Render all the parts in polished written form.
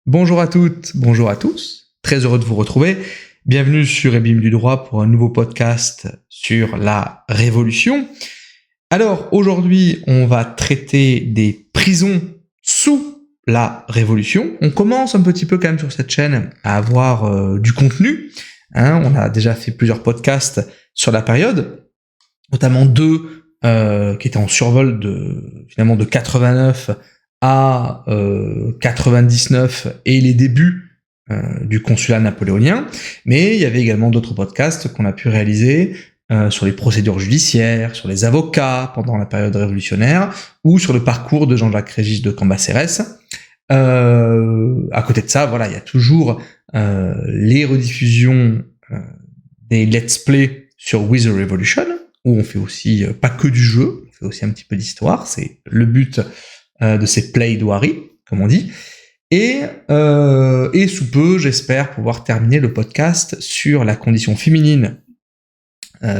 Bonjour à toutes, bonjour à tous. Très heureux de vous retrouver. Bienvenue sur Ebim du droit pour un nouveau podcast sur la Révolution. Alors aujourd'hui, on va traiter des prisons sous la Révolution. On commence un petit peu quand même sur cette chaîne à avoir du contenu. On a déjà fait plusieurs podcasts sur la période, notamment deux qui étaient en survol de 89 à 99 et les débuts du consulat napoléonien, mais il y avait également d'autres podcasts qu'on a pu réaliser sur les procédures judiciaires, sur les avocats pendant la période révolutionnaire, ou sur le parcours de Jean-Jacques Régis de Cambacérès. À côté de ça, voilà, il y a toujours les rediffusions des let's play sur With the Revolution, où on fait aussi pas que du jeu, on fait aussi un petit peu d'histoire, c'est le but de ces plaidoiries, comme on dit. Et sous peu, j'espère pouvoir terminer le podcast sur la condition féminine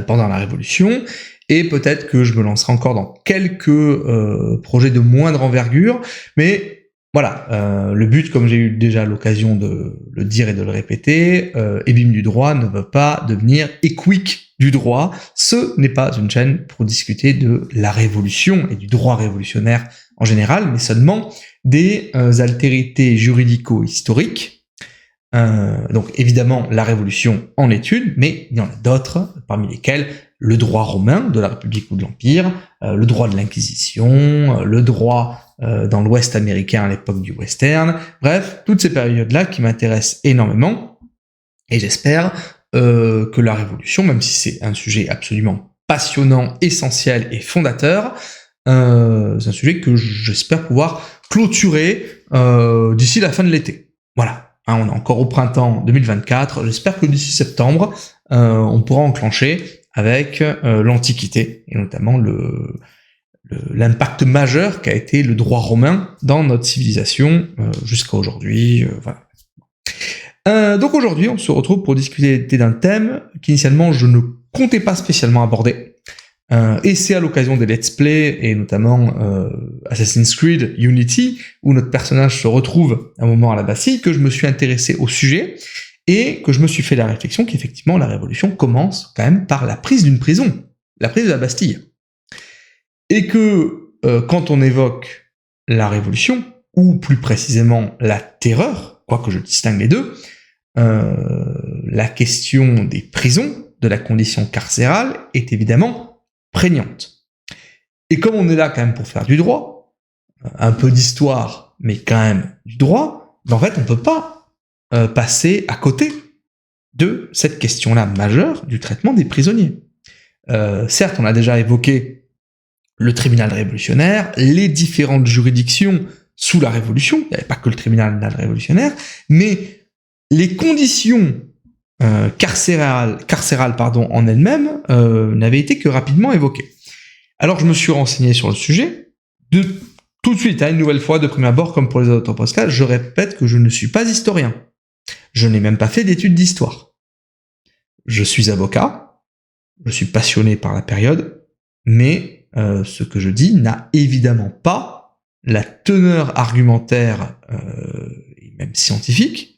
pendant la Révolution, et peut-être que je me lancerai encore dans quelques projets de moindre envergure, mais voilà, le but, comme j'ai eu déjà l'occasion de le dire et de le répéter, Ebim du droit ne veut pas devenir Equick du droit. Ce n'est pas une chaîne pour discuter de la Révolution et du droit révolutionnaire en général, mais seulement des altérités juridico-historiques. Donc évidemment la Révolution en est une, mais il y en a d'autres, parmi lesquelles le droit romain de la République ou de l'Empire, le droit de l'Inquisition, le droit dans l'Ouest américain à l'époque du western, bref, toutes ces périodes-là qui m'intéressent énormément, et j'espère que la Révolution, même si c'est un sujet absolument passionnant, essentiel et fondateur, c'est un sujet que j'espère pouvoir clôturer d'ici la fin de l'été. Voilà. On est encore au printemps 2024. J'espère que d'ici septembre, on pourra enclencher avec l'Antiquité, et notamment l'impact majeur qu'a été le droit romain dans notre civilisation jusqu'à aujourd'hui. Voilà. Donc aujourd'hui, on se retrouve pour discuter d'un thème qu'initialement je ne comptais pas spécialement aborder. Et c'est à l'occasion des let's play, et notamment Assassin's Creed Unity, où notre personnage se retrouve un moment à la Bastille, que je me suis intéressé au sujet, et que je me suis fait la réflexion qu'effectivement la Révolution commence quand même par la prise d'une prison, la prise de la Bastille. Et que quand on évoque la Révolution, ou plus précisément la Terreur, quoique je distingue les deux, la question des prisons, de la condition carcérale, est évidemment prégnante. Et comme on est là quand même pour faire du droit, un peu d'histoire, mais quand même du droit, en fait on ne peut pas passer à côté de cette question-là majeure du traitement des prisonniers. Certes, on a déjà évoqué le tribunal révolutionnaire, les différentes juridictions sous la Révolution, il n'y avait pas que le tribunal révolutionnaire, mais les conditions carcérale en elle-même n'avait été que rapidement évoquée. Alors je me suis renseigné sur le sujet, tout de suite, une nouvelle fois, de premier abord, comme pour les autres podcasts, je répète que je ne suis pas historien. Je n'ai même pas fait d'études d'histoire. Je suis avocat, je suis passionné par la période, mais ce que je dis n'a évidemment pas la teneur argumentaire et même scientifique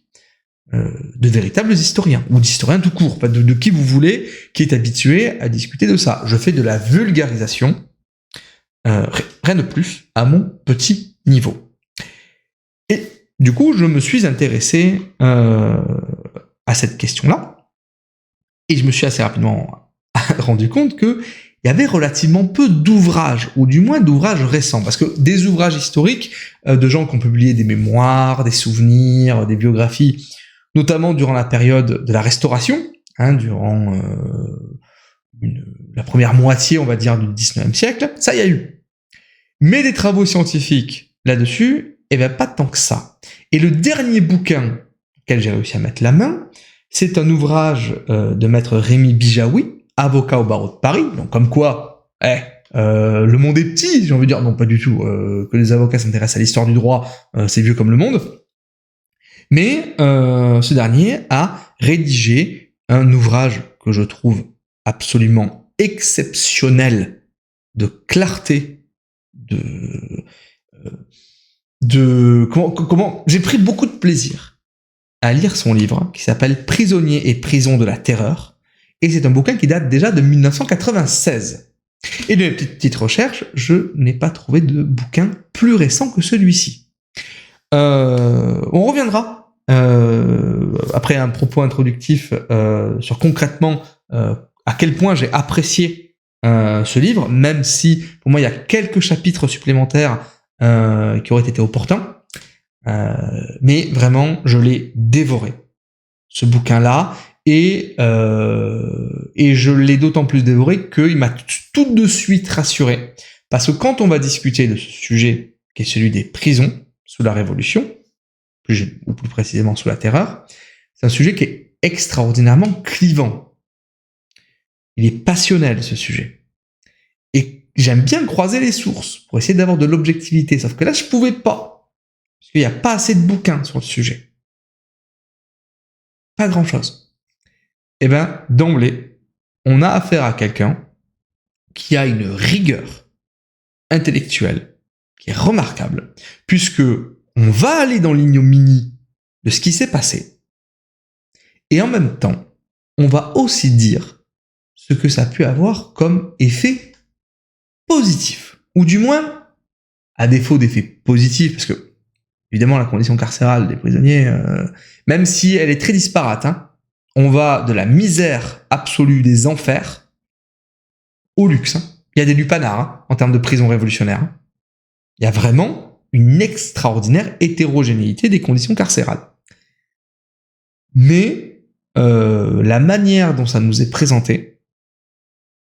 de véritables historiens, ou d'historiens tout court, pas de qui vous voulez, qui est habitué à discuter de ça. Je fais de la vulgarisation, rien de plus, à mon petit niveau. Et du coup, je me suis intéressé à cette question-là, et je me suis assez rapidement rendu compte que il y avait relativement peu d'ouvrages, ou du moins d'ouvrages récents, parce que des ouvrages historiques de gens qui ont publié des mémoires, des souvenirs, des biographies, notamment durant la période de la Restauration, durant la première moitié, on va dire, du 19e siècle, ça y a eu. Mais des travaux scientifiques là-dessus, pas tant que ça. Et le dernier bouquin auquel j'ai réussi à mettre la main, c'est un ouvrage de maître Rémi Bijaoui, avocat au barreau de Paris, donc comme quoi, le monde est petit, j'ai envie de dire, non pas du tout, que les avocats s'intéressent à l'histoire du droit, c'est vieux comme le monde. Mais ce dernier a rédigé un ouvrage que je trouve absolument exceptionnel de clarté, comment j'ai pris beaucoup de plaisir à lire son livre qui s'appelle Prisonniers et prisons de la terreur. Et c'est un bouquin qui date déjà de 1996. Et de mes petites recherches, je n'ai pas trouvé de bouquin plus récent que celui-ci. On reviendra après un propos introductif sur concrètement à quel point j'ai apprécié ce livre, même si pour moi il y a quelques chapitres supplémentaires qui auraient été opportuns. Mais vraiment, je l'ai dévoré, ce bouquin-là, et je l'ai d'autant plus dévoré qu'il m'a tout de suite rassuré. Parce que quand on va discuter de ce sujet, qui est celui des prisons sous la Révolution, ou plus précisément sous la Terreur, c'est un sujet qui est extraordinairement clivant. Il est passionnel, ce sujet. Et j'aime bien croiser les sources pour essayer d'avoir de l'objectivité. Sauf que là, je pouvais pas. Parce qu'il n'y a pas assez de bouquins sur le sujet. Pas grand-chose. Eh ben, d'emblée, on a affaire à quelqu'un qui a une rigueur intellectuelle qui est remarquable, puisque on va aller dans l'ignominie de ce qui s'est passé, et en même temps, on va aussi dire ce que ça a pu avoir comme effet positif, ou du moins, à défaut d'effet positif, parce que, évidemment, la condition carcérale des prisonniers, même si elle est très disparate, on va de la misère absolue des enfers au luxe. Il y a des lupanards en termes de prison révolutionnaire. Il y a vraiment une extraordinaire hétérogénéité des conditions carcérales. Mais la manière dont ça nous est présenté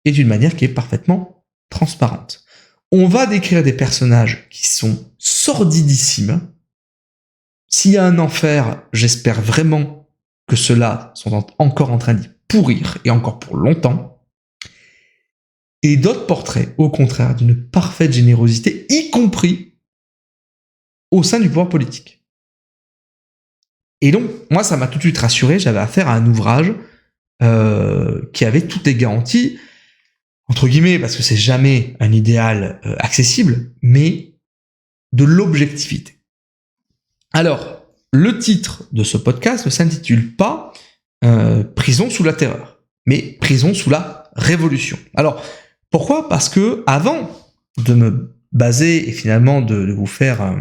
est une manière qui est parfaitement transparente. On va décrire des personnages qui sont sordidissimes. S'il y a un enfer, j'espère vraiment que ceux-là sont encore en train d'y pourrir, et encore pour longtemps. Et d'autres portraits, au contraire, d'une parfaite générosité, y compris au sein du pouvoir politique. Et donc, moi, ça m'a tout de suite rassuré, j'avais affaire à un ouvrage qui avait toutes les garanties, entre guillemets, parce que c'est jamais un idéal accessible, mais de l'objectivité. Alors, le titre de ce podcast ne s'intitule pas Prison sous la terreur, mais Prison sous la révolution. Alors, pourquoi ? Parce que avant de me baser et finalement de vous faire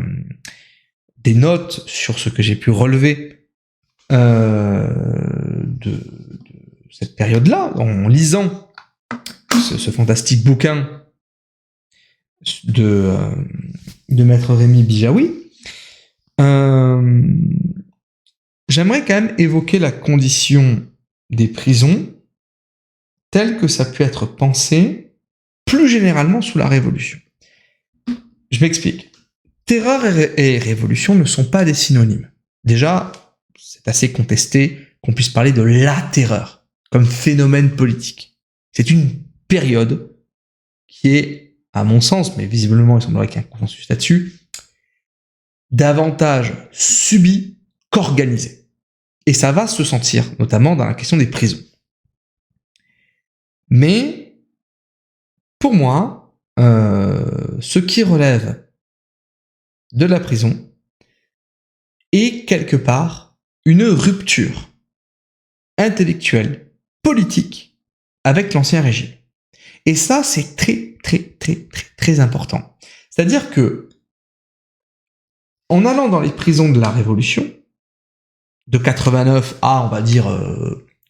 des notes sur ce que j'ai pu relever de cette période-là, en lisant ce fantastique bouquin de Maître Rémi Bijaoui, j'aimerais quand même évoquer la condition des prisons telle que ça peut être pensé plus généralement sous la Révolution. Je m'explique. Terreur et révolution ne sont pas des synonymes. Déjà, c'est assez contesté qu'on puisse parler de la terreur comme phénomène politique. C'est une période qui est, à mon sens, mais visiblement il semblerait qu'il y ait un consensus là-dessus, davantage subie qu'organisée. Et ça va se sentir, notamment dans la question des prisons. Mais, pour moi, ce qui relève de la prison est quelque part une rupture intellectuelle, politique, avec l'Ancien Régime. Et ça, c'est très, très, très, très, très important. C'est-à-dire que, en allant dans les prisons de la Révolution, de 89 à, on va dire,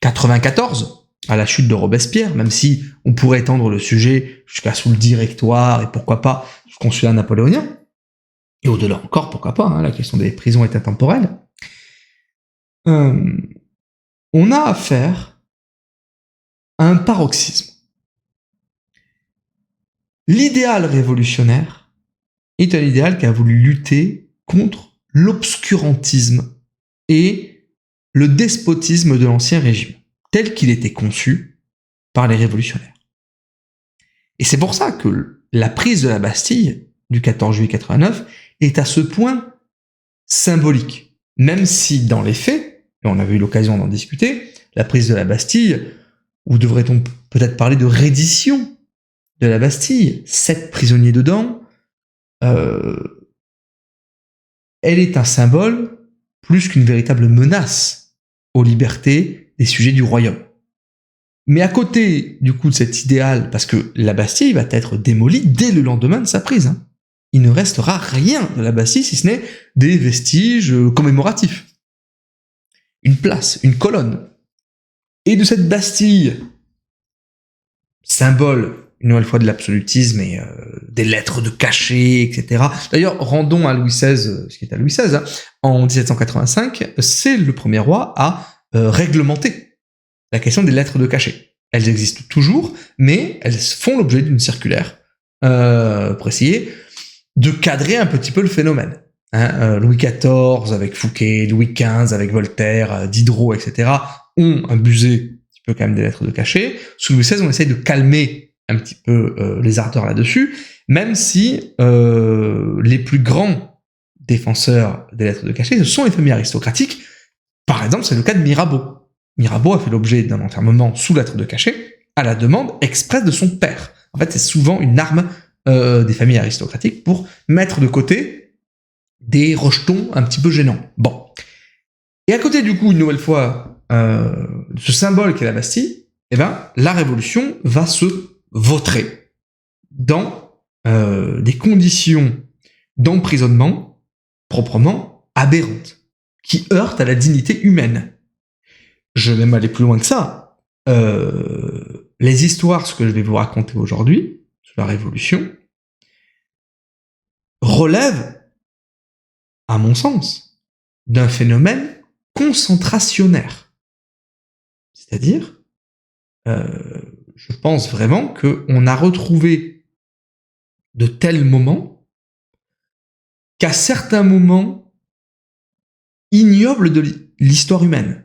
94, à la chute de Robespierre, même si on pourrait étendre le sujet jusqu'à sous le Directoire et pourquoi pas sous le consulat napoléonien, et au-delà encore, pourquoi pas, la question des prisons est intemporelle, on a affaire à un paroxysme. L'idéal révolutionnaire est un idéal qui a voulu lutter contre l'obscurantisme et le despotisme de l'Ancien Régime, tel qu'il était conçu par les révolutionnaires. Et c'est pour ça que la prise de la Bastille, du 14 juillet 89, est à ce point symbolique. Même si, dans les faits, et on avait eu l'occasion d'en discuter, la prise de la Bastille, ou devrait-on peut-être parler de reddition de la Bastille, 7 prisonniers dedans, elle est un symbole plus qu'une véritable menace aux libertés des sujets du royaume. Mais à côté, du coup, de cet idéal, parce que la Bastille va être démolie dès le lendemain de sa prise, hein. Il ne restera rien de la Bastille si ce n'est des vestiges commémoratifs. Une place, une colonne. Et de cette Bastille, symbole, une nouvelle fois, de l'absolutisme et des lettres de cachet, etc. D'ailleurs, rendons à Louis XVI ce qui est à Louis XVI. Hein. En 1785, c'est le premier roi à réglementer la question des lettres de cachet. Elles existent toujours, mais elles font l'objet d'une circulaire pour essayer de cadrer un petit peu le phénomène. Hein, Louis XIV avec Fouquet, Louis XV avec Voltaire, Diderot, etc. ont abusé un petit peu quand même des lettres de cachet. Sous Louis XVI, on essaye de calmer un petit peu les ardeurs là-dessus, même si les plus grands défenseurs des lettres de cachet, ce sont les familles aristocratiques. Par exemple, c'est le cas de Mirabeau. Mirabeau a fait l'objet d'un enterrement sous lettre de cachet à la demande expresse de son père. En fait, c'est souvent une arme des familles aristocratiques pour mettre de côté des rejetons un petit peu gênants. Bon. Et à côté, du coup, une nouvelle fois, de ce symbole qu'est la Bastille, eh ben, la Révolution va se vautrer dans des conditions d'emprisonnement proprement aberrantes, qui heurtent à la dignité humaine. Je vais même aller plus loin que ça. Les histoires, ce que je vais vous raconter aujourd'hui, sur la Révolution, relèvent, à mon sens, d'un phénomène concentrationnaire. C'est-à-dire, je pense vraiment qu'on a retrouvé de tels moments qu'à certains moments ignobles de l'histoire humaine.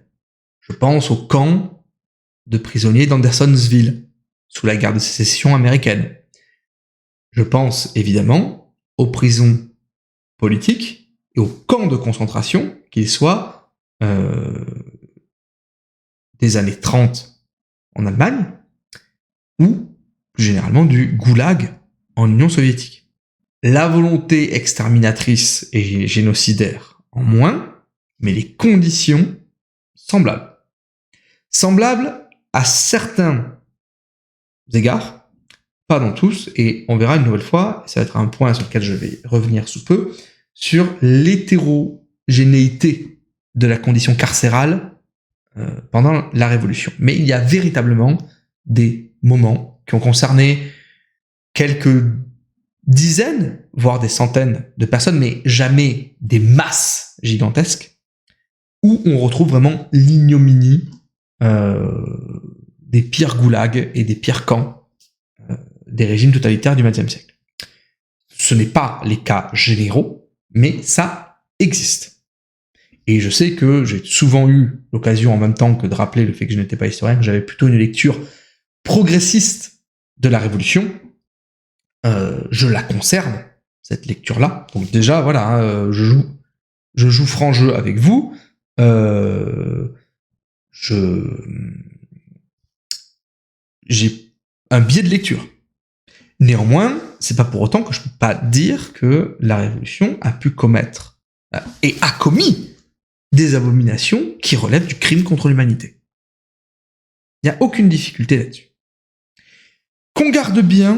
Je pense au camp de prisonniers d'Andersonville, sous la guerre de sécession américaine. Je pense évidemment aux prisons politiques et aux camps de concentration, qu'ils soient des années 30 en Allemagne, ou plus généralement du goulag en Union soviétique. La volonté exterminatrice et génocidaire en moins, mais les conditions semblables. Semblables à certains égards, pas dans tous, et on verra une nouvelle fois, ça va être un point sur lequel je vais revenir sous peu, sur l'hétérogénéité de la condition carcérale pendant la Révolution. Mais il y a véritablement des moments qui ont concerné quelques dizaines, voire des centaines de personnes, mais jamais des masses gigantesques, où on retrouve vraiment l'ignominie des pires goulags et des pires camps des régimes totalitaires du XXe siècle. Ce n'est pas les cas généraux, mais ça existe. Et je sais que j'ai souvent eu l'occasion, en même temps que de rappeler le fait que je n'étais pas historien, que j'avais plutôt une lecture progressiste de la Révolution. Je la conserve, cette lecture-là. Donc déjà, voilà, hein, je joue franc jeu avec vous. J'ai un biais de lecture. Néanmoins, c'est pas pour autant que je peux pas dire que la Révolution a pu commettre et a commis des abominations qui relèvent du crime contre l'humanité. Il n'y a aucune difficulté là-dessus. Qu'on garde bien,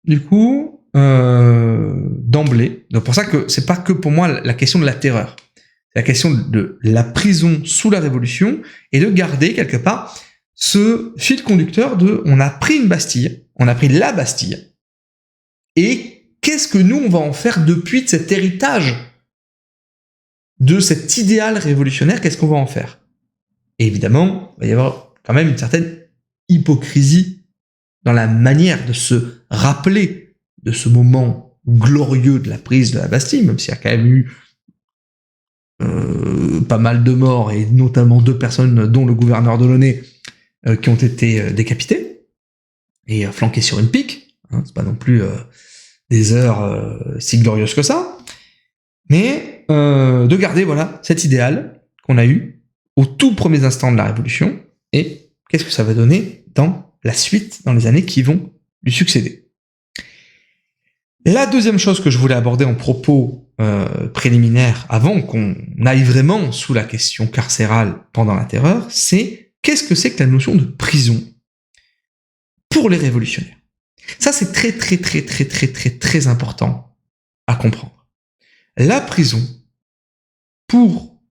du coup, d'emblée. Donc pour ça que c'est pas que pour moi la question de la terreur. C'est la question de la prison sous la Révolution et de garder quelque part ce fil conducteur de on a pris une Bastille, on a pris la Bastille, et qu'est-ce que nous on va en faire depuis de cet héritage, de cet idéal révolutionnaire, qu'est-ce qu'on va en faire? Et évidemment, il va y avoir quand même une certaine hypocrisie dans la manière de se rappeler de ce moment glorieux de la prise de la Bastille, même s'il y a quand même eu pas mal de morts, et notamment 2 personnes, dont le gouverneur de Launay, qui ont été décapités et flanqués sur une pique. Hein, c'est pas non plus des heures si glorieuses que ça. Mais de garder voilà cet idéal qu'on a eu aux tout premiers instants de la Révolution, et qu'est-ce que ça va donner dans la suite, dans les années qui vont lui succéder. La deuxième chose que je voulais aborder en propos préliminaire, avant qu'on aille vraiment sous la question carcérale pendant la terreur, c'est qu'est-ce que c'est que la notion de prison pour les révolutionnaires. Ça, c'est très important à comprendre. La prison, pour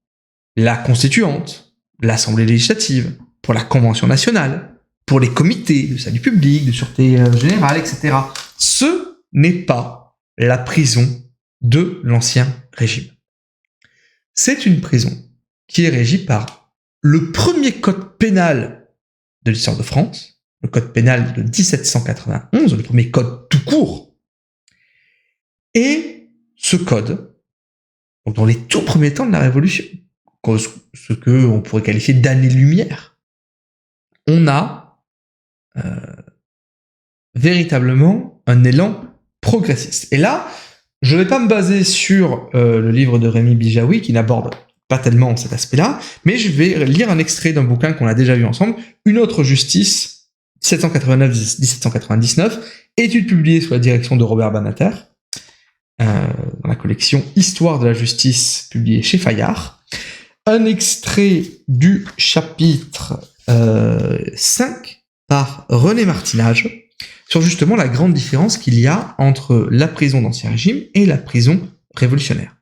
la constituante, l'Assemblée législative, pour la Convention nationale, pour les comités de salut public, de sûreté générale, etc., ce n'est pas la prison de l'Ancien Régime. C'est une prison qui est régie par le premier code pénal de l'histoire de France, le code pénal de 1791, le premier code tout court. Et ce code, donc dans les tout premiers temps de la Révolution, ce qu'on pourrait qualifier d'année-lumière, on a véritablement un élan progressiste. Et là, je ne vais pas me baser sur le livre de Rémi Bijaoui, qui n'aborde pas tellement cet aspect-là, mais je vais lire un extrait d'un bouquin qu'on a déjà vu ensemble, Une autre justice, 1789-1799, étude publiée sous la direction de Robert Banater, dans la collection Histoire de la justice, publiée chez Fayard. Un extrait du chapitre 5 par René Martinage, sur justement la grande différence qu'il y a entre la prison d'Ancien Régime et la prison révolutionnaire.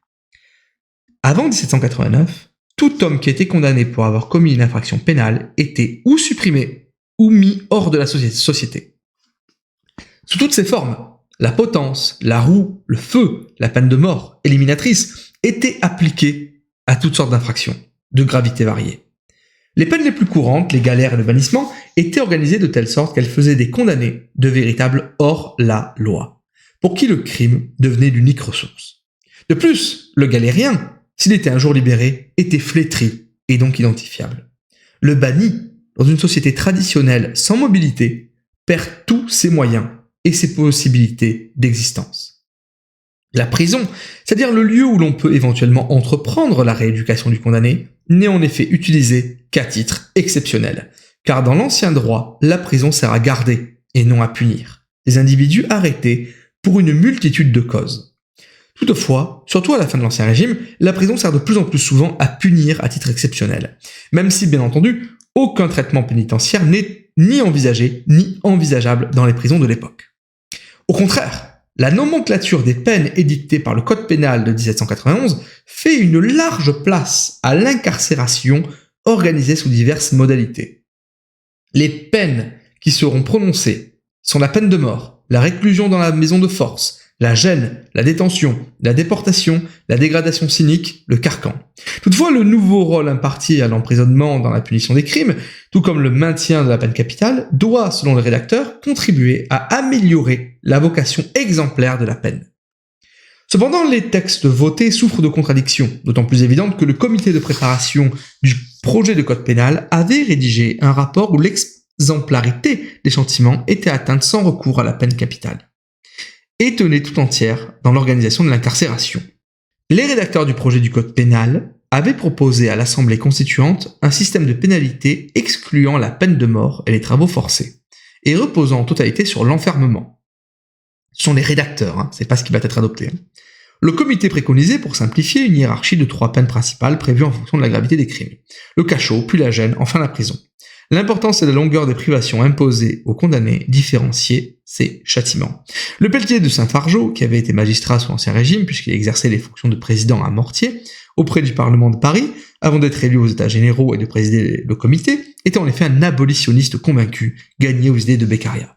Avant 1789, tout homme qui était condamné pour avoir commis une infraction pénale était ou supprimé ou mis hors de la société. Sous toutes ses formes, la potence, la roue, le feu, la peine de mort, éliminatrice, étaient appliquées à toutes sortes d'infractions, de gravité variée. Les peines les plus courantes, les galères et le bannissement, étaient organisées de telle sorte qu'elles faisaient des condamnés de véritables hors-la-loi, pour qui le crime devenait l'unique ressource. De plus, le galérien, s'il était un jour libéré, était flétri et donc identifiable. Le banni, dans une société traditionnelle sans mobilité, perd tous ses moyens et ses possibilités d'existence. La prison, c'est-à-dire le lieu où l'on peut éventuellement entreprendre la rééducation du condamné, n'est en effet utilisée qu'à titre exceptionnel, car dans l'ancien droit, la prison sert à garder et non à punir des individus arrêtés pour une multitude de causes. Toutefois, surtout à la fin de l'Ancien Régime, la prison sert de plus en plus souvent à punir à titre exceptionnel, même si, bien entendu, aucun traitement pénitentiaire n'est ni envisagé ni envisageable dans les prisons de l'époque. Au contraire, la nomenclature des peines édictées par le Code pénal de 1791 fait une large place à l'incarcération organisée sous diverses modalités. Les peines qui seront prononcées sont la peine de mort, la réclusion dans la maison de force, la gêne, la détention, la déportation, la dégradation cynique, le carcan. Toutefois, le nouveau rôle imparti à l'emprisonnement dans la punition des crimes, tout comme le maintien de la peine capitale, doit, selon le rédacteur, contribuer à améliorer la vocation exemplaire de la peine. Cependant, les textes votés souffrent de contradictions, d'autant plus évidentes que le comité de préparation du projet de code pénal avait rédigé un rapport où l'exemplarité des châtiments était atteinte sans recours à la peine capitale et tenait tout entière dans l'organisation de l'incarcération. Les rédacteurs du projet du code pénal avaient proposé à l'Assemblée constituante un système de pénalité excluant la peine de mort et les travaux forcés, et reposant en totalité sur l'enfermement. Ce sont les rédacteurs, c'est pas ce qui va être adopté. Le comité préconisait, pour simplifier, une hiérarchie de 3 peines principales prévues en fonction de la gravité des crimes. Le cachot, puis la gêne, enfin la prison. L'importance et la longueur des privations imposées aux condamnés différenciaient ces châtiments. Le Pelletier de Saint-Fargeau, qui avait été magistrat sous l'Ancien Régime, puisqu'il exerçait les fonctions de président à Mortier, auprès du Parlement de Paris, avant d'être élu aux États généraux et de présider le comité, était en effet un abolitionniste convaincu, gagné aux idées de Beccaria.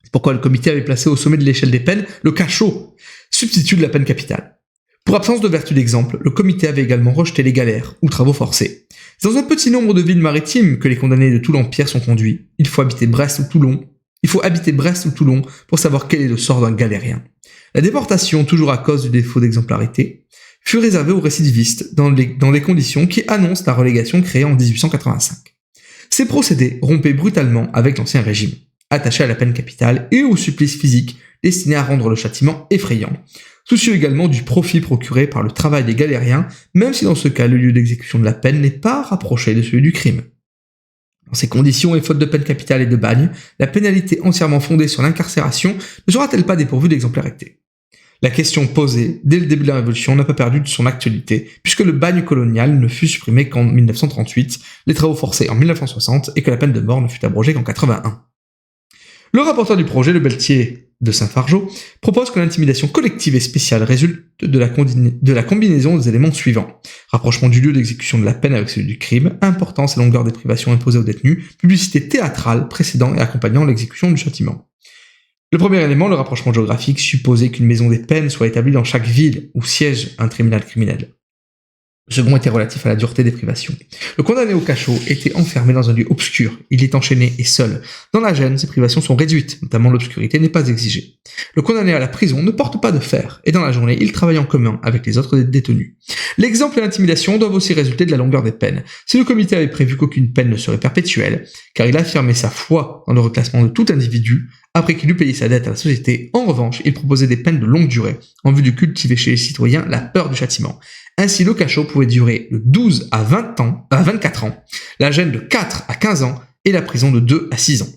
C'est pourquoi le comité avait placé au sommet de l'échelle des peines le cachot, substitut de la peine capitale. Pour absence de vertu d'exemple, le comité avait également rejeté les galères ou travaux forcés. C'est dans un petit nombre de villes maritimes que les condamnés de tout l'Empire sont conduits. Il faut habiter Brest ou Toulon pour savoir quel est le sort d'un galérien. La déportation, toujours à cause du défaut d'exemplarité, fut réservée aux récidivistes dans les conditions qui annoncent la relégation créée en 1885. Ces procédés rompaient brutalement avec l'Ancien Régime, attaché à la peine capitale et au supplice physique destiné à rendre le châtiment effrayant, soucieux également du profit procuré par le travail des galériens, même si dans ce cas le lieu d'exécution de la peine n'est pas rapproché de celui du crime. Dans ces conditions et faute de peine capitale et de bagne, la pénalité entièrement fondée sur l'incarcération ne sera-t-elle pas dépourvue d'exemplarité? La question posée, dès le début de la Révolution, n'a pas perdu de son actualité, puisque le bagne colonial ne fut supprimé qu'en 1938, les travaux forcés en 1960 et que la peine de mort ne fut abrogée qu'en 81. Le rapporteur du projet, le Beltier de Saint-Fargeau, propose que l'intimidation collective et spéciale résulte de la combinaison des éléments suivants. Rapprochement du lieu d'exécution de la peine avec celui du crime, importance et longueur des privations imposées aux détenus, publicité théâtrale précédant et accompagnant l'exécution du châtiment. Le premier élément, le rapprochement géographique, supposait qu'une maison des peines soit établie dans chaque ville où siège un tribunal criminel. Le second était relatif à la dureté des privations. Le condamné au cachot était enfermé dans un lieu obscur, il est enchaîné et seul. Dans la gêne, ses privations sont réduites, notamment l'obscurité n'est pas exigée. Le condamné à la prison ne porte pas de fer, et dans la journée, il travaille en commun avec les autres détenus. L'exemple et l'intimidation doivent aussi résulter de la longueur des peines. Si le comité avait prévu qu'aucune peine ne serait perpétuelle, car il affirmait sa foi dans le reclassement de tout individu, après qu'il eut payé sa dette à la société, en revanche, il proposait des peines de longue durée, en vue de cultiver chez les citoyens la peur du châtiment. Ainsi, le cachot pouvait durer de 12 à 24 ans, la gêne de 4 à 15 ans et la prison de 2 à 6 ans.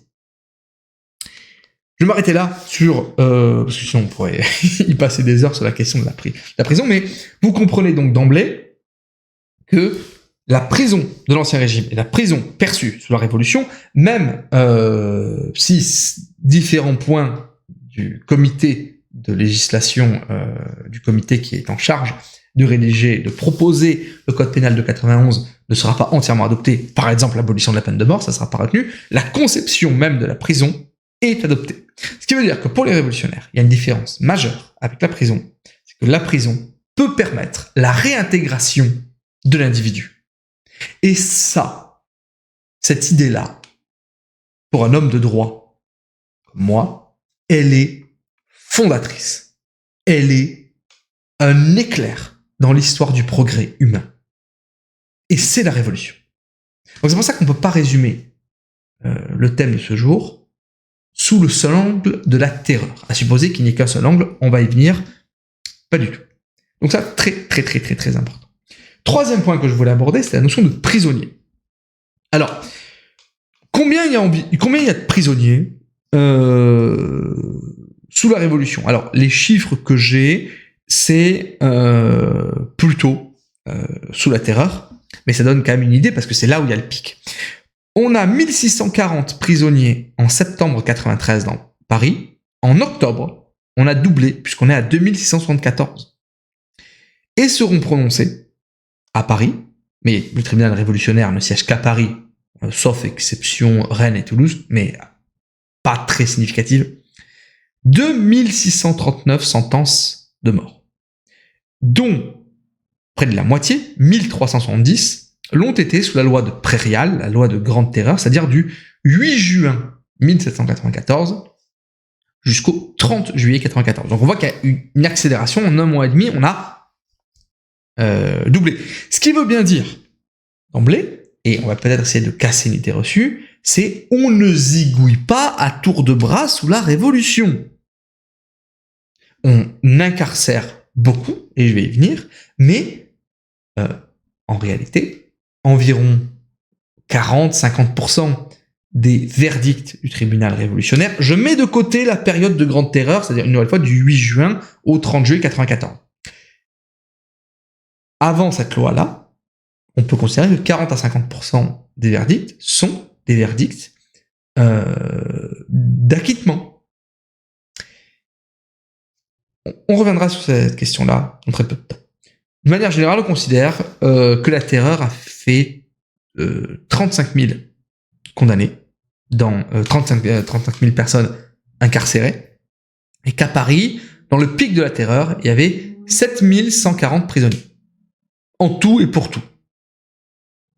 Je vais m'arrêter là sur... parce que sinon on pourrait y passer des heures sur la question de la prison, mais vous comprenez donc d'emblée que la prison de l'Ancien Régime et la prison perçue sous la Révolution, même si différents points du comité de législation, du comité qui est en charge de rédiger, de proposer le code pénal de 91 ne sera pas entièrement adopté, par exemple l'abolition de la peine de mort, ça ne sera pas retenu, la conception même de la prison est adoptée. Ce qui veut dire que pour les révolutionnaires, il y a une différence majeure avec la prison, c'est que la prison peut permettre la réintégration de l'individu. Et ça, cette idée-là, pour un homme de droit comme moi, elle est fondatrice. Elle est un éclair dans l'histoire du progrès humain. Et c'est la révolution. Donc c'est pour ça qu'on ne peut pas résumer le thème de ce jour sous le seul angle de la terreur. À supposer qu'il n'y ait qu'un seul angle, on va y venir. Pas du tout. Donc ça, très important. Troisième point que je voulais aborder, c'est la notion de prisonnier. Alors, combien il y a de prisonniers sous la Révolution? Alors, les chiffres que j'ai, c'est plutôt sous la terreur, mais ça donne quand même une idée parce que c'est là où il y a le pic. On a 1640 prisonniers en septembre 93 dans Paris. En octobre, on a doublé puisqu'on est à 2674. Et seront prononcés à Paris, mais le tribunal révolutionnaire ne siège qu'à Paris, sauf exception Rennes et Toulouse, mais pas très significative, 2639 sentences de mort, dont près de la moitié, 1370, l'ont été sous la loi de Prairial, la loi de Grande Terreur, c'est-à-dire du 8 juin 1794 jusqu'au 30 juillet 1994. Donc on voit qu'il y a une accélération, en un mois et demi, on a doublé. Ce qui veut bien dire, d'emblée, et on va peut-être essayer de casser une idée reçue, c'est on ne zigouille pas à tour de bras sous la Révolution. On incarcère beaucoup, et je vais y venir, mais en réalité, environ 40-50% des verdicts du tribunal révolutionnaire, je mets de côté la période de Grande Terreur, c'est-à-dire une nouvelle fois du 8 juin au 30 juillet 1994. Avant cette loi-là, on peut considérer que 40 à 50% des verdicts sont des verdicts d'acquittement. On reviendra sur cette question-là dans très peu de temps. De manière générale, on considère que la terreur a fait 35 000 condamnés, dans 35 000 personnes incarcérées, et qu'à Paris, dans le pic de la terreur, il y avait 7 140 prisonniers. En tout et pour tout.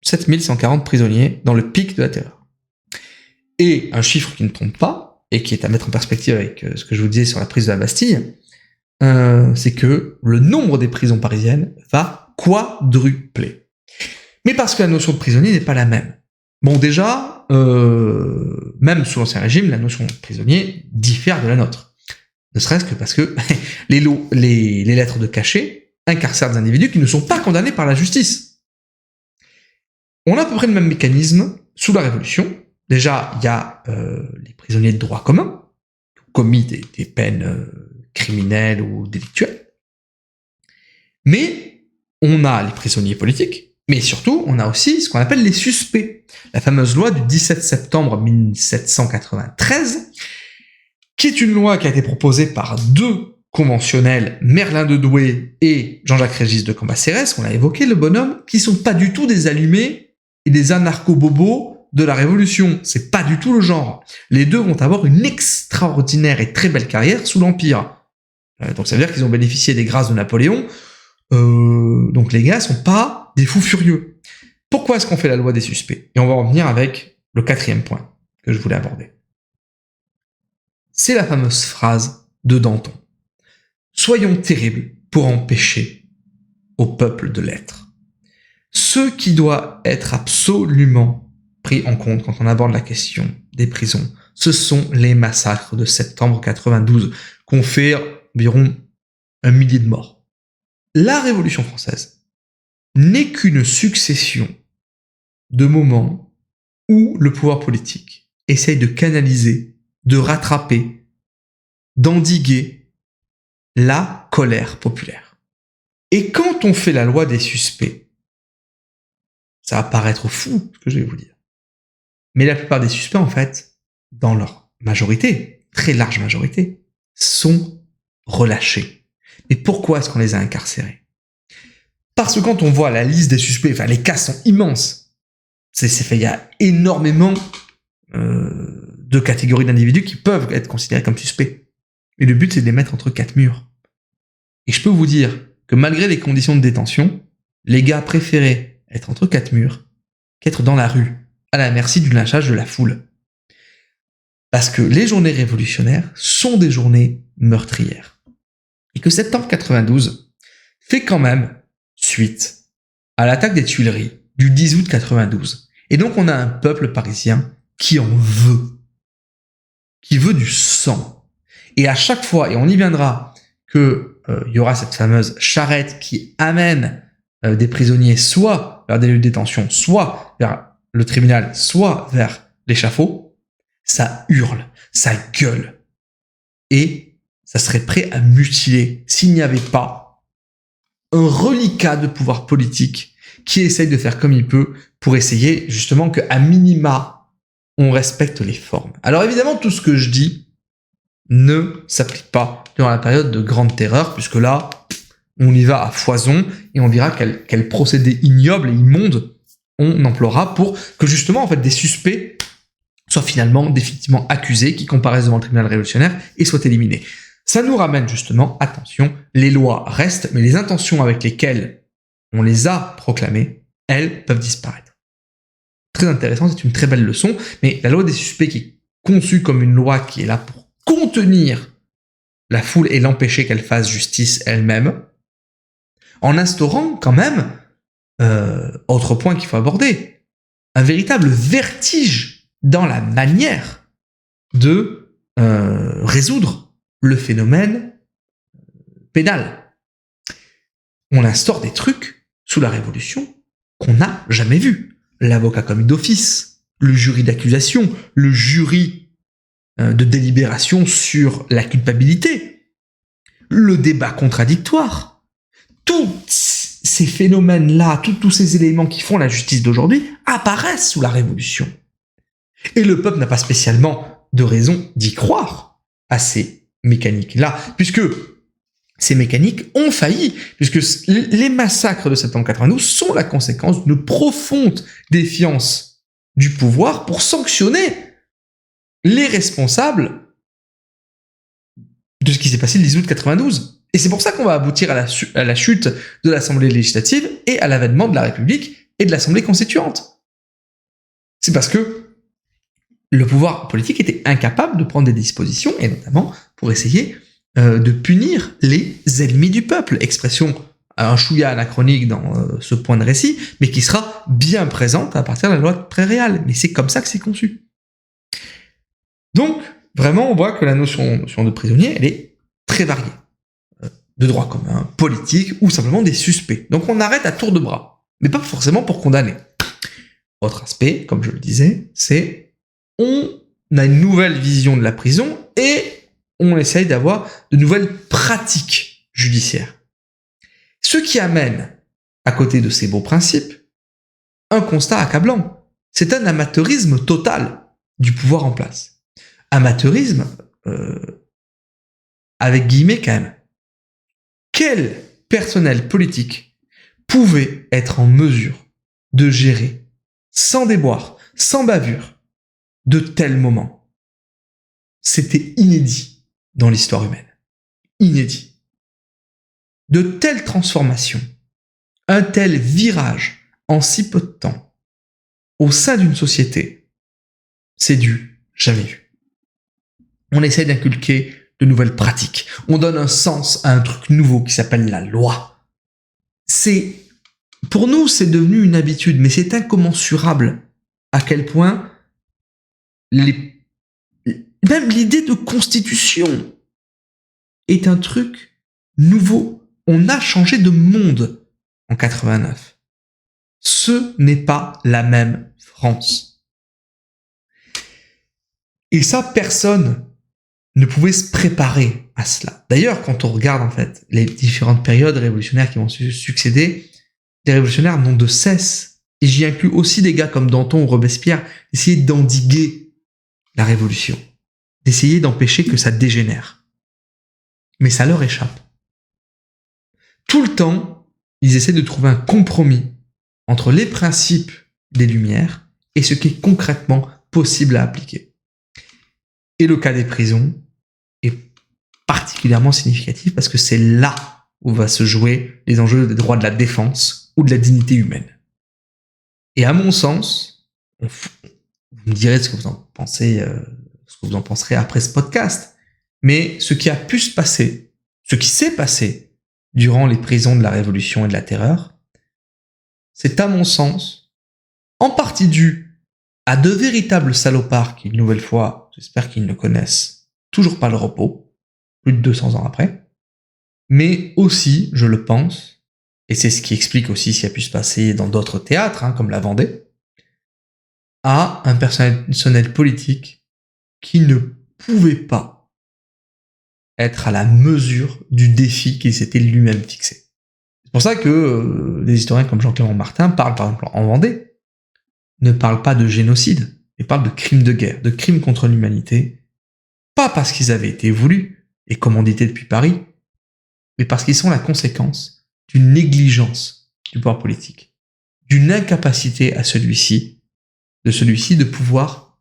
7 140 prisonniers dans le pic de la terreur. Et un chiffre qui ne trompe pas, et qui est à mettre en perspective avec ce que je vous disais sur la prise de la Bastille, c'est que le nombre des prisons parisiennes va quadrupler. Mais parce que la notion de prisonnier n'est pas la même. Bon, déjà, même sous l'Ancien Régime, la notion de prisonnier diffère de la nôtre. Ne serait-ce que parce que les lettres de cachet incarcèrent des individus qui ne sont pas condamnés par la justice. On a à peu près le même mécanisme sous la Révolution. Déjà, il y a les prisonniers de droit commun, qui ont commis des peines criminelles ou délictuelles. Mais on a les prisonniers politiques, mais surtout, on a aussi ce qu'on appelle les suspects. La fameuse loi du 17 septembre 1793, qui est une loi qui a été proposée par deux conventionnels, Merlin de Douai et Jean-Jacques Régis de Cambacérès, on l'a évoqué, le bonhomme, qui sont pas du tout des allumés et des anarcho-bobos de la Révolution. C'est pas du tout le genre. Les deux vont avoir une extraordinaire et très belle carrière sous l'Empire. Donc ça veut dire qu'ils ont bénéficié des grâces de Napoléon. Donc les gars sont pas des fous furieux. Pourquoi est-ce qu'on fait la loi des suspects? Et on va en venir avec le 4e point que je voulais aborder. C'est la fameuse phrase de Danton. Soyons terribles pour empêcher au peuple de l'être. Ce qui doit être absolument pris en compte quand on aborde la question des prisons, ce sont les massacres de septembre 92, qu'on fait environ 1 millier de morts. La Révolution française n'est qu'une succession de moments où le pouvoir politique essaye de canaliser, de rattraper, d'endiguer la colère populaire. Et quand on fait la loi des suspects, ça va paraître fou ce que je vais vous dire, mais la plupart des suspects, en fait, dans leur majorité, très large majorité, sont relâchés. Et pourquoi est-ce qu'on les a incarcérés? Parce que quand on voit la liste des suspects, enfin les cas sont immenses. C'est fait, il y a énormément de catégories d'individus qui peuvent être considérés comme suspects. Et le but, c'est de les mettre entre 4 murs. Et je peux vous dire que malgré les conditions de détention, les gars préféraient être entre 4 murs qu'être dans la rue, à la merci du lynchage de la foule. Parce que les journées révolutionnaires sont des journées meurtrières. Et que septembre 92 fait quand même suite à l'attaque des Tuileries du 10 août 92. Et donc on a un peuple parisien qui en veut. Qui veut du sang. Et à chaque fois, et on y viendra, que y aura cette fameuse charrette qui amène des prisonniers soit vers des lieux de détention, soit vers le tribunal, soit vers l'échafaud, ça hurle, ça gueule. Et ça serait prêt à mutiler s'il n'y avait pas un reliquat de pouvoir politique qui essaye de faire comme il peut pour essayer justement qu'à minima, on respecte les formes. Alors évidemment, tout ce que je dis ne s'applique pas durant la période de grande terreur, puisque là, on y va à foison et on verra quel procédé ignoble et immonde on emploiera pour que justement en fait des suspects soient finalement définitivement accusés, qui comparaissent devant le tribunal révolutionnaire et soient éliminés. Ça nous ramène justement, attention, les lois restent, mais les intentions avec lesquelles on les a proclamées, elles peuvent disparaître. Très intéressant, c'est une très belle leçon, mais la loi des suspects qui est conçue comme une loi qui est là pour contenir la foule et l'empêcher qu'elle fasse justice elle-même, en instaurant quand même, autre point qu'il faut aborder, un véritable vertige dans la manière de résoudre le phénomène pénal. On instaure des trucs sous la Révolution qu'on n'a jamais vus. L'avocat commis d'office, le jury d'accusation, le jury de délibération sur la culpabilité, le débat contradictoire. Tous ces phénomènes-là, tous ces éléments qui font la justice d'aujourd'hui apparaissent sous la Révolution. Et le peuple n'a pas spécialement de raison d'y croire à ces mécaniques-là, puisque ces mécaniques ont failli, puisque les massacres de septembre 92 sont la conséquence d'une profonde défiance du pouvoir pour sanctionner les responsables de ce qui s'est passé le 10 août 92. Et c'est pour ça qu'on va aboutir à la chute de l'Assemblée législative et à l'avènement de la République et de l'Assemblée constituante. C'est parce que le pouvoir politique était incapable de prendre des dispositions, et notamment pour essayer de punir les ennemis du peuple. Expression un chouïa anachronique dans ce point de récit, mais qui sera bien présente à partir de la loi prairiale. Mais c'est comme ça que c'est conçu. Donc, vraiment, on voit que la notion de prisonnier, elle est très variée. De droit commun, politique, ou simplement des suspects. Donc on arrête à tour de bras, mais pas forcément pour condamner. Autre aspect, comme je le disais, c'est on a une nouvelle vision de la prison et on essaye d'avoir de nouvelles pratiques judiciaires. Ce qui amène, à côté de ces beaux principes, un constat accablant. C'est un amateurisme total du pouvoir en place. Amateurisme, avec guillemets quand même. Quel personnel politique pouvait être en mesure de gérer, sans déboire, sans bavure, de tels moments? C'était inédit dans l'histoire humaine. Inédit. De telles transformations, un tel virage en si peu de temps, au sein d'une société, c'est du jamais vu. On essaie d'inculquer de nouvelles pratiques. On donne un sens à un truc nouveau qui s'appelle la loi. Pour nous, c'est devenu une habitude, mais c'est incommensurable à quel point même l'idée de constitution est un truc nouveau. On a changé de monde en 89. Ce n'est pas la même France. Et ça, personne ne pouvait se préparer à cela. D'ailleurs, quand on regarde en fait les différentes périodes révolutionnaires qui vont succéder, les révolutionnaires n'ont de cesse, et j'y inclus aussi des gars comme Danton ou Robespierre, d'essayer d'endiguer la révolution, d'essayer d'empêcher que ça dégénère. Mais ça leur échappe. Tout le temps, ils essaient de trouver un compromis entre les principes des Lumières et ce qui est concrètement possible à appliquer. Et le cas des prisons est particulièrement significatif parce que c'est là où va se jouer les enjeux des droits de la défense ou de la dignité humaine. Et à mon sens, vous me direz ce que vous en pensez, ce que vous en penserez après ce podcast, mais ce qui a pu se passer, ce qui s'est passé durant les prisons de la Révolution et de la Terreur, c'est à mon sens en partie dû à de véritables salopards qui, une nouvelle fois, j'espère qu'ils ne connaissent toujours pas le repos, plus de 200 ans après, mais aussi, je le pense, et c'est ce qui explique aussi ce qui a pu se passer dans d'autres théâtres, comme la Vendée, à un personnel politique qui ne pouvait pas être à la mesure du défi qu'il s'était lui-même fixé. C'est pour ça que des historiens comme Jean-Clément Martin parlent, par exemple, en Vendée, ne parlent pas de génocide, mais parlent de crimes de guerre, de crimes contre l'humanité, pas parce qu'ils avaient été voulus et commandités depuis Paris, mais parce qu'ils sont la conséquence d'une négligence du pouvoir politique, d'une incapacité à celui-ci de pouvoir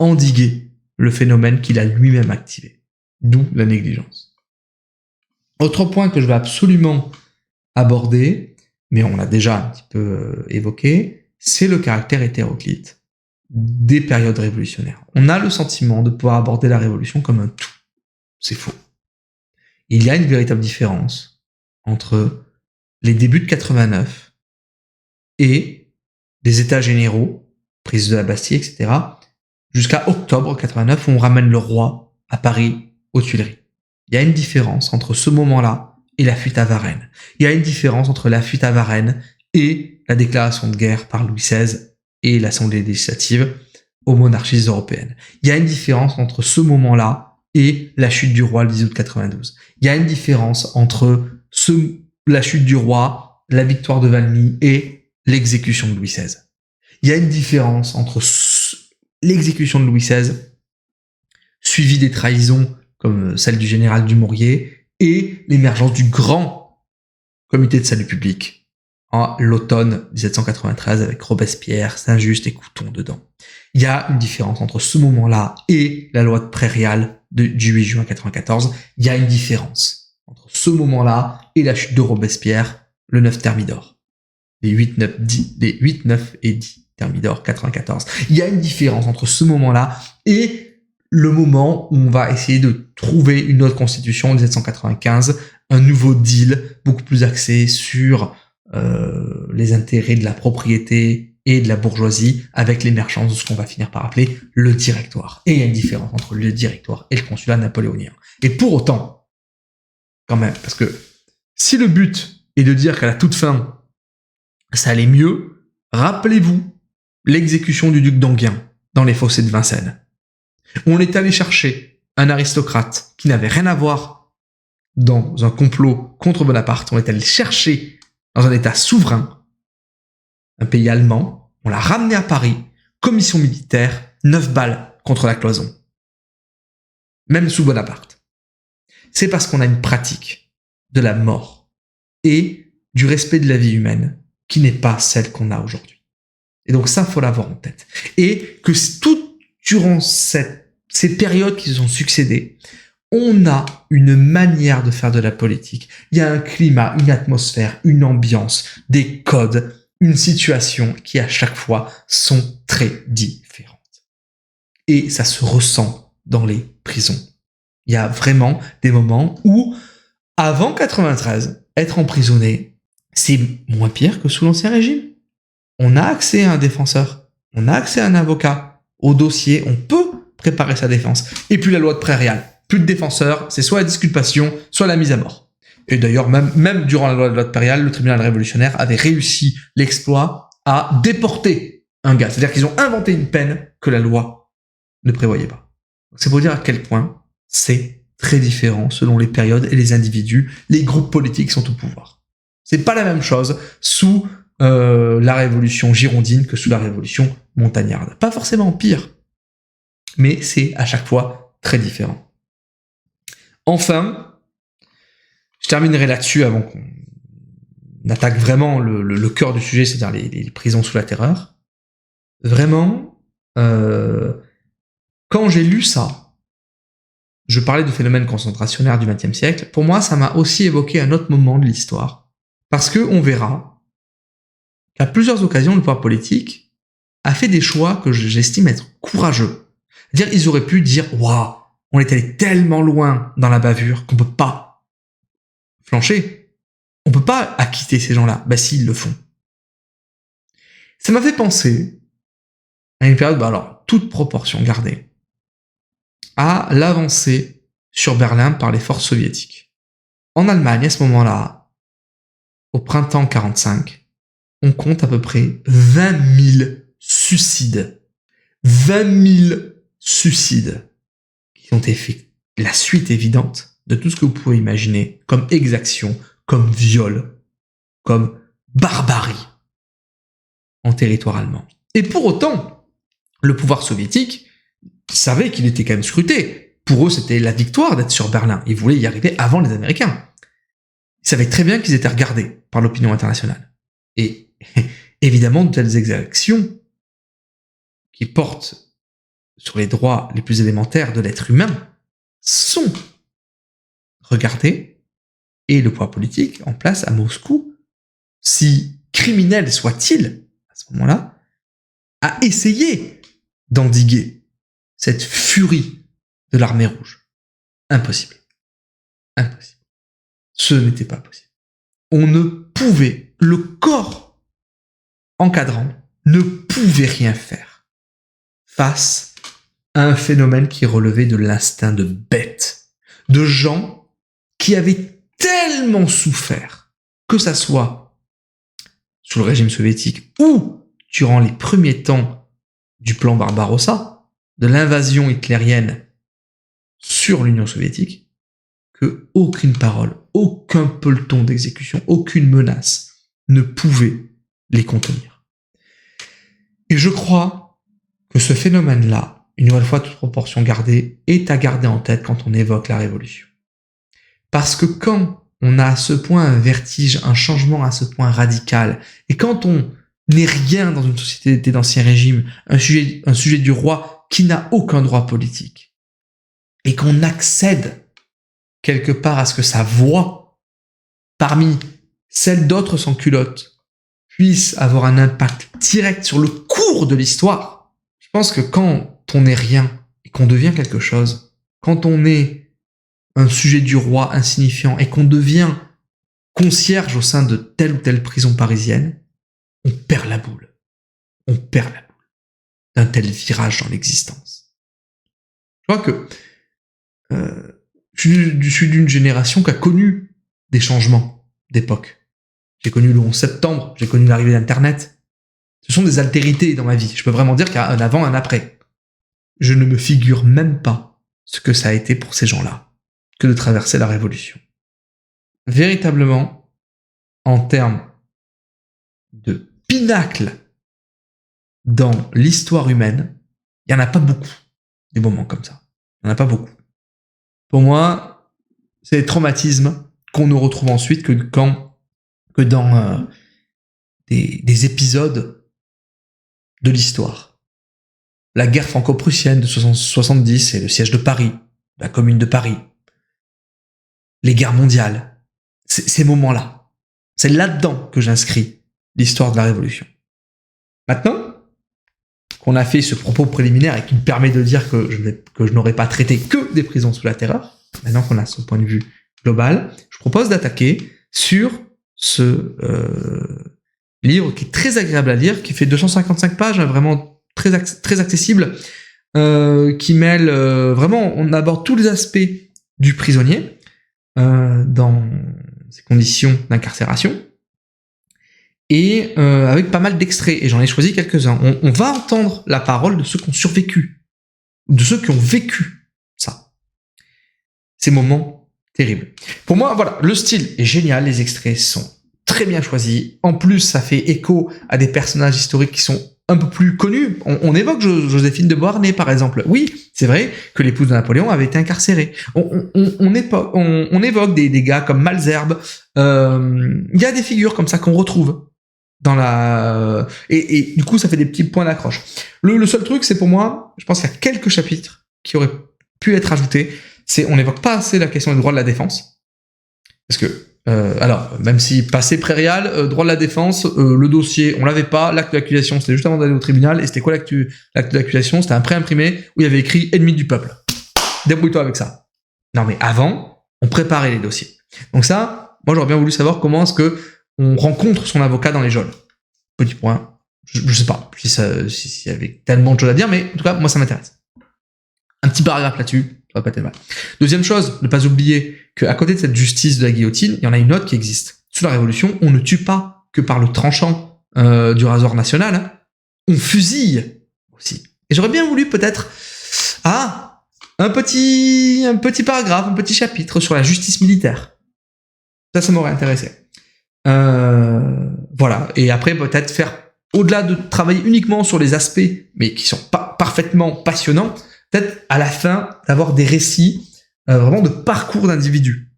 endiguer le phénomène qu'il a lui-même activé, d'où la négligence. Autre point que je vais absolument aborder, mais on l'a déjà un petit peu évoqué, c'est le caractère hétéroclite des périodes révolutionnaires. On a le sentiment de pouvoir aborder la révolution comme un tout. C'est faux. Il y a une véritable différence entre les débuts de 89 et des états généraux, prise de la Bastille, etc., jusqu'à octobre 89 où on ramène le roi à Paris, aux Tuileries. Il y a une différence entre ce moment-là et la fuite à Varennes. Il y a une différence entre la fuite à Varennes et la déclaration de guerre par Louis XVI et l'Assemblée législative aux monarchies européennes. Il y a une différence entre ce moment-là et la chute du roi le 10 août 92. Il y a une différence entre la chute du roi, la victoire de Valmy et l'exécution de Louis XVI. Il y a une différence entre l'exécution de Louis XVI, suivie des trahisons comme celle du général Dumouriez, et l'émergence du grand comité de salut public en l'automne 1793 avec Robespierre, Saint-Just et Couthon dedans. Il y a une différence entre ce moment-là et la loi de prairial du 8 juin 94. Il y a une différence entre ce moment-là et la chute de Robespierre, le 9 Thermidor. Les 8, 9 et 10 Thermidor 94. Il y a une différence entre ce moment-là et le moment où on va essayer de trouver une autre constitution en 1795, un nouveau deal beaucoup plus axé sur les intérêts de la propriété et de la bourgeoisie avec l'émergence de ce qu'on va finir par appeler le directoire. Et il y a une différence entre le directoire et le consulat napoléonien. Et pour autant, quand même, parce que si le but est de dire qu'à la toute fin, ça allait mieux, rappelez-vous l'exécution du duc d'Enghien dans les fossés de Vincennes. On est allé chercher un aristocrate qui n'avait rien à voir dans un complot contre Bonaparte. On est allé le chercher dans un état souverain, un pays allemand. On l'a ramené à Paris, commission militaire, 9 balles contre la cloison. Même sous Bonaparte. C'est parce qu'on a une pratique de la mort et du respect de la vie humaine qui n'est pas celle qu'on a aujourd'hui. Et donc ça, faut l'avoir en tête. Et que tout durant ces périodes qui se sont succédées, on a une manière de faire de la politique. Il y a un climat, une atmosphère, une ambiance, des codes, une situation qui à chaque fois sont très différentes. Et ça se ressent dans les prisons. Il y a vraiment des moments où, avant 93, être emprisonné, c'est moins pire que sous l'Ancien Régime. On a accès à un défenseur, on a accès à un avocat, au dossier, on peut préparer sa défense. Et puis la loi de Prairial, plus de défenseur, c'est soit la disculpation, soit la mise à mort. Et d'ailleurs, même durant la loi de Prairial, le tribunal révolutionnaire avait réussi l'exploit à déporter un gars. C'est-à-dire qu'ils ont inventé une peine que la loi ne prévoyait pas. C'est pour dire à quel point c'est très différent selon les périodes et les individus, les groupes politiques sont au pouvoir. C'est pas la même chose sous la révolution girondine que sous la révolution montagnarde. Pas forcément pire, mais c'est à chaque fois très différent. Enfin, je terminerai là-dessus avant qu'on attaque vraiment le cœur du sujet, c'est-à-dire les prisons sous la terreur. Vraiment, quand j'ai lu ça, je parlais du phénomène concentrationnaire du XXe siècle. Pour moi, ça m'a aussi évoqué un autre moment de l'histoire. Parce que on verra qu'à plusieurs occasions, le pouvoir politique a fait des choix que j'estime être courageux. C'est-à-dire, ils auraient pu dire, waouh, on est allé tellement loin dans la bavure qu'on peut pas flancher. On peut pas acquitter ces gens-là. Bah, si, ils le font. Ça m'a fait penser à une période, alors, toute proportion gardée, à l'avancée sur Berlin par les forces soviétiques. En Allemagne, à ce moment-là, au printemps 45, on compte à peu près 20 000 suicides. 20 000 suicides qui ont été faits. La suite évidente de tout ce que vous pouvez imaginer comme exaction, comme viol, comme barbarie en territoire allemand. Et pour autant, le pouvoir soviétique savait qu'il était quand même scruté. Pour eux, c'était la victoire d'être sur Berlin. Ils voulaient y arriver avant les Américains. Ils savaient très bien qu'ils étaient regardés par l'opinion internationale. Et évidemment, de telles exactions qui portent sur les droits les plus élémentaires de l'être humain sont regardées, et le pouvoir politique en place à Moscou, si criminel soit-il à ce moment-là, a essayé d'endiguer cette furie de l'armée rouge. Impossible. Impossible. Ce n'était pas possible. On ne pouvait, le corps encadrant ne pouvait rien faire face à un phénomène qui relevait de l'instinct de bête, de gens qui avaient tellement souffert, que ça soit sous le régime soviétique ou durant les premiers temps du plan Barbarossa, de l'invasion hitlérienne sur l'Union soviétique, que aucune parole, aucun peloton d'exécution, aucune menace ne pouvait les contenir. Et je crois que ce phénomène-là, une nouvelle fois toute proportion gardée, est à garder en tête quand on évoque la révolution. Parce que quand on a à ce point un vertige, un changement à ce point radical, et quand on n'est rien dans une société d'ancien régime, un sujet du roi qui n'a aucun droit politique, et qu'on accède quelque part à ce que sa voix, parmi celles d'autres sans culottes, puisse avoir un impact direct sur le cours de l'histoire. Je pense que quand on n'est rien et qu'on devient quelque chose, quand on est un sujet du roi insignifiant et qu'on devient concierge au sein de telle ou telle prison parisienne, on perd la boule. On perd la boule d'un tel virage dans l'existence. Je crois que je suis d'une génération qui a connu des changements d'époque. J'ai connu le 11 septembre, j'ai connu l'arrivée d'Internet. Ce sont des altérités dans ma vie. Je peux vraiment dire qu'il y a un avant, un après. Je ne me figure même pas ce que ça a été pour ces gens-là, que de traverser la Révolution. Véritablement, en termes de pinacle dans l'histoire humaine, il n'y en a pas beaucoup, des moments comme ça. Il n'y en a pas beaucoup. Pour moi, c'est des traumatismes qu'on ne retrouve ensuite que dans des épisodes de l'histoire. La guerre franco-prussienne de 70 et le siège de Paris, la Commune de Paris, les guerres mondiales, ces moments-là. C'est là-dedans que j'inscris l'histoire de la Révolution. Maintenant qu'on a fait ce propos préliminaire et qui me permet de dire que je n'aurais pas traité que des prisons sous la terreur, maintenant qu'on a ce point de vue global, je propose d'attaquer sur ce livre qui est très agréable à lire, qui fait 255 pages, hein, vraiment très accessible, qui mêle vraiment, on aborde tous les aspects du prisonnier dans ses conditions d'incarcération, et avec pas mal d'extraits, et j'en ai choisi quelques-uns. On va entendre la parole de ceux qui ont survécu, de ceux qui ont vécu ça. Ces moments terribles. Pour moi, voilà, le style est génial, les extraits sont très bien choisis. En plus, ça fait écho à des personnages historiques qui sont un peu plus connus. On évoque Joséphine de Beauharnais, par exemple. Oui, c'est vrai que l'épouse de Napoléon avait été incarcérée. On évoque des gars comme Malesherbes. Il y a des figures comme ça qu'on retrouve dans la... Et du coup, ça fait des petits points d'accroche. Le seul truc, c'est pour moi, je pense qu'il y a quelques chapitres qui auraient pu être ajoutés. On n'évoque pas assez la question du droit de la défense. Parce que, alors, même si passé prairial, droit de la défense, le dossier, on l'avait pas, l'acte d'accusation, c'était juste avant d'aller au tribunal, et c'était quoi l'acte d'accusation? C'était un pré-imprimé où il y avait écrit « Ennemi du peuple ». Débrouille-toi avec ça. Non, mais avant, on préparait les dossiers. Donc ça, moi j'aurais bien voulu savoir comment est-ce que on rencontre son avocat dans les geôles. Petit point. Je sais pas s'il y avait tellement de choses à dire, mais en tout cas, moi ça m'intéresse. Un petit paragraphe là-dessus. Ça va pas être mal. Deuxième chose, ne pas oublier qu'à côté de cette justice de la guillotine, il y en a une autre qui existe. Sous la Révolution, on ne tue pas que par le tranchant du rasoir national, hein. On fusille aussi. Et j'aurais bien voulu peut-être un petit paragraphe, un petit chapitre sur la justice militaire. Ça m'aurait intéressé. Voilà. Et après, peut-être faire, au-delà de travailler uniquement sur les aspects, mais qui sont pas parfaitement passionnants, peut-être à la fin d'avoir des récits vraiment de parcours d'individus,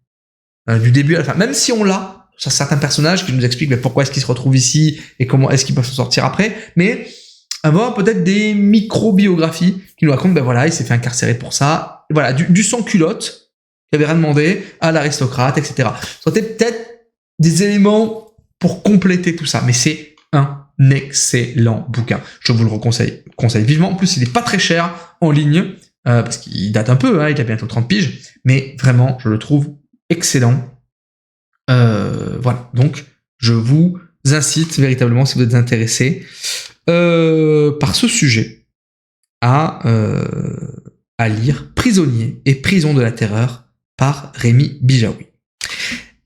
du début à la fin. Même si on l'a sur certains personnages qui nous expliquent mais pourquoi est-ce qu'ils se retrouvent ici et comment est-ce qu'ils peuvent s'en sortir après, mais avoir peut-être des micro-biographies qui nous racontent ben voilà, il s'est fait incarcérer pour ça, et voilà, du sans-culotte qui avait rien demandé à l'aristocrate, etc. C'était peut-être des éléments pour compléter tout ça, mais c'est un excellent bouquin. Je vous le conseille vivement. En plus, il est pas très cher en ligne, parce qu'il date un peu, hein, il a bientôt 30 piges, mais vraiment, je le trouve excellent. Voilà, donc je vous incite véritablement, si vous êtes intéressé par ce sujet, à lire Prisonnier et Prison de la Terreur par Rémi Bijaoui.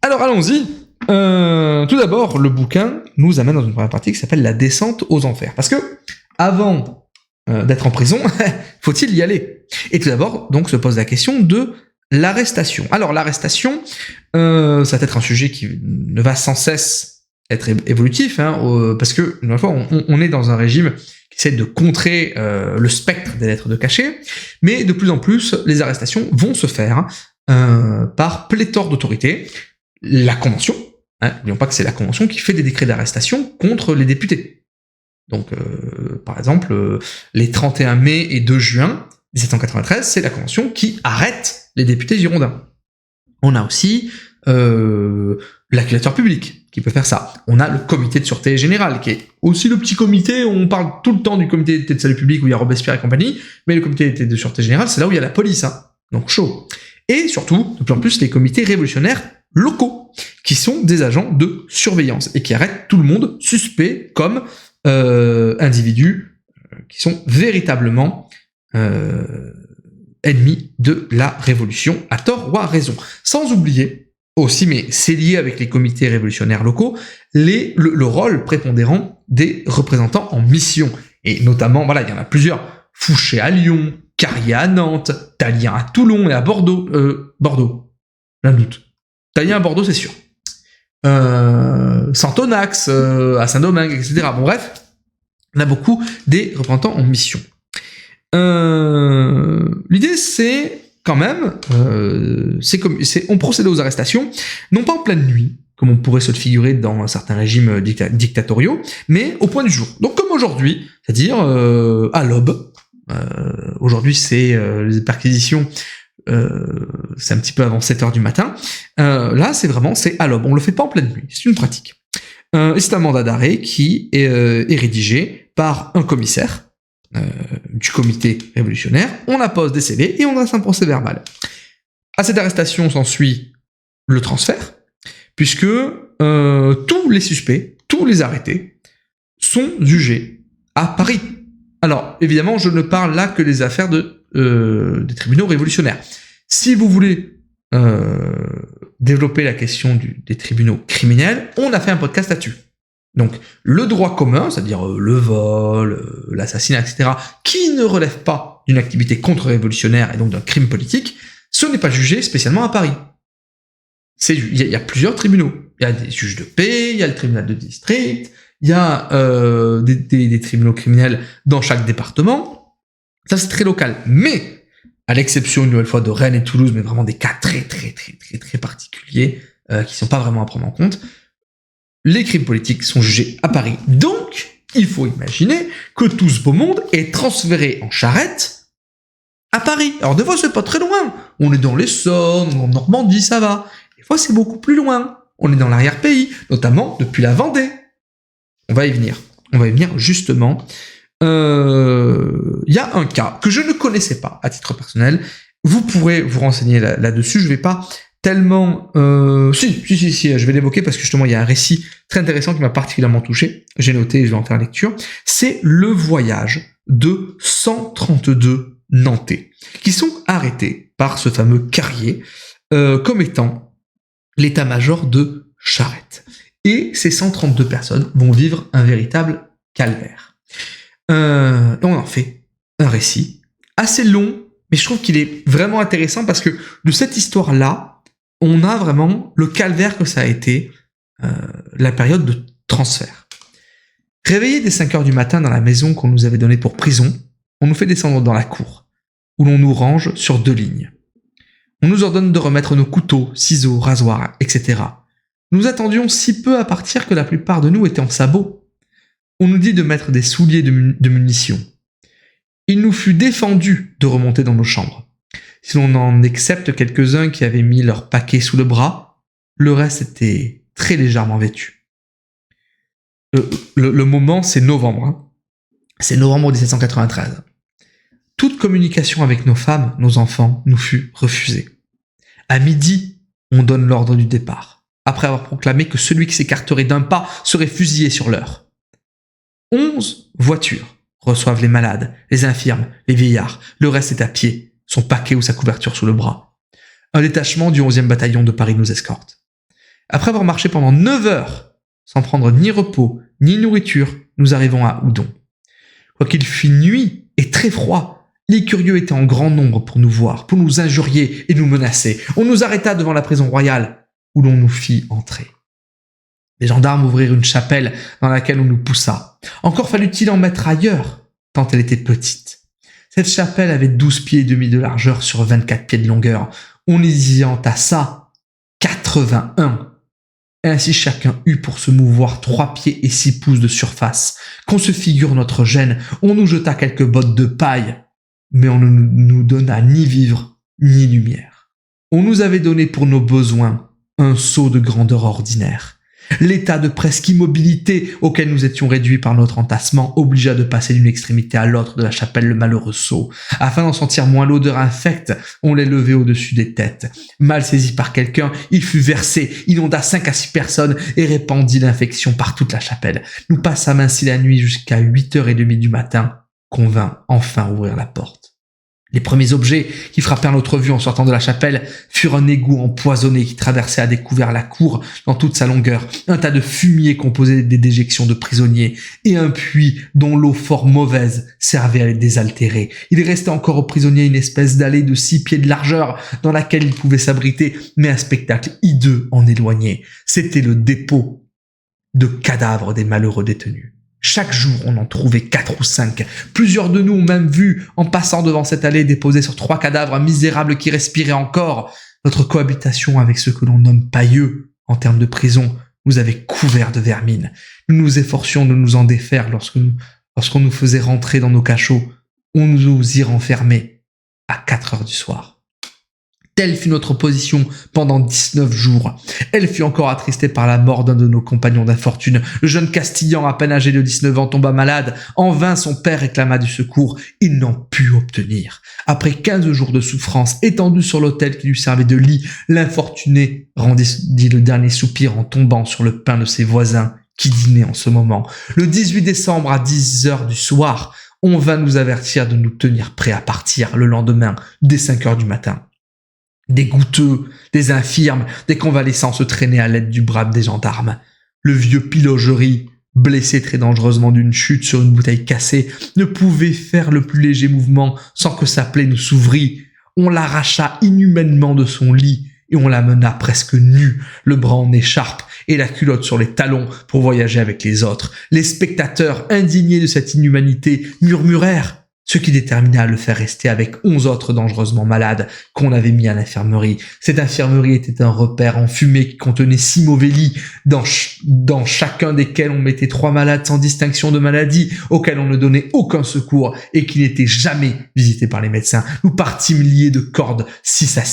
Alors allons-y. Tout d'abord, le bouquin nous amène dans une première partie qui s'appelle La descente aux enfers. Parce que, avant d'être en prison, faut-il y aller? Et tout d'abord, donc, se pose la question de l'arrestation. Alors, l'arrestation, ça va être un sujet qui ne va sans cesse être évolutif, hein, parce que, une fois, on est dans un régime qui essaie de contrer le spectre des lettres de cachet, mais de plus en plus, les arrestations vont se faire par pléthore d'autorités. La Convention, n'oublions pas que c'est la Convention qui fait des décrets d'arrestation contre les députés. Donc, par exemple, les 31 mai et 2 juin 1793, c'est la Convention qui arrête les députés girondins. On a aussi l'accusateur public qui peut faire ça. On a le comité de sûreté générale, qui est aussi le petit comité, on parle tout le temps du comité de salut public où il y a Robespierre et compagnie, mais le comité de sûreté générale, c'est là où il y a la police, hein. Donc chaud. Et surtout, de plus en plus, les comités révolutionnaires locaux, qui sont des agents de surveillance et qui arrêtent tout le monde suspect comme individus qui sont véritablement ennemis de la révolution, à tort ou à raison. Sans oublier aussi, mais c'est lié avec les comités révolutionnaires locaux, le rôle prépondérant des représentants en mission. Et notamment, voilà, il y en a plusieurs. Fouché à Lyon, Carrier à Nantes, Tallien à Toulon et à Bordeaux. Bordeaux, j'ai un doute. Tallien à Bordeaux, c'est sûr. Santonax à Saint-Domingue, etc. Bon, bref, on a beaucoup des représentants en mission. L'idée, c'est quand même, on procédait aux arrestations, non pas en pleine nuit, comme on pourrait se le figurer dans certains régimes dictatoriaux, mais au point du jour. Donc comme aujourd'hui, c'est-à-dire à l'aube. Aujourd'hui, c'est les perquisitions, c'est un petit peu avant 7h du matin. Là, c'est à l'aube. On le fait pas en pleine nuit. C'est une pratique. Et c'est un mandat d'arrêt qui est rédigé par un commissaire du comité révolutionnaire. On appose des scellés et on dresse un procès verbal. À cette arrestation s'ensuit le transfert, puisque tous les suspects, tous les arrêtés, sont jugés à Paris. Alors, évidemment, je ne parle là que des affaires des tribunaux révolutionnaires. Si vous voulez développer la question des tribunaux criminels, on a fait un podcast là-dessus. Donc, le droit commun, c'est-à-dire le vol, l'assassinat, etc., qui ne relève pas d'une activité contre-révolutionnaire et donc d'un crime politique, ce n'est pas jugé spécialement à Paris. Il y a plusieurs tribunaux. Il y a des juges de paix, il y a le tribunal de district, il y a des tribunaux criminels dans chaque département. Ça, c'est très local. Mais, à l'exception une nouvelle fois de Rennes et Toulouse, mais vraiment des cas très particuliers, qui sont pas vraiment à prendre en compte, les crimes politiques sont jugés à Paris. Donc, il faut imaginer que tout ce beau monde est transféré en charrette à Paris. Alors, des fois, c'est pas très loin. On est dans l'Essonne, en Normandie, ça va. Des fois, c'est beaucoup plus loin. On est dans l'arrière-pays, notamment depuis la Vendée. On va y venir. Justement. Il y a un cas que je ne connaissais pas à titre personnel. Vous pourrez vous renseigner là-dessus. Je vais pas tellement... Si, je vais l'évoquer parce que justement, il y a un récit très intéressant qui m'a particulièrement touché. J'ai noté et je vais en faire lecture. C'est le voyage de 132 Nantais qui sont arrêtés par ce fameux Carrier comme étant l'état-major de Charette. Et ces 132 personnes vont vivre un véritable calvaire. On en fait un récit assez long, mais je trouve qu'il est vraiment intéressant parce que de cette histoire-là, on a vraiment le calvaire que ça a été la période de transfert. Réveillés dès 5h du matin dans la maison qu'on nous avait donnée pour prison, on nous fait descendre dans la cour, où l'on nous range sur 2 lignes. On nous ordonne de remettre nos couteaux, ciseaux, rasoirs, etc. Nous attendions si peu à partir que la plupart de nous étaient en sabots. On nous dit de mettre des souliers de munitions. Il nous fut défendu de remonter dans nos chambres. Si l'on en accepte quelques-uns qui avaient mis leur paquet sous le bras, le reste était très légèrement vêtu. Le moment, c'est novembre. Hein. C'est novembre 1793. Toute communication avec nos femmes, nos enfants, nous fut refusée. À midi, on donne l'ordre du départ, après avoir proclamé que celui qui s'écarterait d'un pas serait fusillé sur l'heure. 11 voitures reçoivent les malades, les infirmes, les vieillards. Le reste est à pied, son paquet ou sa couverture sous le bras. Un détachement du 11e bataillon de Paris nous escorte. Après avoir marché pendant 9 heures, sans prendre ni repos, ni nourriture, nous arrivons à Houdon. Quoiqu'il fît nuit et très froid, les curieux étaient en grand nombre pour nous voir, pour nous injurier et nous menacer. On nous arrêta devant la prison royale, où l'on nous fit entrer. Les gendarmes ouvrirent une chapelle dans laquelle on nous poussa. Encore fallut-il en mettre ailleurs, tant elle était petite. Cette chapelle avait 12 pieds et demi de largeur sur 24 pieds de longueur. On y entassa 81. Ainsi chacun eut pour se mouvoir 3 pieds et 6 pouces de surface. Qu'on se figure notre gêne, on nous jeta quelques bottes de paille, mais on ne nous donna ni vivre, ni lumière. On nous avait donné pour nos besoins un seau de grandeur ordinaire. L'état de presque immobilité auquel nous étions réduits par notre entassement obligea de passer d'une extrémité à l'autre de la chapelle le malheureux seau. Afin d'en sentir moins l'odeur infecte, on les levait au-dessus des têtes. Mal saisi par quelqu'un, il fut versé, inonda 5 à 6 personnes et répandit l'infection par toute la chapelle. Nous passâmes ainsi la nuit jusqu'à 8h30 du matin, qu'on vint enfin ouvrir la porte. Les premiers objets qui frappèrent notre vue en sortant de la chapelle furent un égout empoisonné qui traversait à découvert la cour dans toute sa longueur, un tas de fumier composé des déjections de prisonniers et un puits dont l'eau fort mauvaise servait à les désaltérer. Il restait encore aux prisonniers une espèce d'allée de 6 pieds de largeur dans laquelle ils pouvaient s'abriter, mais un spectacle hideux en éloignait. C'était le dépôt de cadavres des malheureux détenus. Chaque jour, on en trouvait 4 ou 5. Plusieurs de nous ont même vu, en passant devant cette allée, déposer sur 3 cadavres misérables qui respiraient encore. Notre cohabitation avec ce que l'on nomme pailleux, en termes de prison, nous avait couverts de vermine. Nous nous efforcions de nous en défaire lorsqu'on nous faisait rentrer dans nos cachots. On nous y renfermait à 4 heures du soir. Telle fut notre position pendant 19 jours. Elle fut encore attristée par la mort d'un de nos compagnons d'infortune. Le jeune Castillan, à peine âgé de 19 ans, tomba malade. En vain, son père réclama du secours. Il n'en put obtenir. Après 15 jours de souffrance, étendu sur l'autel qui lui servait de lit, l'infortuné rendit le dernier soupir en tombant sur le pain de ses voisins qui dînaient en ce moment. Le 18 décembre à 10 heures du soir, on vint nous avertir de nous tenir prêts à partir le lendemain dès 5 heures du matin. Des goutteux, des infirmes, des convalescents se traînaient à l'aide du bras des gendarmes. Le vieux Pilogerie, blessé très dangereusement d'une chute sur une bouteille cassée, ne pouvait faire le plus léger mouvement sans que sa plaie ne s'ouvrît. On l'arracha inhumainement de son lit et on l'amena presque nu, le bras en écharpe et la culotte sur les talons pour voyager avec les autres. Les spectateurs, indignés de cette inhumanité, murmurèrent, ce qui détermina à le faire rester avec 11 autres dangereusement malades qu'on avait mis à l'infirmerie. Cette infirmerie était un repère en fumée qui contenait 6 mauvais lits, dans chacun desquels on mettait 3 malades sans distinction de maladie, auxquels on ne donnait aucun secours et qui n'étaient jamais visités par les médecins. Nous partîmes liés de cordes 6 à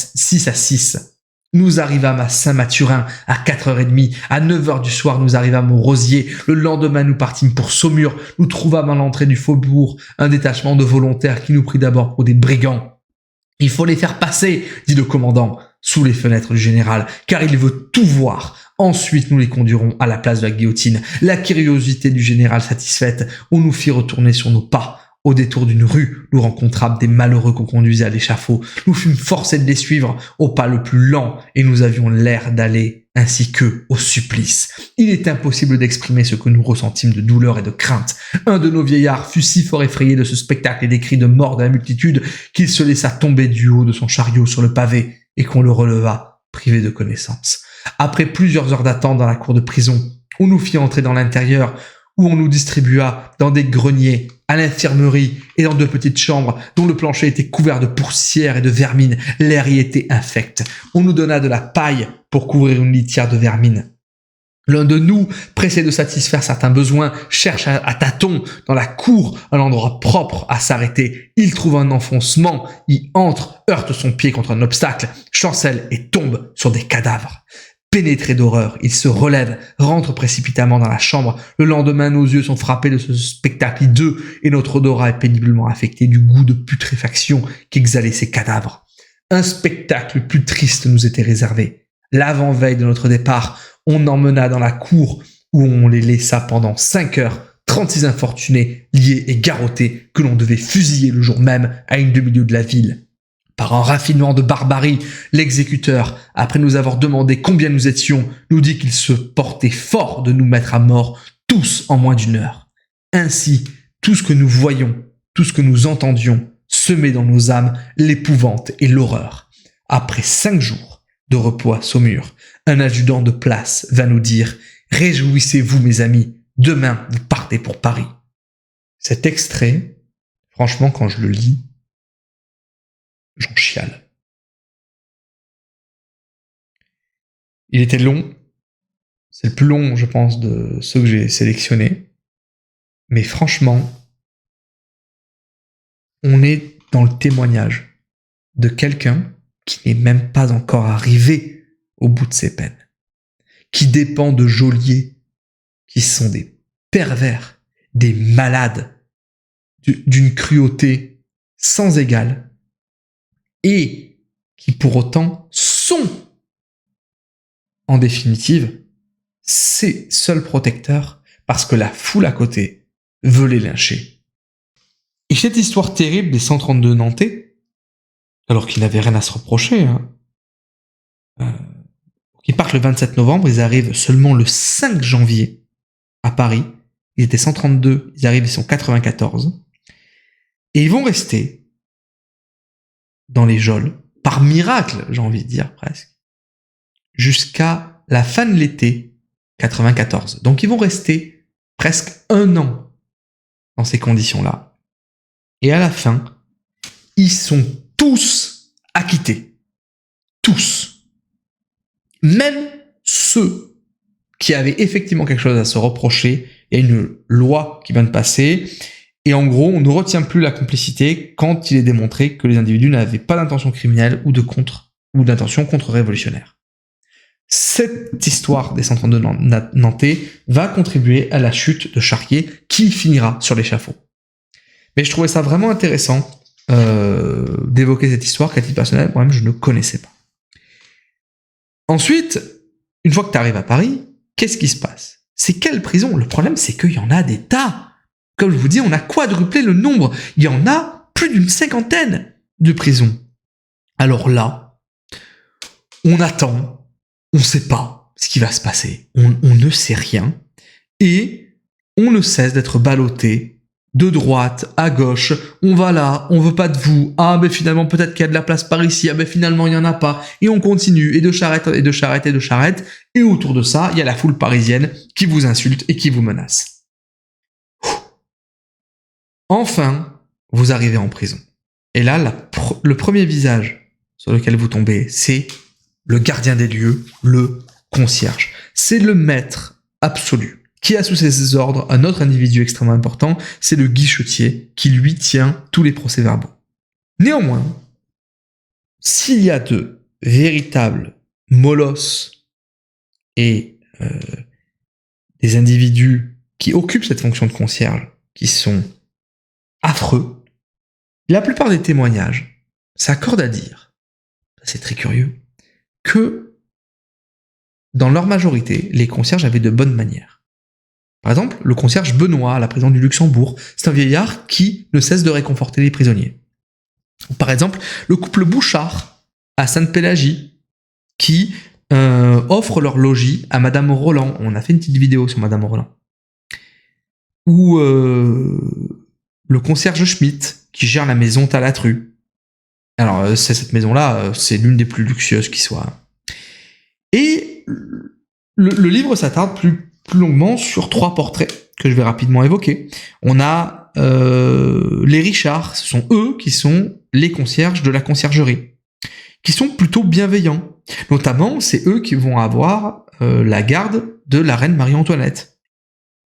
6. Nous arrivâmes à Saint-Mathurin à 4h30. À 9h du soir, nous arrivâmes au Rosier. Le lendemain, nous partîmes pour Saumur. Nous trouvâmes à l'entrée du faubourg un détachement de volontaires qui nous prit d'abord pour des brigands. « Il faut les faire passer », dit le commandant, sous les fenêtres du général, car il veut tout voir. Ensuite, nous les conduirons à la place de la guillotine. La curiosité du général satisfaite, on nous fit retourner sur nos pas. Au détour d'une rue, nous rencontrâmes des malheureux qu'on conduisait à l'échafaud. Nous fûmes forcés de les suivre au pas le plus lent et nous avions l'air d'aller, ainsi qu'eux, au supplice. Il est impossible d'exprimer ce que nous ressentîmes de douleur et de crainte. Un de nos vieillards fut si fort effrayé de ce spectacle et des cris de mort de la multitude qu'il se laissa tomber du haut de son chariot sur le pavé et qu'on le releva, privé de connaissance. Après plusieurs heures d'attente dans la cour de prison, on nous fit entrer dans l'intérieur où on nous distribua dans des greniers, à l'infirmerie et dans 2 petites chambres dont le plancher était couvert de poussière et de vermine. L'air y était infect. On nous donna de la paille pour couvrir une litière de vermine. L'un de nous, pressé de satisfaire certains besoins, cherche à tâtons dans la cour un endroit propre à s'arrêter. Il trouve un enfoncement, y entre, heurte son pied contre un obstacle, chancelle et tombe sur des cadavres. Pénétré d'horreur, il se relève, rentre précipitamment dans la chambre. Le lendemain, nos yeux sont frappés de ce spectacle hideux et notre odorat est péniblement affecté du goût de putréfaction qu'exhalaient ces cadavres. Un spectacle plus triste nous était réservé. L'avant-veille de notre départ, on emmena dans la cour où on les laissa pendant 5 heures, 36 infortunés, liés et garrottés, que l'on devait fusiller le jour même à une demi-lieue de la ville. Par un raffinement de barbarie, l'exécuteur, après nous avoir demandé combien nous étions, nous dit qu'il se portait fort de nous mettre à mort tous en moins d'1 heure. Ainsi, tout ce que nous voyions, tout ce que nous entendions, semait dans nos âmes l'épouvante et l'horreur. Après 5 jours de repos à Saumur, un adjudant de place vint nous dire « Réjouissez-vous, mes amis, demain vous partez pour Paris. » Cet extrait, franchement, quand je le lis, j'en chiale. Il était long. C'est le plus long, je pense, de ceux que j'ai sélectionnés. Mais franchement, on est dans le témoignage de quelqu'un qui n'est même pas encore arrivé au bout de ses peines, qui dépend de geôliers qui sont des pervers, des malades, d'une cruauté sans égale, et qui pour autant sont, en définitive, ses seuls protecteurs parce que la foule à côté veut les lyncher. Et cette histoire terrible des 132 Nantais alors qu'ils n'avaient rien à se reprocher. Hein. Ils partent le 27 novembre, ils arrivent seulement le 5 janvier à Paris. Ils étaient 132, ils arrivent, ils sont 94. Et ils vont rester dans les geôles, par miracle, j'ai envie de dire presque, jusqu'à la fin de l'été 94. Donc ils vont rester presque 1 an dans ces conditions-là. Et à la fin, ils sont tous acquittés. Tous. Même ceux qui avaient effectivement quelque chose à se reprocher. Il y a une loi qui vient de passer. Et en gros, on ne retient plus la complicité quand il est démontré que les individus n'avaient pas d'intention criminelle ou d'intention contre-révolutionnaire. Cette histoire des 132 Nantais va contribuer à la chute de Charquier qui finira sur l'échafaud. Mais je trouvais ça vraiment intéressant d'évoquer cette histoire qu'à titre personnel, moi-même, je ne connaissais pas. Ensuite, une fois que tu arrives à Paris, qu'est-ce qui se passe? C'est quelle prison? Le problème, c'est qu'il y en a des tas. Comme je vous dis, on a quadruplé le nombre. Il y en a plus d'une 50aine de prisons. Alors là, on attend, on ne sait pas ce qui va se passer. On ne sait rien. Et on ne cesse d'être ballotté de droite à gauche. On va là, on veut pas de vous. Ah, mais finalement, peut-être qu'il y a de la place par ici. Ah, mais finalement, il n'y en a pas. Et on continue. Et de charrette, et de charrette, et de charrette. Et autour de ça, il y a la foule parisienne qui vous insulte et qui vous menace. Enfin, vous arrivez en prison. Et là, le premier visage sur lequel vous tombez, c'est le gardien des lieux, le concierge. C'est le maître absolu qui a sous ses ordres un autre individu extrêmement important, c'est le guichetier qui lui tient tous les procès-verbaux. Néanmoins, s'il y a de véritables molosses et des individus qui occupent cette fonction de concierge, qui sont affreux, la plupart des témoignages s'accordent à dire, c'est très curieux, que dans leur majorité, les concierges avaient de bonnes manières. Par exemple, le concierge Benoît à la prison du Luxembourg, c'est un vieillard qui ne cesse de réconforter les prisonniers. Par exemple, le couple Bouchard à Sainte-Pélagie, qui offre leur logis à Madame Roland. On a fait une petite vidéo sur Madame Roland. Ou le concierge Schmitt, qui gère la maison Talatru. Alors, cette maison-là, c'est l'une des plus luxueuses qui soit. Et le livre s'attarde plus longuement sur 3 portraits que je vais rapidement évoquer. On a les Richard, ce sont eux qui sont les concierges de la conciergerie, qui sont plutôt bienveillants. Notamment, c'est eux qui vont avoir la garde de la reine Marie-Antoinette.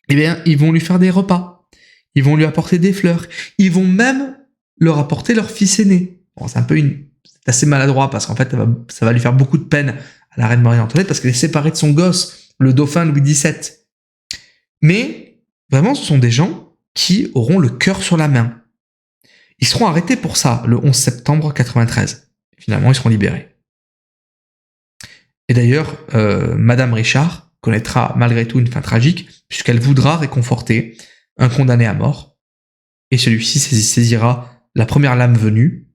Eh bien, ils vont lui faire des repas. Ils vont lui apporter des fleurs. Ils vont même leur apporter leur fils aîné. Bon, c'est assez maladroit parce qu'en fait, ça va lui faire beaucoup de peine à la reine Marie-Antoinette parce qu'elle est séparée de son gosse, le dauphin Louis XVII. Mais, vraiment, ce sont des gens qui auront le cœur sur la main. Ils seront arrêtés pour ça, le 11 septembre 93. Finalement, ils seront libérés. Et d'ailleurs, Madame Richard connaîtra malgré tout une fin tragique, puisqu'elle voudra réconforter un condamné à mort, et celui-ci saisira la première lame venue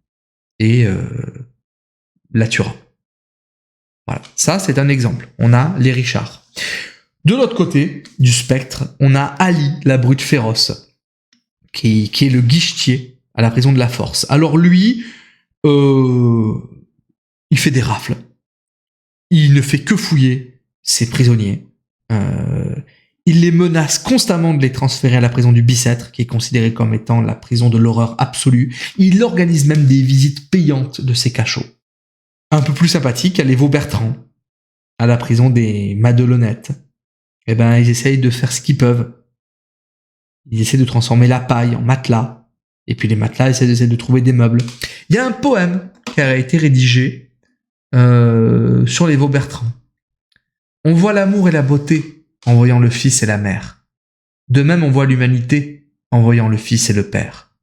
et la tuera. Voilà, ça c'est un exemple. On a les Richard. De l'autre côté du spectre, on a Ali, la brute féroce, qui est le guichetier à la prison de la Force. Alors lui, il fait des rafles. Il ne fait que fouiller ses prisonniers. Il les menace constamment de les transférer à la prison du Bicêtre, qui est considérée comme étant la prison de l'horreur absolue. Il organise même des visites payantes de ses cachots. Un peu plus sympathique, il y a les Vaubertrand, à la prison des Madelonnettes. Eh ben, ils essayent de faire ce qu'ils peuvent. Ils essaient de transformer la paille en matelas. Et puis les matelas essaient de trouver des meubles. Il y a un poème qui a été rédigé sur les Vaubertrand. On voit l'amour et la beauté en voyant le fils et la mère. De même, on voit l'humanité en voyant le fils et le père.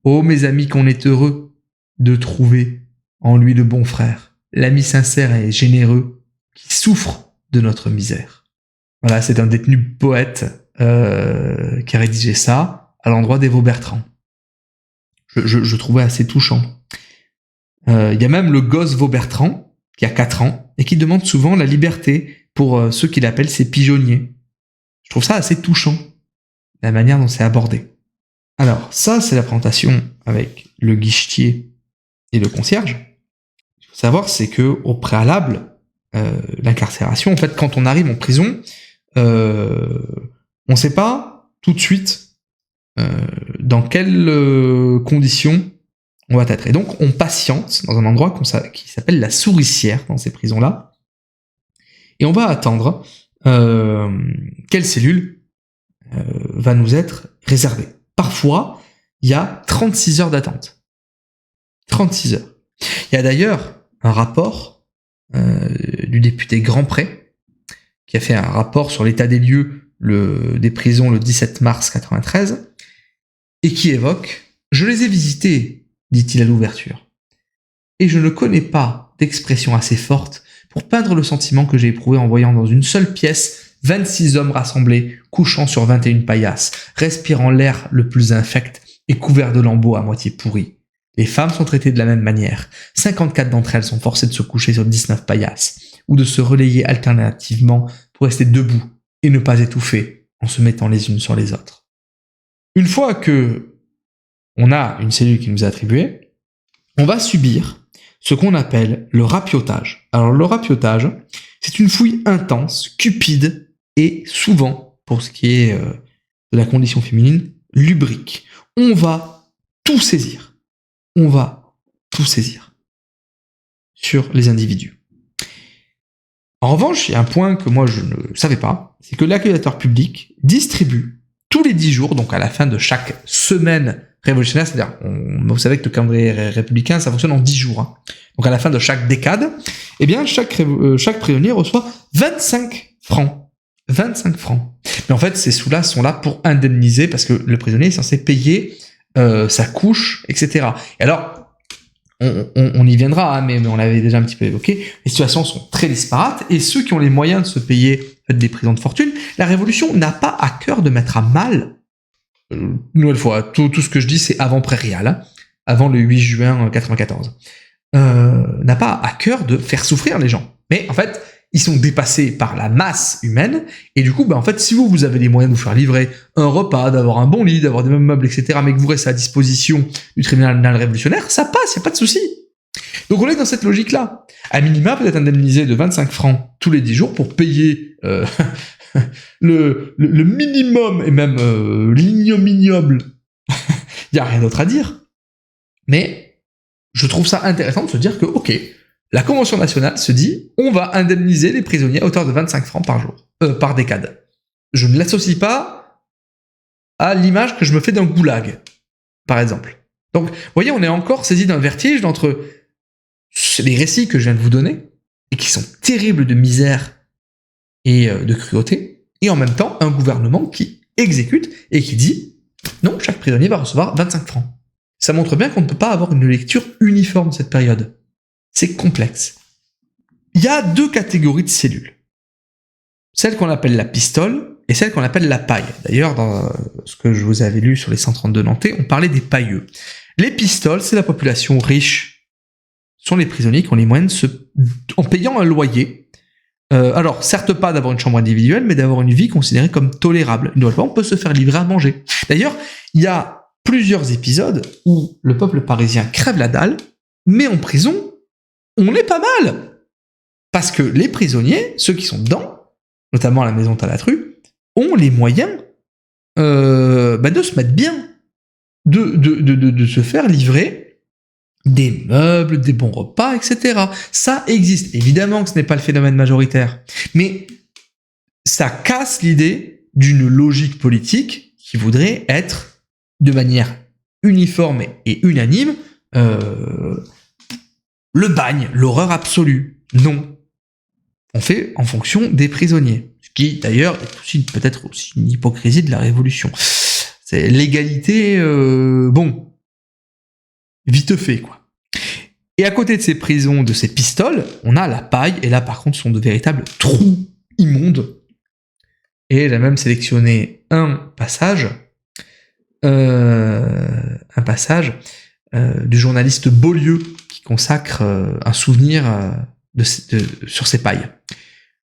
Ô mes amis, qu'on est heureux de trouver en lui le bon frère, l'ami sincère et généreux qui souffre de notre misère. Voilà, c'est un détenu poète qui a rédigé ça à l'endroit des Vaubertrand. Je trouvais assez touchant. Il y a même le gosse Vaubertrand, qui a 4 ans, et qui demande souvent la liberté pour ceux qu'il appelle ses pigeonniers. Je trouve ça assez touchant, la manière dont c'est abordé. Alors, ça, c'est la présentation avec le guichetier et le concierge. Ce qu'il faut savoir, c'est que au préalable, l'incarcération, en fait, quand on arrive en prison, on ne sait pas tout de suite dans quelles conditions on va être. Et donc, on patiente dans un endroit qui s'appelle la souricière, dans ces prisons-là, et on va attendre quelle cellule va nous être réservée. Parfois, il y a 36 heures d'attente. 36 heures. Il y a d'ailleurs un rapport du député Grandpré, qui a fait un rapport sur l'état des lieux des prisons le 17 mars 93, et qui évoque « Je les ai visités », dit-il à l'ouverture, « et je ne connais pas d'expression assez forte pour peindre le sentiment que j'ai éprouvé en voyant dans une seule pièce 26 hommes rassemblés, couchant sur 21 paillasses, respirant l'air le plus infect et couverts de lambeaux à moitié pourris. Les femmes sont traitées de la même manière. 54 d'entre elles sont forcées de se coucher sur 19 paillasses, ou de se relayer alternativement pour rester debout et ne pas étouffer en se mettant les unes sur les autres. » Une fois que on a une cellule qui nous est attribuée, on va subir ce qu'on appelle le rapiotage. Alors le rapiotage, c'est une fouille intense, cupide, et souvent, pour ce qui est de la condition féminine, lubrique. On va tout saisir. On va tout saisir sur les individus. En revanche, il y a un point que moi je ne savais pas, c'est que l'accusateur public distribue tous les 10 jours, donc à la fin de chaque semaine révolutionnaire, c'est-à-dire, vous savez que le calendrier républicain, ça fonctionne en 10 jours. Hein. Donc à la fin de chaque décade, eh bien chaque prisonnier reçoit 25 francs. 25 francs. Mais en fait, ces sous-là sont là pour indemniser, parce que le prisonnier est censé payer sa couche, etc. Et alors, on y viendra, hein, mais on l'avait déjà un petit peu évoqué, les situations sont très disparates, et ceux qui ont les moyens de se payer des prisons de fortune, la Révolution n'a pas à cœur de mettre à mal, une nouvelle fois, tout ce que je dis, c'est avant Prairial, hein, avant le 8 juin 94, n'a pas à cœur de faire souffrir les gens. Mais en fait, ils sont dépassés par la masse humaine, et du coup, en fait, si vous avez les moyens de vous faire livrer un repas, d'avoir un bon lit, d'avoir des mêmes meubles, etc., mais que vous restez à disposition du tribunal révolutionnaire, ça passe, il n'y a pas de souci. Donc on est dans cette logique-là. À minima, peut-être indemnisé de 25 francs tous les 10 jours pour payer le minimum, et même l'ignominiable. Il n'y a rien d'autre à dire. Mais je trouve ça intéressant de se dire que, ok, la Convention nationale se dit, on va indemniser les prisonniers à hauteur de 25 francs par jour, par décade. Je ne l'associe pas à l'image que je me fais d'un goulag, par exemple. Donc, vous voyez, on est encore saisi d'un vertige entre les récits que je viens de vous donner, et qui sont terribles de misère et de cruauté, et en même temps, un gouvernement qui exécute et qui dit, non, chaque prisonnier va recevoir 25 francs. Ça montre bien qu'on ne peut pas avoir une lecture uniforme de cette période. C'est complexe. Il y a 2 catégories de cellules. Celle qu'on appelle la pistole et celle qu'on appelle la paille. D'ailleurs, dans ce que je vous avais lu sur les 132 Nantais, on parlait des pailleux. Les pistoles, c'est la population riche. Ce sont les prisonniers qui ont les moyens en payant un loyer. Alors, certes pas d'avoir une chambre individuelle, mais d'avoir une vie considérée comme tolérable. Une fois, on peut se faire livrer à manger. D'ailleurs, il y a plusieurs épisodes où le peuple parisien crève la dalle, mais en prison, on est pas mal. Parce que les prisonniers, ceux qui sont dedans, notamment à la maison Talatru, ont les moyens de se mettre bien, de se faire livrer des meubles, des bons repas, etc. Ça existe. Évidemment que ce n'est pas le phénomène majoritaire, mais ça casse l'idée d'une logique politique qui voudrait être, de manière uniforme et unanime, le bagne, l'horreur absolue. Non. On fait en fonction des prisonniers. Ce qui, d'ailleurs, est aussi peut-être aussi une hypocrisie de la Révolution. C'est l'égalité, vite fait, quoi. Et à côté de ces prisons, de ces pistoles, on a la paille, et là, par contre, ce sont de véritables trous immondes. Et j'ai même sélectionné un passage du journaliste Beaulieu, qui consacre un souvenir sur ces pailles.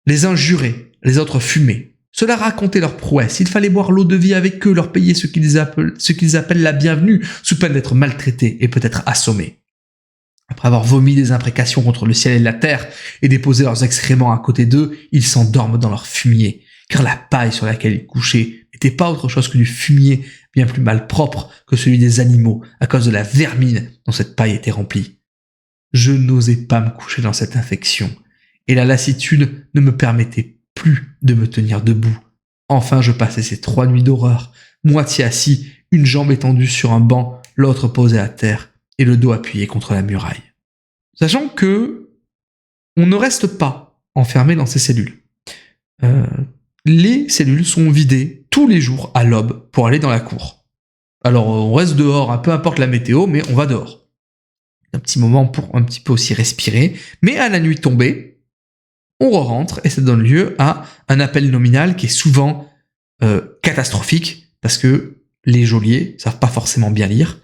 Les uns juraient, les autres fumaient. Cela racontait leur prouesse. Il fallait boire l'eau de vie avec eux, leur payer ce qu'ils appellent la bienvenue, sous peine d'être maltraités et peut-être assommés. Après avoir vomi des imprécations contre le ciel et la terre et déposé leurs excréments à côté d'eux, ils s'endorment dans leur fumier, car la paille sur laquelle ils couchaient n'était pas autre chose que du fumier bien plus malpropre que celui des animaux à cause de la vermine dont cette paille était remplie. Je n'osais pas me coucher dans cette infection, et la lassitude ne me permettait plus de me tenir debout. Enfin, je passais ces 3 nuits d'horreur, moitié assis, une jambe étendue sur un banc, l'autre posée à terre, et le dos appuyé contre la muraille. Sachant que on ne reste pas enfermé dans ces cellules. Les cellules sont vidées tous les jours à l'aube pour aller dans la cour. Alors on reste dehors, peu importe la météo, mais on va dehors. Un petit moment pour un petit peu aussi respirer, mais à la nuit tombée, on re-rentre et ça donne lieu à un appel nominal qui est souvent catastrophique parce que les geôliers savent pas forcément bien lire,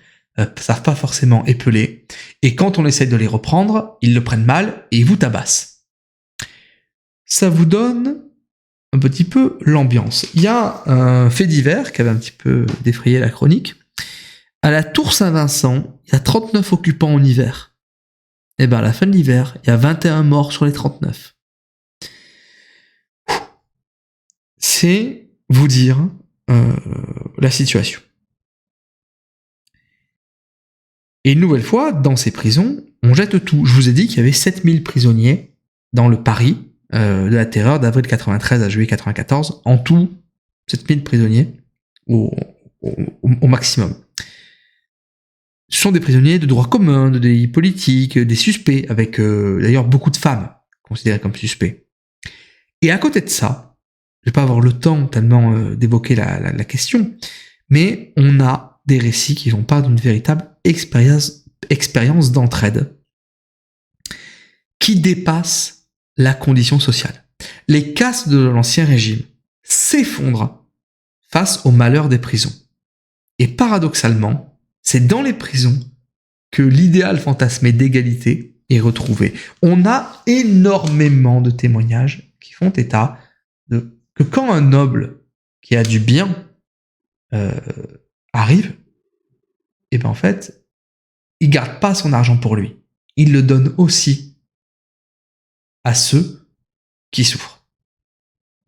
savent pas forcément épeler, et quand on essaie de les reprendre, ils le prennent mal et ils vous tabassent. Ça vous donne un petit peu l'ambiance. Il y a un fait divers qui avait un petit peu défrayé la chronique. À la Tour Saint-Vincent, il y a 39 occupants en hiver. Et bien à la fin de l'hiver, il y a 21 morts sur les 39. C'est vous dire la situation. Et une nouvelle fois, dans ces prisons, on jette tout. Je vous ai dit qu'il y avait 7000 prisonniers dans le Paris de la Terreur d'avril 93 à juillet 94. En tout, 7000 prisonniers au maximum. Ce sont des prisonniers de droit commun, des politiques, des suspects, avec d'ailleurs beaucoup de femmes considérées comme suspects. Et à côté de ça, je vais pas avoir le temps tellement d'évoquer la question, mais on a des récits qui font part d'une véritable expérience d'entraide qui dépasse la condition sociale. Les castes de l'Ancien Régime s'effondrent face au malheur des prisons. Et paradoxalement, c'est dans les prisons que l'idéal fantasmé d'égalité est retrouvé. On a énormément de témoignages qui font état que quand un noble qui a du bien arrive, et bien en fait, il garde pas son argent pour lui. Il le donne aussi à ceux qui souffrent.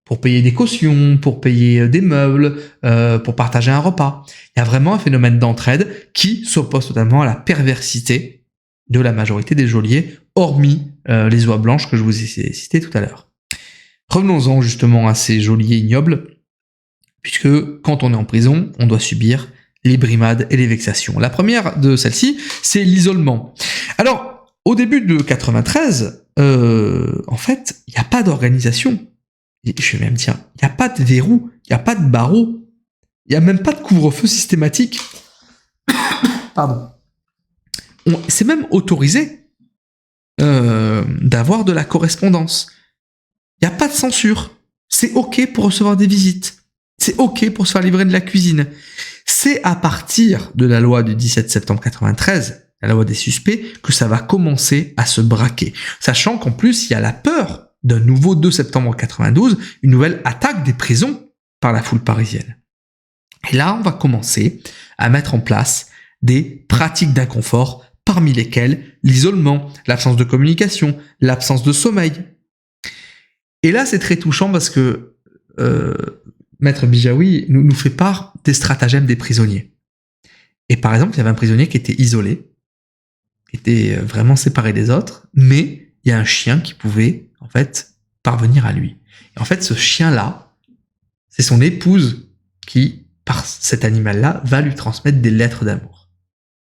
Pour payer des cautions, pour payer des meubles, pour partager un repas. Il y a vraiment un phénomène d'entraide qui s'oppose totalement à la perversité de la majorité des geôliers, hormis les oies blanches que je vous ai citées tout à l'heure. Revenons-en justement à ces geôliers ignobles, puisque quand on est en prison, on doit subir les brimades et les vexations. La première de celles-ci, c'est l'isolement. Alors, au début de 93, en fait, il n'y a pas d'organisation. Je vais même dire, il n'y a pas de verrou, il n'y a pas de barreau, il n'y a même pas de couvre-feu systématique. Pardon. C'est même autorisé d'avoir de la correspondance. Il n'y a pas de censure. C'est OK pour recevoir des visites. C'est OK pour se faire livrer de la cuisine. C'est à partir de la loi du 17 septembre 93, la loi des suspects, que ça va commencer à se braquer. Sachant qu'en plus, il y a la peur d'un nouveau 2 septembre 92, une nouvelle attaque des prisons par la foule parisienne. Et là, on va commencer à mettre en place des pratiques d'inconfort, parmi lesquelles l'isolement, l'absence de communication, l'absence de sommeil. Et là, c'est très touchant parce que Maître Bijaoui nous fait part des stratagèmes des prisonniers. Et par exemple, il y avait un prisonnier qui était isolé, qui était vraiment séparé des autres, mais il y a un chien qui pouvait, en fait, parvenir à lui. Et en fait, ce chien-là, c'est son épouse qui, par cet animal-là, va lui transmettre des lettres d'amour.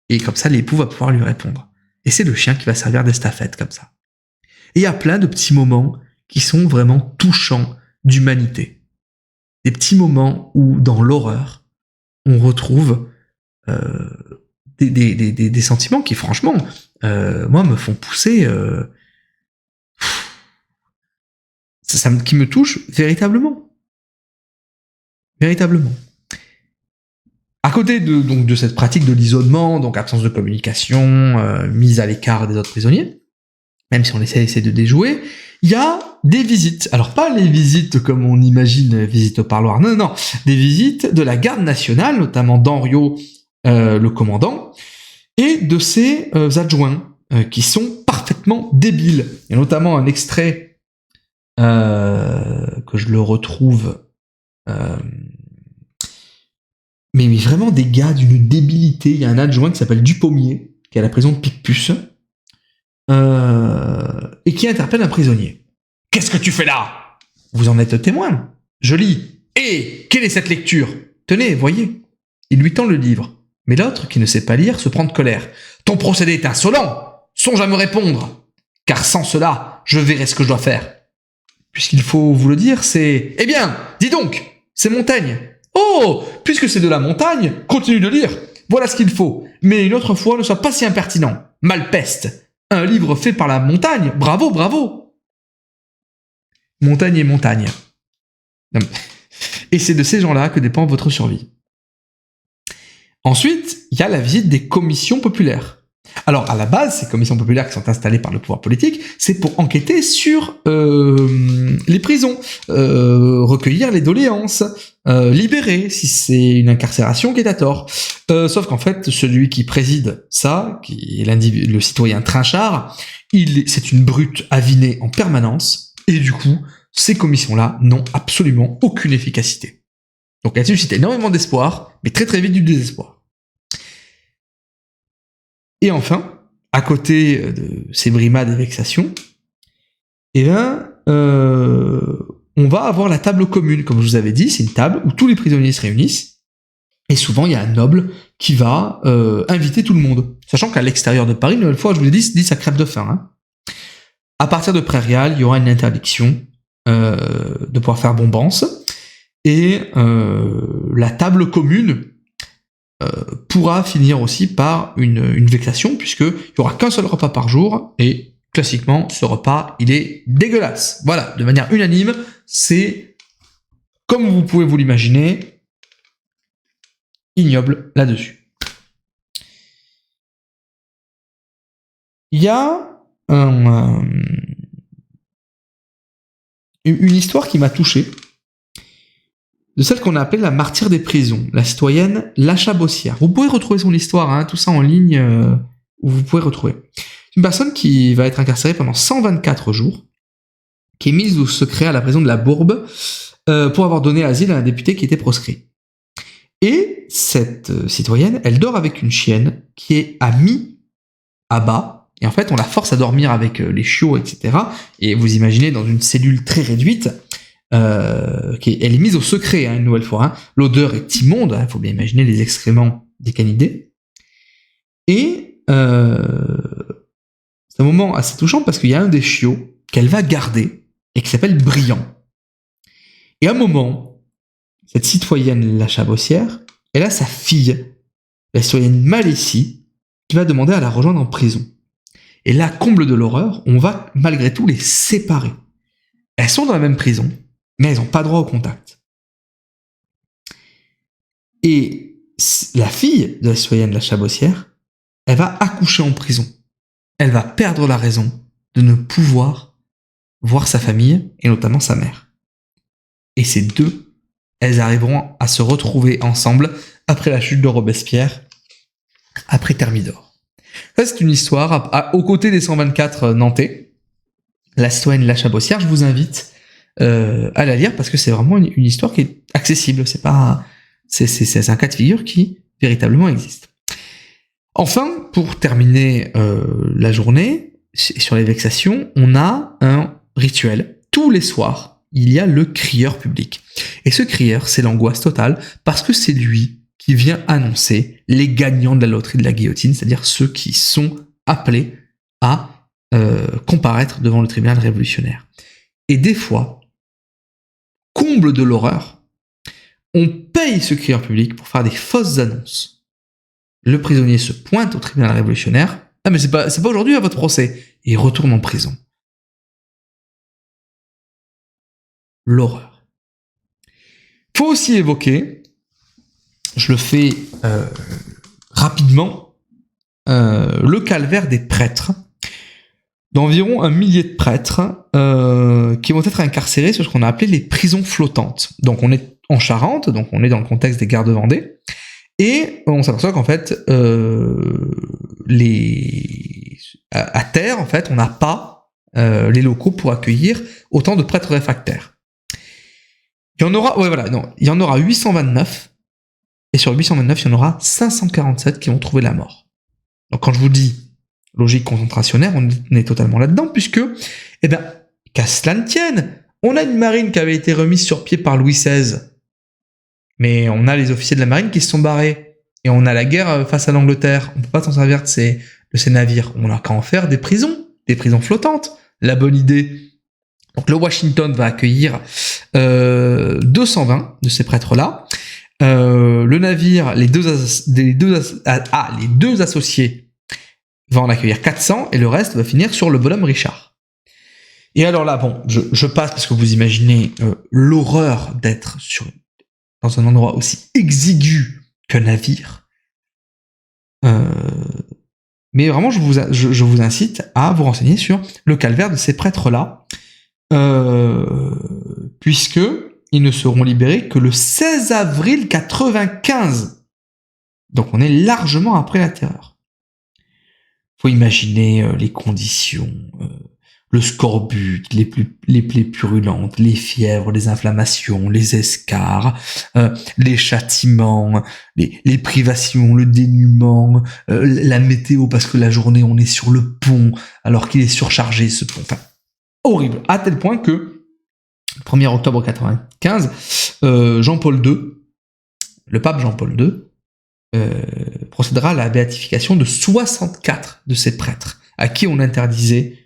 Et comme ça, l'époux va pouvoir lui répondre. Et c'est le chien qui va servir d'estafette, comme ça. Et il y a plein de petits moments qui sont vraiment touchants d'humanité. Des petits moments où, dans l'horreur, on retrouve des sentiments qui, franchement, moi, me font pousser... qui me touche véritablement. Véritablement. À côté donc de cette pratique de l'isolement, donc absence de communication, mise à l'écart des autres prisonniers, même si on essaie de déjouer, il y a des visites. Alors pas les visites comme on imagine, visites au parloir, non, des visites de la garde nationale, notamment d'Henriot, le commandant, et de ses adjoints, qui sont parfaitement débiles. Il y a notamment un extrait que je le retrouve, mais vraiment des gars d'une débilité. Il y a un adjoint qui s'appelle Dupommier, qui est à la prison de Picpus, et qui interpelle un prisonnier. « Qu'est-ce que tu fais là ?» ?»« Vous en êtes témoin. Je lis. »« Et quelle est cette lecture ?»« Tenez, voyez. » Il lui tend le livre. Mais l'autre, qui ne sait pas lire, se prend de colère. « Ton procédé est insolent. Songe à me répondre. Car sans cela, je verrai ce que je dois faire. » Puisqu'il faut vous le dire, c'est... « Eh bien, dis donc, c'est Montaigne. »« Oh, puisque c'est de la montagne, continue de lire. Voilà ce qu'il faut. Mais une autre fois, ne sois pas si impertinent. Malpeste. Un livre fait par la montagne. Bravo, bravo. » Montagne et montagne. Et c'est de ces gens-là que dépend votre survie. Ensuite, il y a la visite des commissions populaires. Alors, à la base, ces commissions populaires qui sont installées par le pouvoir politique, c'est pour enquêter sur les prisons, recueillir les doléances, libérer si c'est une incarcération qui est à tort. Sauf qu'en fait, celui qui préside ça, qui est le citoyen trinchard, c'est une brute avinée en permanence, et du coup, ces commissions-là n'ont absolument aucune efficacité. Donc là-dessus, suscite énormément d'espoir, mais très très vite du désespoir. Et enfin, à côté de ces brimades et vexations, on va avoir la table commune. Comme je vous avais dit, c'est une table où tous les prisonniers se réunissent, et souvent il y a un noble qui va inviter tout le monde. Sachant qu'à l'extérieur de Paris, une nouvelle fois, je vous l'ai dit, ça crève de faim. Hein. À partir de Prairial, il y aura une interdiction de pouvoir faire bombance, et la table commune pourra finir aussi par une vexation, puisqu'il n'y aura qu'un seul repas par jour, et classiquement, ce repas, il est dégueulasse. Voilà, de manière unanime, c'est, comme vous pouvez vous l'imaginer, ignoble là-dessus. Il y a une histoire qui m'a touché, de celle qu'on a appelée la martyre des prisons, la citoyenne Lachabossière. Vous pouvez retrouver son histoire, hein, tout ça en ligne, où vous pouvez retrouver. Une personne qui va être incarcérée pendant 124 jours, qui est mise au secret à la prison de la Bourbe, pour avoir donné asile à un député qui était proscrit. Et cette citoyenne, elle dort avec une chienne qui est amie à bas, et en fait on la force à dormir avec les chiots, etc. Et vous imaginez dans une cellule très réduite, elle est mise au secret, hein, une nouvelle fois. Hein. L'odeur est immonde, il faut bien imaginer les excréments des canidés. Et c'est un moment assez touchant parce qu'il y a un des chiots qu'elle va garder et qui s'appelle Brillant. Et à un moment, cette citoyenne Lachabossière, elle a sa fille, la citoyenne Malécie, qui va demander à la rejoindre en prison. Et là, comble de l'horreur, on va malgré tout les séparer. Elles sont dans la même prison, mais elles n'ont pas droit au contact. Et la fille de la citoyenne Lachabossière, elle va accoucher en prison. Elle va perdre la raison de ne pouvoir voir sa famille, et notamment sa mère. Et ces deux, elles arriveront à se retrouver ensemble après la chute de Robespierre, après Thermidor. Ça, c'est une histoire aux côtés des 124 Nantais. La citoyenne Lachabossière, je vous invite à la lire parce que c'est vraiment une histoire qui est accessible. C'est un cas de figure qui véritablement existe. Enfin, pour terminer la journée, sur les vexations, on a un rituel. Tous les soirs, il y a le crieur public. Et ce crieur, c'est l'angoisse totale parce que c'est lui qui vient annoncer les gagnants de la loterie de la guillotine, c'est-à-dire ceux qui sont appelés à comparaître devant le tribunal révolutionnaire. Et des fois, comble de l'horreur, on paye ce crieur public pour faire des fausses annonces. Le prisonnier se pointe au tribunal révolutionnaire. Ah mais c'est pas aujourd'hui à votre procès. Et il retourne en prison. L'horreur. Faut aussi évoquer je le fais rapidement, le calvaire des prêtres, d'environ 1 millier de prêtres qui vont être incarcérés sur ce qu'on a appelé les prisons flottantes. Donc on est en Charente, donc on est dans le contexte des guerres de Vendée, et on s'aperçoit qu'en fait, à terre, en fait, on n'a pas les locaux pour accueillir autant de prêtres réfractaires. Il y en aura, il y en aura 829, et sur 829, il y en aura 547 qui vont trouver la mort. Donc quand je vous dis logique concentrationnaire, on est totalement là-dedans, puisque, qu'à cela ne tienne, on a une marine qui avait été remise sur pied par Louis XVI, mais on a les officiers de la marine qui se sont barrés, et on a la guerre face à l'Angleterre, on peut pas s'en servir de ces navires, on n'a qu'à en faire des prisons flottantes, la bonne idée. Donc le Washington va accueillir 220 de ces prêtres-là, le navire, les deux associés va en accueillir 400, et le reste va finir sur le bonhomme Richard. Et alors là, bon, je passe parce que vous imaginez l'horreur d'être dans un endroit aussi exigu qu'un navire. Mais vraiment, je vous incite à vous renseigner sur le calvaire de ces prêtres-là, puisque ils ne seront libérés que le 16 avril 95. Donc on est largement après la terreur. Faut imaginer les conditions, le scorbut, les plaies purulentes, les fièvres, les inflammations, les escarres, les châtiments, les privations, le dénuement, la météo parce que la journée on est sur le pont alors qu'il est surchargé ce pont. Enfin, horrible, à tel point que le 1er octobre 95, Jean-Paul II, le pape Jean-Paul II, procédera à la béatification de 64 de ces prêtres à qui on interdisait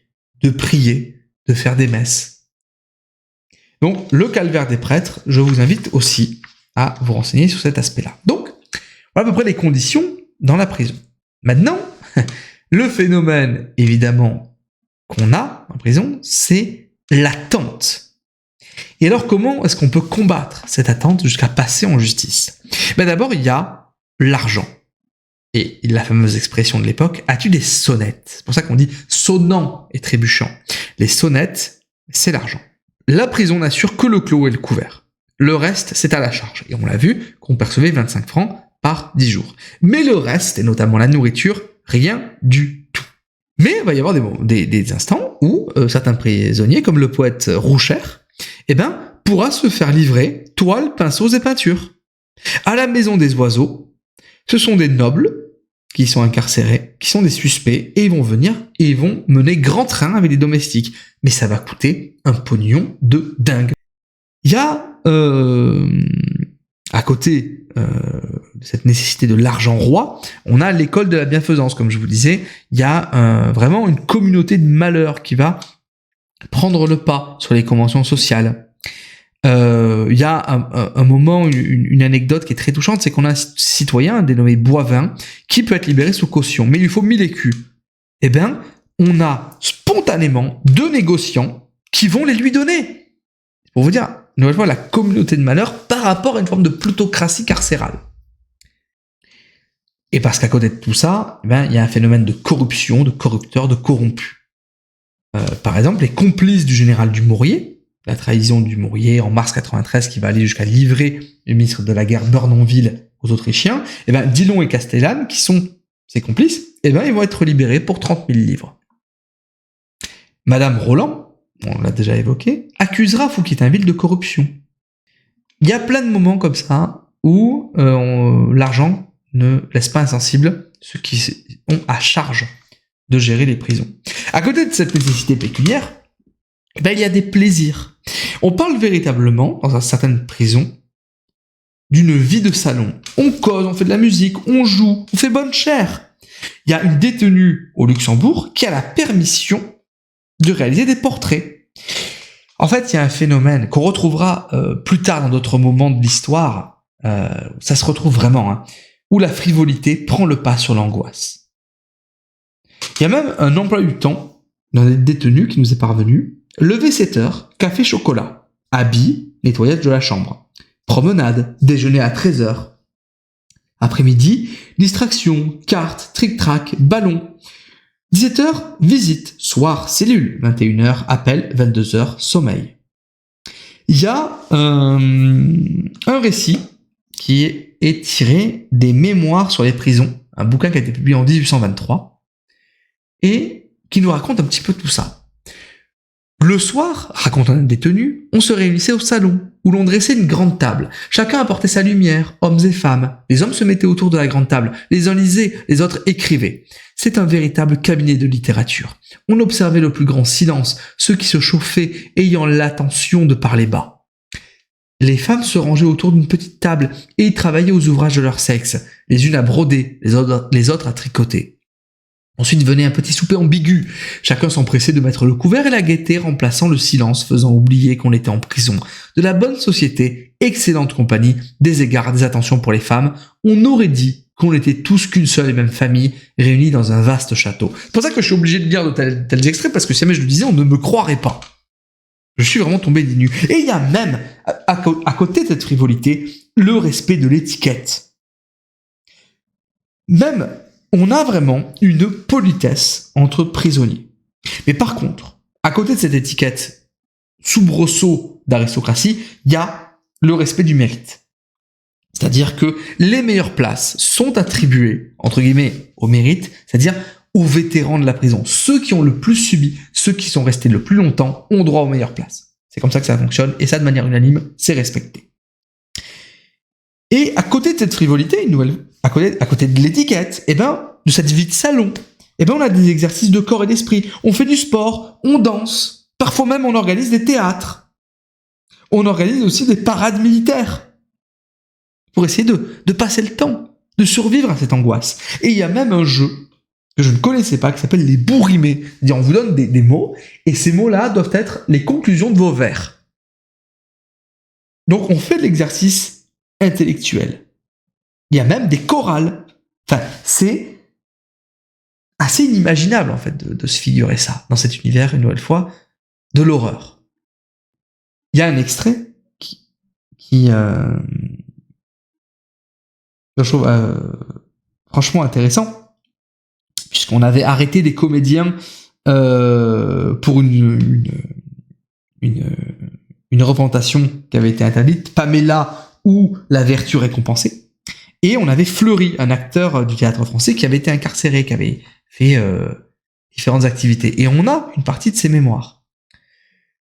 de prier, de faire des messes. Donc, le calvaire des prêtres, je vous invite aussi à vous renseigner sur cet aspect-là. Donc, voilà à peu près les conditions dans la prison. Maintenant, le phénomène, évidemment, qu'on a en prison, c'est l'attente. Et alors, comment est-ce qu'on peut combattre cette attente jusqu'à passer en justice ? D'abord, il y a l'argent. Et la fameuse expression de l'époque, as-tu des sonnettes ? C'est pour ça qu'on dit sonnant et trébuchant. Les sonnettes, c'est l'argent. La prison n'assure que le clos et le couvert. Le reste, c'est à la charge. Et on l'a vu, qu'on percevait 25 francs par 10 jours. Mais le reste, et notamment la nourriture, rien du tout. Mais il va y avoir des instants où certains prisonniers, comme le poète Roucher, pourra se faire livrer toiles, pinceaux et peintures. À la maison des oiseaux, ce sont des nobles qui sont incarcérés, qui sont des suspects, et ils vont venir et ils vont mener grand train avec des domestiques. Mais ça va coûter un pognon de dingue. Il y a, à côté de cette nécessité de l'argent roi, on a l'école de la bienfaisance, comme je vous disais. Il y a vraiment une communauté de malheur qui va prendre le pas sur les conventions sociales. Il y a un moment, une anecdote qui est très touchante, c'est qu'on a un citoyen dénommé Boivin qui peut être libéré sous caution, mais il lui faut 1000 écus. On a spontanément 2 négociants qui vont les lui donner. Pour vous dire, une nouvelle fois, la communauté de malheur par rapport à une forme de plutocratie carcérale. Et parce qu'à côté de tout ça, il y a un phénomène de corruption, de corrupteurs, de corrompus. Par exemple, les complices du général Dumouriez, la trahison du Dumouriez en mars 93 qui va aller jusqu'à livrer le ministre de la guerre Burnonville aux Autrichiens, Dillon et Castellane, qui sont ses complices, ils vont être libérés pour 30 000 livres. Madame Roland, on l'a déjà évoqué, accusera Fouquier-Tinville de corruption. Il y a plein de moments comme ça où l'argent ne laisse pas insensible ceux qui ont à charge de gérer les prisons. À côté de cette nécessité pécuniaire, il y a des plaisirs. On parle véritablement, dans certaines prisons, d'une vie de salon. On cause, on fait de la musique, on joue, on fait bonne chère. Il y a une détenue au Luxembourg qui a la permission de réaliser des portraits. En fait, il y a un phénomène qu'on retrouvera plus tard dans d'autres moments de l'histoire, ça se retrouve vraiment, où la frivolité prend le pas sur l'angoisse. Il y a même un emploi du temps dans les détenus qui nous est parvenu. Lever 7 heures, café chocolat, habits, nettoyage de la chambre, promenade, déjeuner à 13 heures. Après-midi, distraction, cartes, tric-trac, ballon. 17h, visite. Soir, cellule. 21h, appel. 22h, sommeil. Il y a un récit qui est tiré des Mémoires sur les prisons, un bouquin qui a été publié en 1823, et qui nous raconte un petit peu tout ça. Le soir, raconte un détenu, on se réunissait au salon, où l'on dressait une grande table. Chacun apportait sa lumière, hommes et femmes. Les hommes se mettaient autour de la grande table, les uns lisaient, les autres écrivaient. C'est un véritable cabinet de littérature. On observait le plus grand silence, ceux qui se chauffaient ayant l'attention de parler bas. Les femmes se rangeaient autour d'une petite table et y travaillaient aux ouvrages de leur sexe, les unes à broder, les autres à tricoter. Ensuite venait un petit souper ambigu. Chacun s'empressait de mettre le couvert et la gaieté remplaçant le silence, faisant oublier qu'on était en prison. De la bonne société, excellente compagnie, des égards, des attentions pour les femmes. On aurait dit qu'on était tous qu'une seule et même famille, réunis dans un vaste château. C'est pour ça que je suis obligé de lire de tels extraits, parce que si jamais je le disais, on ne me croirait pas. Je suis vraiment tombé des nues. Et il y a même, à côté de cette frivolité, le respect de l'étiquette. Même, on a vraiment une politesse entre prisonniers. Mais par contre, à côté de cette étiquette soubresaut d'aristocratie, il y a le respect du mérite. C'est-à-dire que les meilleures places sont attribuées, entre guillemets, au mérite, c'est-à-dire aux vétérans de la prison. Ceux qui ont le plus subi, ceux qui sont restés le plus longtemps, ont droit aux meilleures places. C'est comme ça que ça fonctionne, et ça, de manière unanime, c'est respecté. Et à côté de cette frivolité, à côté de l'étiquette, de cette vie de salon, on a des exercices de corps et d'esprit. On fait du sport, on danse, parfois même on organise des théâtres. On organise aussi des parades militaires pour essayer de passer le temps, de survivre à cette angoisse. Et il y a même un jeu que je ne connaissais pas qui s'appelle les bourrimés. C'est-à-dire, on vous donne des mots, et ces mots-là doivent être les conclusions de vos vers. Donc on fait de l'exercice intellectuel. Il y a même des chorales. Enfin, c'est assez inimaginable, en fait, de se figurer ça dans cet univers, une nouvelle fois, de l'horreur. Il y a un extrait qui je trouve franchement intéressant, puisqu'on avait arrêté des comédiens pour une représentation qui avait été interdite, Pamela ou La Vertu récompensée, et on avait Fleury, un acteur du théâtre français qui avait été incarcéré, qui avait fait différentes activités, et on a une partie de ses mémoires.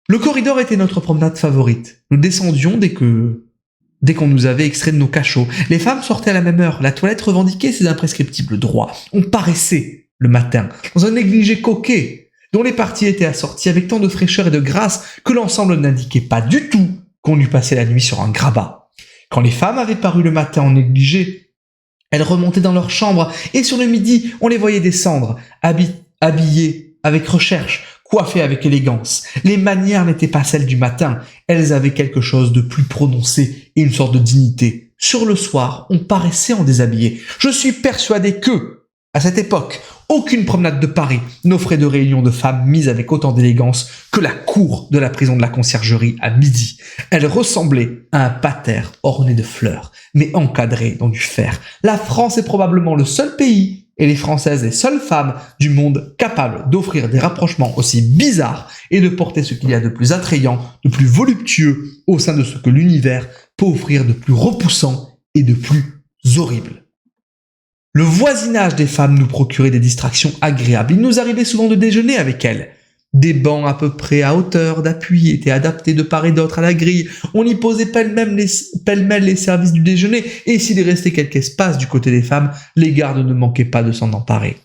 Le corridor était notre promenade favorite. Nous descendions dès qu'on nous avait extrait de nos cachots. Les femmes sortaient à la même heure. La toilette revendiquait ses imprescriptibles droits. On paraissait le matin dans un négligé coquet, dont les parties étaient assorties avec tant de fraîcheur et de grâce que l'ensemble n'indiquait pas du tout qu'on eût passé la nuit sur un grabat. Quand les femmes avaient paru le matin en négligé, elles remontaient dans leur chambre, et sur le midi, on les voyait descendre, habillées avec recherche, coiffées avec élégance. Les manières n'étaient pas celles du matin, elles avaient quelque chose de plus prononcé et une sorte de dignité. Sur le soir, on paraissait en déshabillé. Je suis persuadé que, à cette époque, aucune promenade de Paris n'offrait de réunion de femmes mises avec autant d'élégance que la cour de la prison de la Conciergerie à midi. Elle ressemblait à un pater orné de fleurs, mais encadré dans du fer. La France est probablement le seul pays, et les Françaises les seules femmes du monde capables d'offrir des rapprochements aussi bizarres et de porter ce qu'il y a de plus attrayant, de plus voluptueux au sein de ce que l'univers peut offrir de plus repoussant et de plus horrible. Le voisinage des femmes nous procurait des distractions agréables. Il nous arrivait souvent de déjeuner avec elles. Des bancs à peu près à hauteur d'appui étaient adaptés de part et d'autre à la grille. On y posait pêle-mêle les services du déjeuner, et s'il restait quelque espace du côté des femmes, les gardes ne manquaient pas de s'en emparer.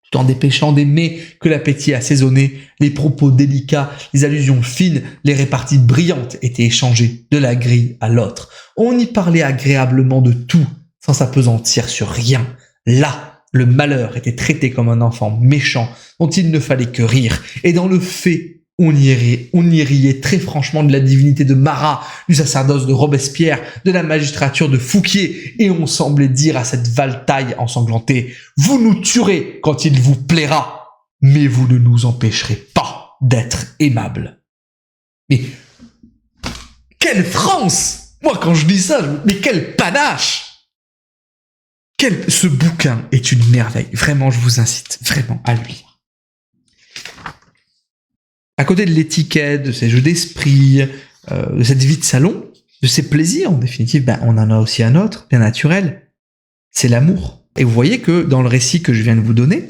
Tout en dépêchant des mets que l'appétit assaisonnait, les propos délicats, les allusions fines, les réparties brillantes étaient échangées de la grille à l'autre. On y parlait agréablement de tout, sans s'appesantir sur rien. Là, le malheur était traité comme un enfant méchant dont il ne fallait que rire. Et dans le fait, on y riait très franchement de la divinité de Marat, du sacerdoce de Robespierre, de la magistrature de Fouquier, et on semblait dire à cette valetaille ensanglantée « Vous nous tuerez quand il vous plaira, mais vous ne nous empêcherez pas d'être aimables. » Mais quelle France! Moi, quand je dis ça, mais quel panache! Ce bouquin est une merveille. Vraiment, je vous incite vraiment à le lire. À côté de l'étiquette, de ces jeux d'esprit, de cette vie de salon, de ces plaisirs, en définitive, on en a aussi un autre, bien naturel. C'est l'amour. Et vous voyez que dans le récit que je viens de vous donner,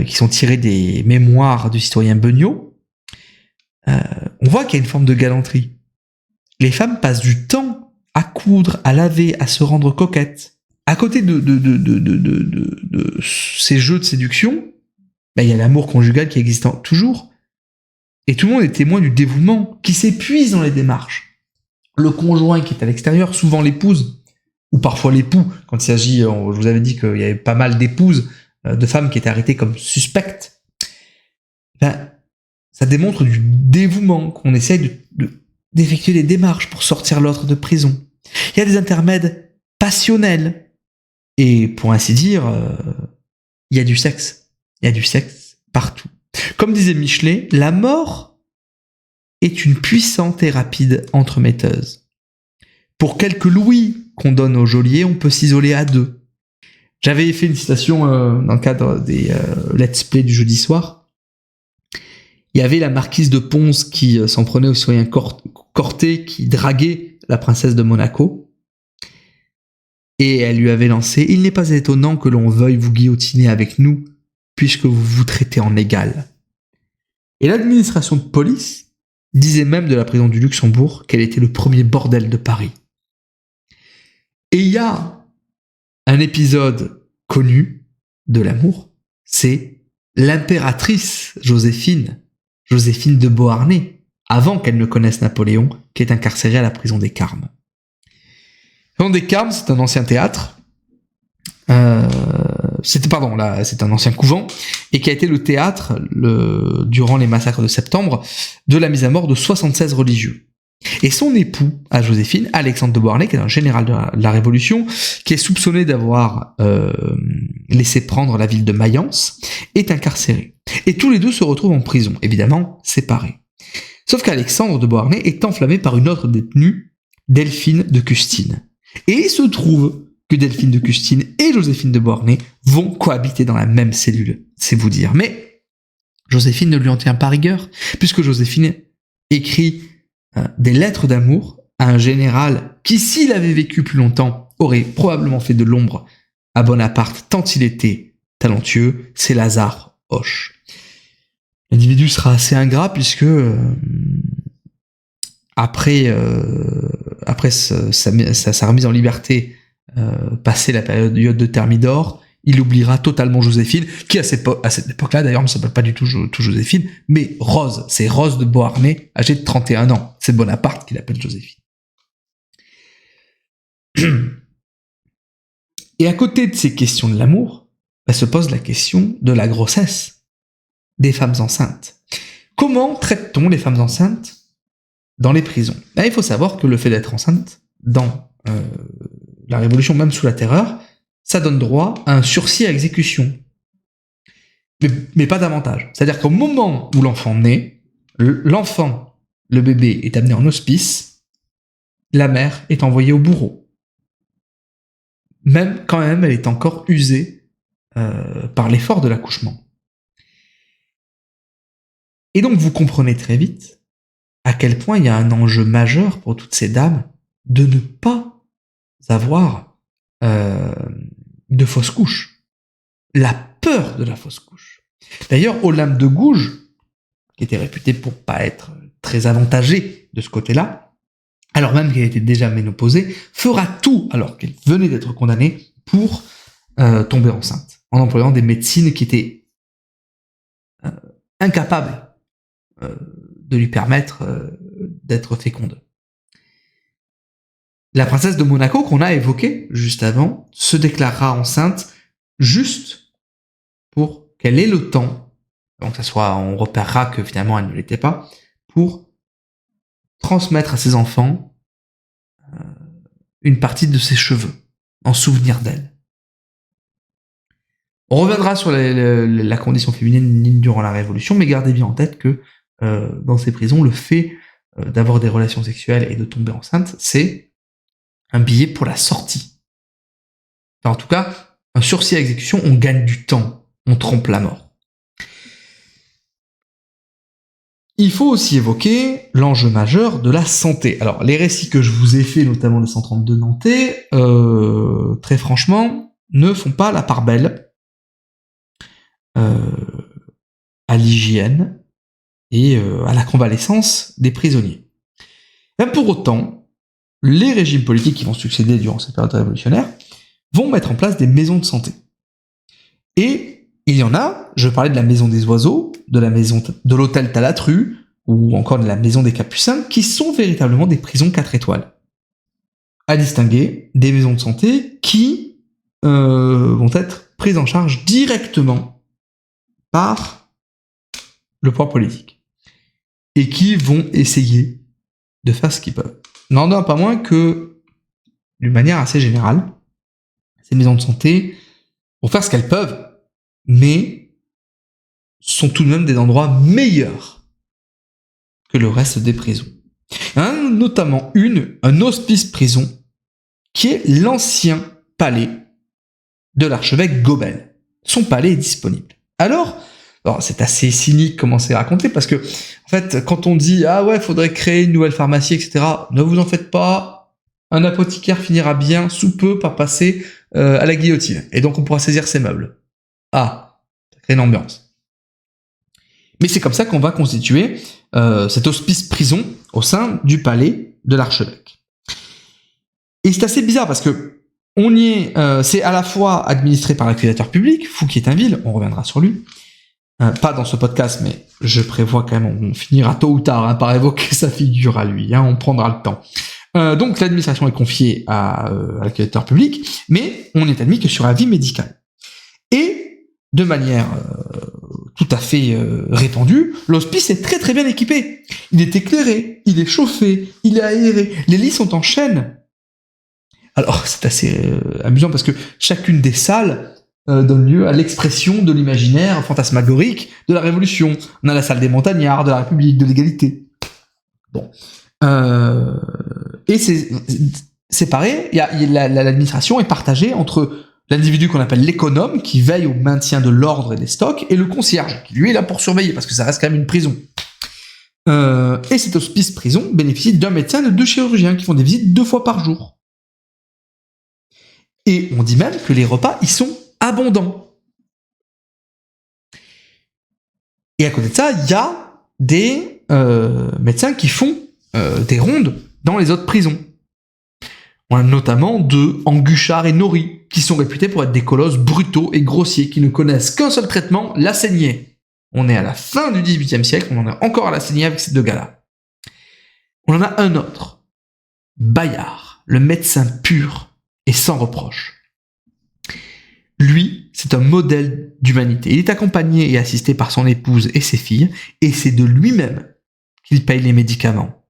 qui sont tirés des mémoires du citoyen Beugnot, on voit qu'il y a une forme de galanterie. Les femmes passent du temps à coudre, à laver, à se rendre coquettes. À côté de ces jeux de séduction, il y a l'amour conjugal qui existe toujours. Et tout le monde est témoin du dévouement qui s'épuise dans les démarches. Le conjoint qui est à l'extérieur, souvent l'épouse, ou parfois l'époux, quand il s'agit, je vous avais dit qu'il y avait pas mal d'épouses, de femmes qui étaient arrêtées comme suspectes, ça démontre du dévouement, qu'on essaye d'effectuer des démarches pour sortir l'autre de prison. Il y a des intermèdes passionnels, et pour ainsi dire, il y a du sexe. Il y a du sexe partout. Comme disait Michelet, la mort est une puissante et rapide entremetteuse. Pour quelques louis qu'on donne au geôlier, on peut s'isoler à deux. J'avais fait une citation dans le cadre des let's play du jeudi soir. Il y avait la marquise de Pons qui s'en prenait au citoyen Corté qui draguait la princesse de Monaco. Et elle lui avait lancé « Il n'est pas étonnant que l'on veuille vous guillotiner avec nous, puisque vous vous traitez en égal. » Et l'administration de police disait même de la prison du Luxembourg qu'elle était le premier bordel de Paris. Et il y a un épisode connu de l'amour, c'est l'impératrice Joséphine de Beauharnais, avant qu'elle ne connaisse Napoléon, qui est incarcérée à la prison des Carmes. La prison des Carmes, c'est un ancien théâtre, c'est un ancien couvent, et qui a été le théâtre, durant les massacres de septembre, de la mise à mort de 76 religieux. Et son époux, à Joséphine, Alexandre de Beauharnais, qui est un général de la Révolution, qui est soupçonné d'avoir laissé prendre la ville de Mayence, est incarcéré. Et tous les deux se retrouvent en prison, évidemment séparés. Sauf qu'Alexandre de Beauharnais est enflammé par une autre détenue, Delphine de Custine. Et il se trouve que Delphine de Custine et Joséphine de Beauharnais vont cohabiter dans la même cellule, c'est vous dire. Mais Joséphine ne lui en tient pas rigueur, puisque Joséphine écrit des lettres d'amour à un général qui, s'il avait vécu plus longtemps, aurait probablement fait de l'ombre à Bonaparte tant il était talentueux, c'est Lazare Hoche. L'individu sera assez ingrat puisque après sa remise en liberté, passé la période de Thermidor, il oubliera totalement Joséphine, qui à cette époque-là d'ailleurs ne s'appelle pas du tout Joséphine, mais Rose. C'est Rose de Beauharnais, âgée de 31 ans. C'est Bonaparte qui l'appelle Joséphine. Et à côté de ces questions de l'amour, se pose la question de la grossesse des femmes enceintes. Comment traite-t-on les femmes enceintes dans les prisons ? Il faut savoir que le fait d'être enceinte, dans la Révolution, même sous la Terreur, ça donne droit à un sursis à exécution. Mais pas davantage. C'est-à-dire qu'au moment où l'enfant naît, l'enfant, le bébé, est amené en hospice, la mère est envoyée au bourreau. Même quand même, elle est encore usée par l'effort de l'accouchement. Et donc vous comprenez très vite à quel point il y a un enjeu majeur pour toutes ces dames de ne pas avoir de fausse couche. La peur de la fausse couche. D'ailleurs, Olympe de Gouges, qui était réputée pour pas être très avantagée de ce côté-là, alors même qu'elle était déjà ménopausée, fera tout, alors qu'elle venait d'être condamnée, pour tomber enceinte, en employant des médecines qui étaient incapables de lui permettre d'être féconde. La princesse de Monaco, qu'on a évoquée juste avant, se déclarera enceinte juste pour qu'elle ait le temps, donc on repérera que finalement elle ne l'était pas, pour transmettre à ses enfants une partie de ses cheveux, en souvenir d'elle. On reviendra sur la condition féminine durant la Révolution, mais gardez bien en tête que dans ces prisons, le fait d'avoir des relations sexuelles et de tomber enceinte, c'est un billet pour la sortie. Enfin, en tout cas, un sursis à exécution, on gagne du temps, on trompe la mort. Il faut aussi évoquer l'enjeu majeur de la santé. Alors, les récits que je vous ai faits, notamment le 132 nantais, très franchement, ne font pas la part belle à l'hygiène et à la convalescence des prisonniers. Même pour autant, les régimes politiques qui vont succéder durant cette période révolutionnaire vont mettre en place des maisons de santé. Et il y en a, je parlais de la maison des oiseaux, de l'hôtel Talatru, ou encore de la maison des Capucins, qui sont véritablement des prisons 4 étoiles. À distinguer des maisons de santé qui vont être prises en charge directement par le pouvoir politique. Et qui vont essayer de faire ce qu'ils peuvent. N'en a pas moins que, d'une manière assez générale, ces maisons de santé vont faire ce qu'elles peuvent, mais sont tout de même des endroits meilleurs que le reste des prisons. Notamment un hospice prison, qui est l'ancien palais de l'archevêque Gobel. Son palais est disponible. Alors c'est assez cynique comment c'est raconté, parce que, en fait, quand on dit « Ah ouais, faudrait créer une nouvelle pharmacie, etc. » Ne vous en faites pas, un apothicaire finira bien, sous peu, par passer à la guillotine. Et donc on pourra saisir ses meubles. Ah, ça crée une ambiance. Mais c'est comme ça qu'on va constituer cet hospice-prison au sein du palais de l'archevêque. Et c'est assez bizarre parce que on y est, c'est à la fois administré par l'accusateur public, Fouquier-Tinville, on reviendra sur lui, pas dans ce podcast, mais je prévois quand même, on finira tôt ou tard par évoquer sa figure à lui, on prendra le temps. Donc l'administration est confiée à l'accusateur public, mais on n'est admis que sur avis médical. Et de manière tout à fait répandue, l'hospice est très très bien équipé. Il est éclairé, il est chauffé, il est aéré, les lits sont en chêne. Alors c'est assez amusant parce que chacune des salles donne lieu à l'expression de l'imaginaire fantasmagorique de la Révolution. On a la salle des montagnards, de la République, de l'égalité. Bon. Et c'est pareil, l'administration est partagée entre l'individu qu'on appelle l'économe, qui veille au maintien de l'ordre et des stocks, et le concierge, qui lui est là pour surveiller, parce que ça reste quand même une prison. Et cet hospice prison bénéficie d'un médecin et de 2 chirurgiens qui font des visites 2 fois par jour. Et on dit même que les repas y sont abondants. Et à côté de ça, il y a des médecins qui font des rondes dans les autres prisons. On a notamment Anguchard et Nori, qui sont réputés pour être des colosses brutaux et grossiers, qui ne connaissent qu'un seul traitement, la saignée. On est à la fin du XVIIIe siècle, on en est encore à la saignée avec ces 2 gars-là. On en a un autre, Bayard, le médecin pur et sans reproche. Lui, c'est un modèle d'humanité. Il est accompagné et assisté par son épouse et ses filles, et c'est de lui-même qu'il paye les médicaments.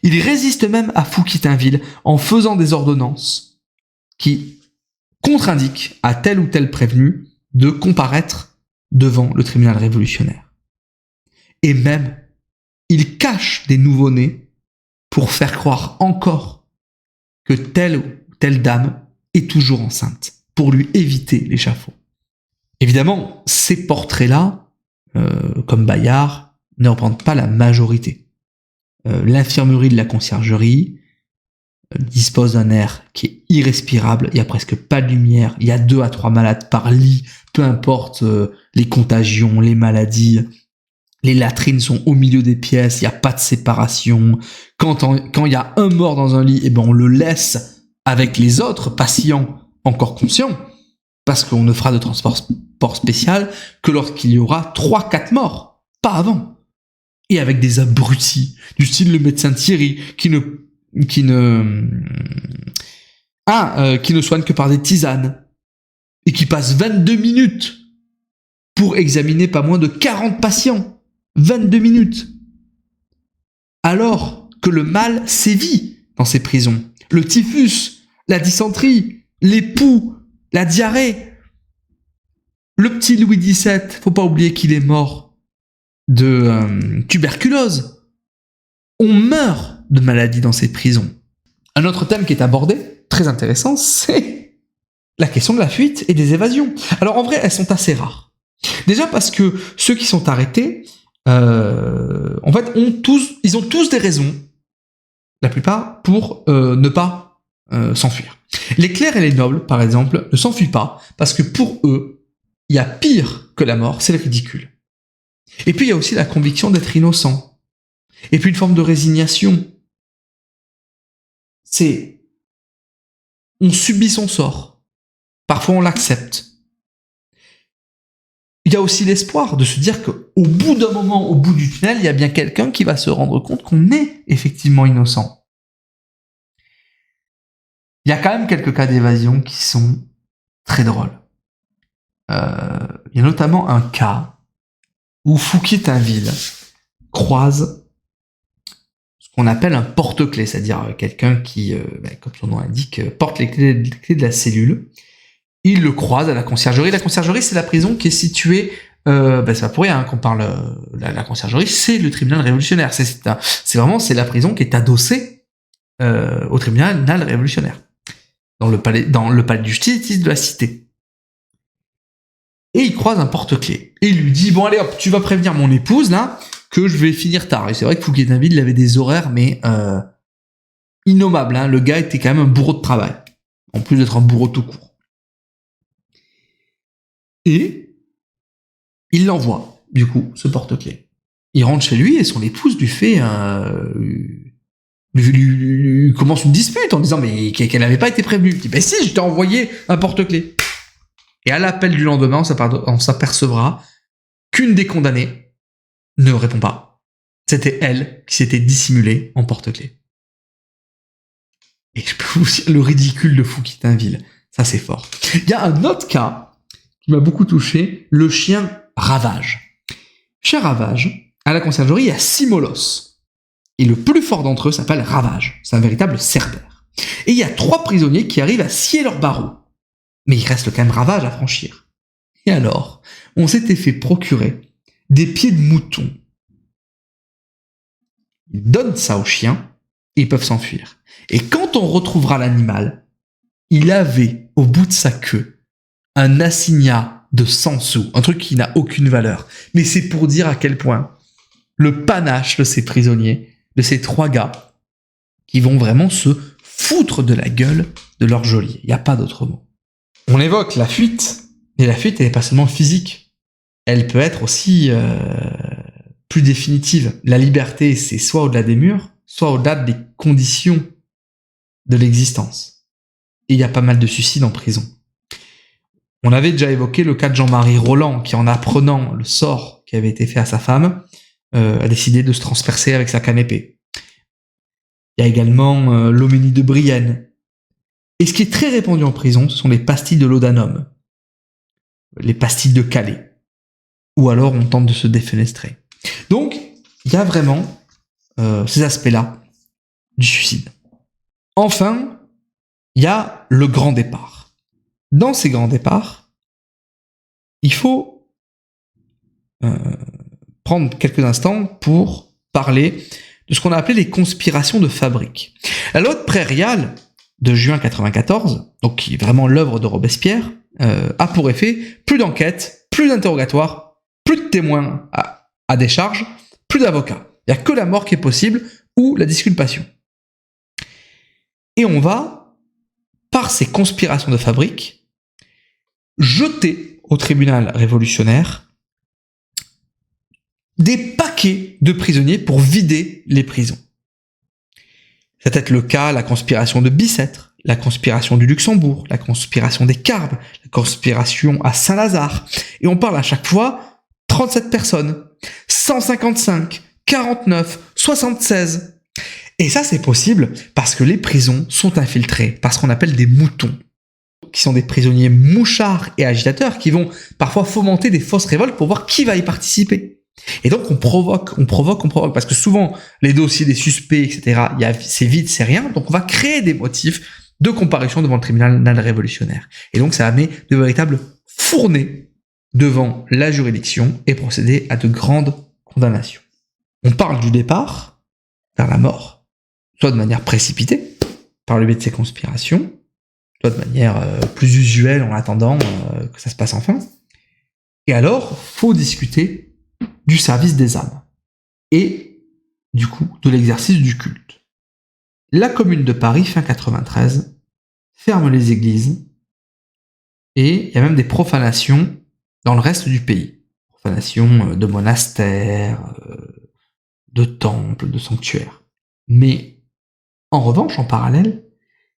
Il résiste même à Fouquier-Tinville en faisant des ordonnances qui contre-indiquent à tel ou tel prévenu de comparaître devant le tribunal révolutionnaire. Et même, il cache des nouveau-nés pour faire croire encore que telle ou telle dame est toujours enceinte, pour lui éviter l'échafaud. Évidemment, ces portraits-là, comme Bayard, ne représentent pas la majorité. L'infirmerie de la conciergerie dispose d'un air qui est irrespirable, il n'y a presque pas de lumière, il y a 2 à 3 malades par lit, peu importe les contagions, les maladies, les latrines sont au milieu des pièces, il n'y a pas de séparation, quand il y a un mort dans un lit, on le laisse avec les autres patients encore conscients, parce qu'on ne fera de transport spécial que lorsqu'il y aura 3-4 morts, pas avant. Et avec des abrutis, du style le médecin Thierry, qui ne soigne que par des tisanes, et qui passe 22 minutes pour examiner pas moins de 40 patients. 22 minutes. Alors que le mal sévit dans ces prisons. Le typhus, la dysenterie, les poux, la diarrhée. Le petit Louis XVII, faut pas oublier qu'il est mort de tuberculose. On meurt de maladies dans ces prisons. Un autre thème qui est abordé, très intéressant, c'est la question de la fuite et des évasions. Alors en vrai, elles sont assez rares. Déjà parce que ceux qui sont arrêtés, en fait, ils ont tous des raisons, la plupart, pour ne pas s'enfuir. Les clercs et les nobles, par exemple, ne s'enfuient pas parce que pour eux, il y a pire que la mort, c'est le ridicule. Et puis il y a aussi la conviction d'être innocent. Et puis une forme de résignation. C'est on subit son sort. Parfois on l'accepte. Il y a aussi l'espoir de se dire qu'au bout d'un moment, au bout du tunnel, il y a bien quelqu'un qui va se rendre compte qu'on est effectivement innocent. Il y a quand même quelques cas d'évasion qui sont très drôles. Il y a notamment un cas où Fouquier-Tinville croise ce qu'on appelle un porte-clés, c'est-à-dire quelqu'un qui, comme son nom l'indique, porte les clés de la cellule. Il le croise à la conciergerie. La conciergerie, c'est la prison qui est située... c'est pas pour rien qu'on parle... la conciergerie, c'est le tribunal révolutionnaire. C'est la prison qui est adossée au tribunal révolutionnaire. Dans le palais de justice de la cité. Et il croise un porte-clés. Et il lui dit, bon allez hop, tu vas prévenir mon épouse, là, que je vais finir tard. Et c'est vrai que Fouquier-Tinville, il avait des horaires, mais innommables. Hein. Le gars était quand même un bourreau de travail. En plus d'être un bourreau tout court. Et il l'envoie, du coup, ce porte-clés. Il rentre chez lui et son épouse lui fait lui commence une dispute en disant mais qu'elle n'avait pas été prévenue. Il dit ben si, je t'ai envoyé un porte-clés. Et à l'appel du lendemain, on s'apercevra qu'une des condamnées ne répond pas. C'était elle qui s'était dissimulée en porte-clés. Et je peux vous dire le ridicule de Fouquier-Tinville. Ça, c'est fort. Il y a un autre cas qui m'a beaucoup touché, le chien Ravage. Chien Ravage, à la conciergerie, il y a 6 molosses. Et le plus fort d'entre eux s'appelle Ravage. C'est un véritable cerbère. Et il y a 3 prisonniers qui arrivent à scier leurs barreaux. Mais il reste quand même Ravage à franchir. Et alors, on s'était fait procurer des pieds de mouton. Ils donnent ça aux chiens et ils peuvent s'enfuir. Et quand on retrouvera l'animal, il avait au bout de sa queue un assignat de 100 sous, un truc qui n'a aucune valeur. Mais c'est pour dire à quel point le panache de ces prisonniers, de ces 3 gars, qui vont vraiment se foutre de la gueule de leur geôlier. Il n'y a pas d'autre mot. On évoque la fuite, mais la fuite, elle n'est pas seulement physique. Elle peut être aussi plus définitive. La liberté, c'est soit au-delà des murs, soit au-delà des conditions de l'existence. Et il y a pas mal de suicides en prison. On avait déjà évoqué le cas de Jean-Marie Roland, qui en apprenant le sort qui avait été fait à sa femme, a décidé de se transpercer avec sa canne épée. Il y a également l'homélie de Brienne. Et ce qui est très répandu en prison, ce sont les pastilles de laudanum, les pastilles de Calais, ou alors on tente de se défenestrer. Donc, il y a vraiment ces aspects-là du suicide. Enfin, il y a le grand départ. Dans ces grands départs, il faut prendre quelques instants pour parler de ce qu'on a appelé les conspirations de fabrique. La loi de prairiale de juin 1994, donc qui est vraiment l'œuvre de Robespierre, a pour effet plus d'enquêtes, plus d'interrogatoires, plus de témoins à décharge, plus d'avocats. Il n'y a que la mort qui est possible ou la disculpation. Et on va, par ces conspirations de fabrique, jeter au tribunal révolutionnaire des paquets de prisonniers pour vider les prisons. Ça peut être le cas, la conspiration de Bicêtre, la conspiration du Luxembourg, la conspiration des Carbes, la conspiration à Saint-Lazare. Et on parle à chaque fois 37 personnes, 155, 49, 76. Et ça, c'est possible parce que les prisons sont infiltrées par ce qu'on appelle des moutons, qui sont des prisonniers mouchards et agitateurs qui vont parfois fomenter des fausses révoltes pour voir qui va y participer. Et donc on provoque, parce que souvent les dossiers des suspects, etc., c'est vide, c'est rien, donc on va créer des motifs de comparution devant le tribunal révolutionnaire. Et donc ça amène de véritables fournées devant la juridiction et procéder à de grandes condamnations. On parle du départ vers la mort, soit de manière précipitée, par le biais de ces conspirations, de manière plus usuelle en attendant que ça se passe enfin. Et alors, faut discuter du service des âmes et du coup de l'exercice du culte. La Commune de Paris, fin 93, ferme les églises et il y a même des profanations dans le reste du pays. Profanations de monastères, de temples, de sanctuaires. Mais en revanche, en parallèle,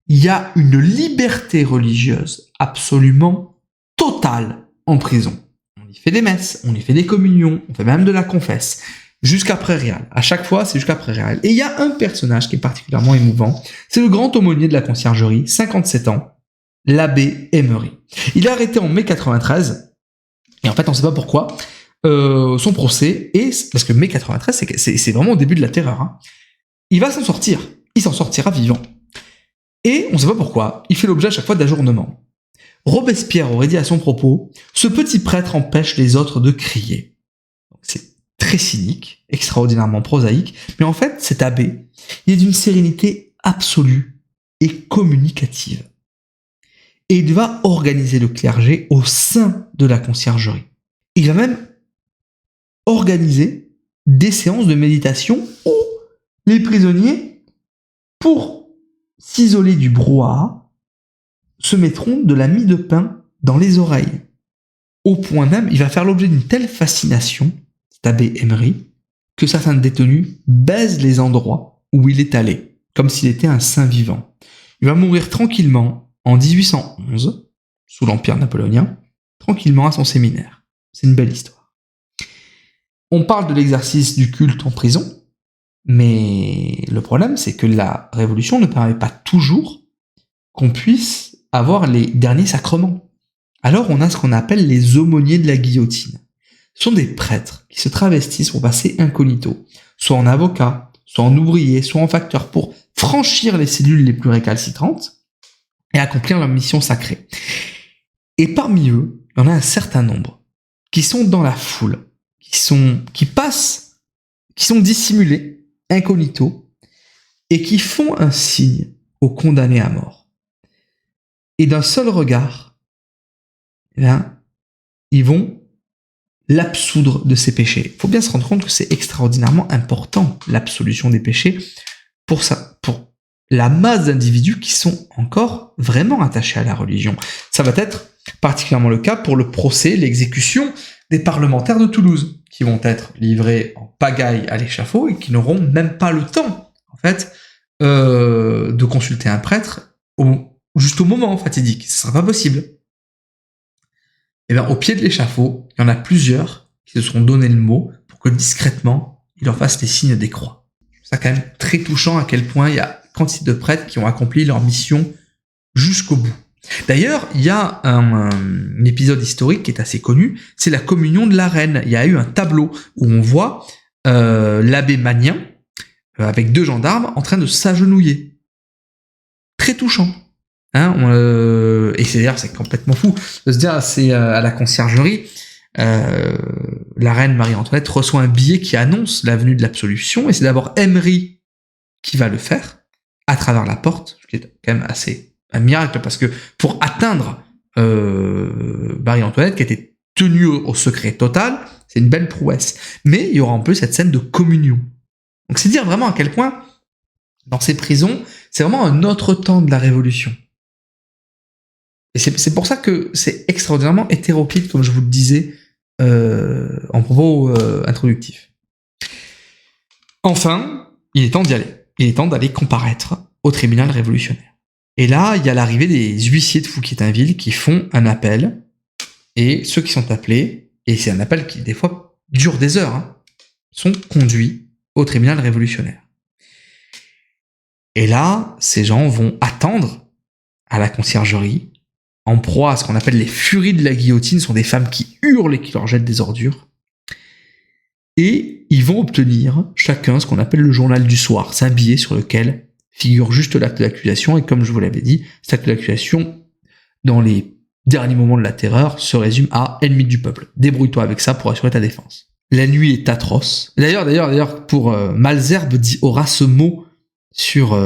il y a une liberté religieuse absolument totale en prison. On y fait des messes, on y fait des communions, on fait même de la confesse, jusqu'à Prairial. À chaque fois, c'est jusqu'à Prairial. Et il y a un personnage qui est particulièrement émouvant, c'est le grand aumônier de la conciergerie, 57 ans, l'abbé Emery. Il est arrêté en mai 93, et en fait, on ne sait pas pourquoi, son procès est, parce que mai 93, c'est vraiment au début de la terreur, hein. Il va s'en sortir, il s'en sortira vivant. Et on ne sait pas pourquoi, il fait l'objet à chaque fois d'ajournements. Robespierre aurait dit à son propos, ce petit prêtre empêche les autres de crier. C'est très cynique, extraordinairement prosaïque, mais en fait, cet abbé, il est d'une sérénité absolue et communicative. Et il va organiser le clergé au sein de la conciergerie. Il va même organiser des séances de méditation où les prisonniers, pour s'isoler du brouhaha, se mettront de la mie de pain dans les oreilles. Au point même, il va faire l'objet d'une telle fascination, cet abbé Emery, que certains détenus baisent les endroits où il est allé, comme s'il était un saint vivant. Il va mourir tranquillement en 1811, sous l'Empire napoléonien, tranquillement à son séminaire. C'est une belle histoire. On parle de l'exercice du culte en prison, mais le problème, c'est que la Révolution ne permet pas toujours qu'on puisse avoir les derniers sacrements. Alors on a ce qu'on appelle les aumôniers de la guillotine. Ce sont des prêtres qui se travestissent pour passer incognito, soit en avocat, soit en ouvrier, soit en facteur, pour franchir les cellules les plus récalcitrantes et accomplir leur mission sacrée. Et parmi eux, il y en a un certain nombre qui sont dans la foule, qui sont dissimulés, incognito, et qui font un signe aux condamnés à mort. Et d'un seul regard, eh bien, ils vont l'absoudre de ses péchés. Il faut bien se rendre compte que c'est extraordinairement important, l'absolution des péchés, pour la masse d'individus qui sont encore vraiment attachés à la religion. Ça va être particulièrement le cas pour le procès, l'exécution des parlementaires de Toulouse, qui vont être livrés en pagaille à l'échafaud et qui n'auront même pas le temps, en fait, de consulter un prêtre juste au moment fatidique. Ce ne sera pas possible. Et bien, au pied de l'échafaud, il y en a plusieurs qui se seront donné le mot pour que discrètement, ils leur fassent les signes des croix. C'est quand même très touchant à quel point il y a quantité de prêtres qui ont accompli leur mission jusqu'au bout. D'ailleurs, il y a un épisode historique qui est assez connu, c'est la communion de la reine. Il y a eu un tableau où on voit l'abbé Magnien avec 2 gendarmes en train de s'agenouiller. Très touchant. Hein, et c'est complètement fou de se dire, c'est à la conciergerie, la reine Marie-Antoinette reçoit un billet qui annonce la venue de l'absolution, et c'est d'abord Emery qui va le faire à travers la porte, ce qui est quand même assez un miracle, parce que pour atteindre Marie-Antoinette, qui était tenue au secret total, c'est une belle prouesse. Mais il y aura en plus cette scène de communion. Donc c'est dire vraiment à quel point, dans ces prisons, c'est vraiment un autre temps de la Révolution. Et c'est pour ça que c'est extraordinairement hétéroclite, comme je vous le disais en propos introductifs. Enfin, il est temps d'y aller. Il est temps d'aller comparaître au tribunal révolutionnaire. Et là, il y a l'arrivée des huissiers de Fouquier-Tinville qui font un appel, et ceux qui sont appelés, et c'est un appel qui des fois dure des heures, hein, sont conduits au tribunal révolutionnaire. Et là, ces gens vont attendre à la conciergerie, en proie à ce qu'on appelle les furies de la guillotine, ce sont des femmes qui hurlent et qui leur jettent des ordures. Et ils vont obtenir chacun ce qu'on appelle le journal du soir. C'est un billet sur lequel figure juste l'acte d'accusation, et comme je vous l'avais dit, cet acte d'accusation, dans les derniers moments de la terreur, se résume à « ennemi du peuple ». Débrouille-toi avec ça pour assurer ta défense. La nuit est atroce. D'ailleurs, pour Malesherbes aura ce mot sur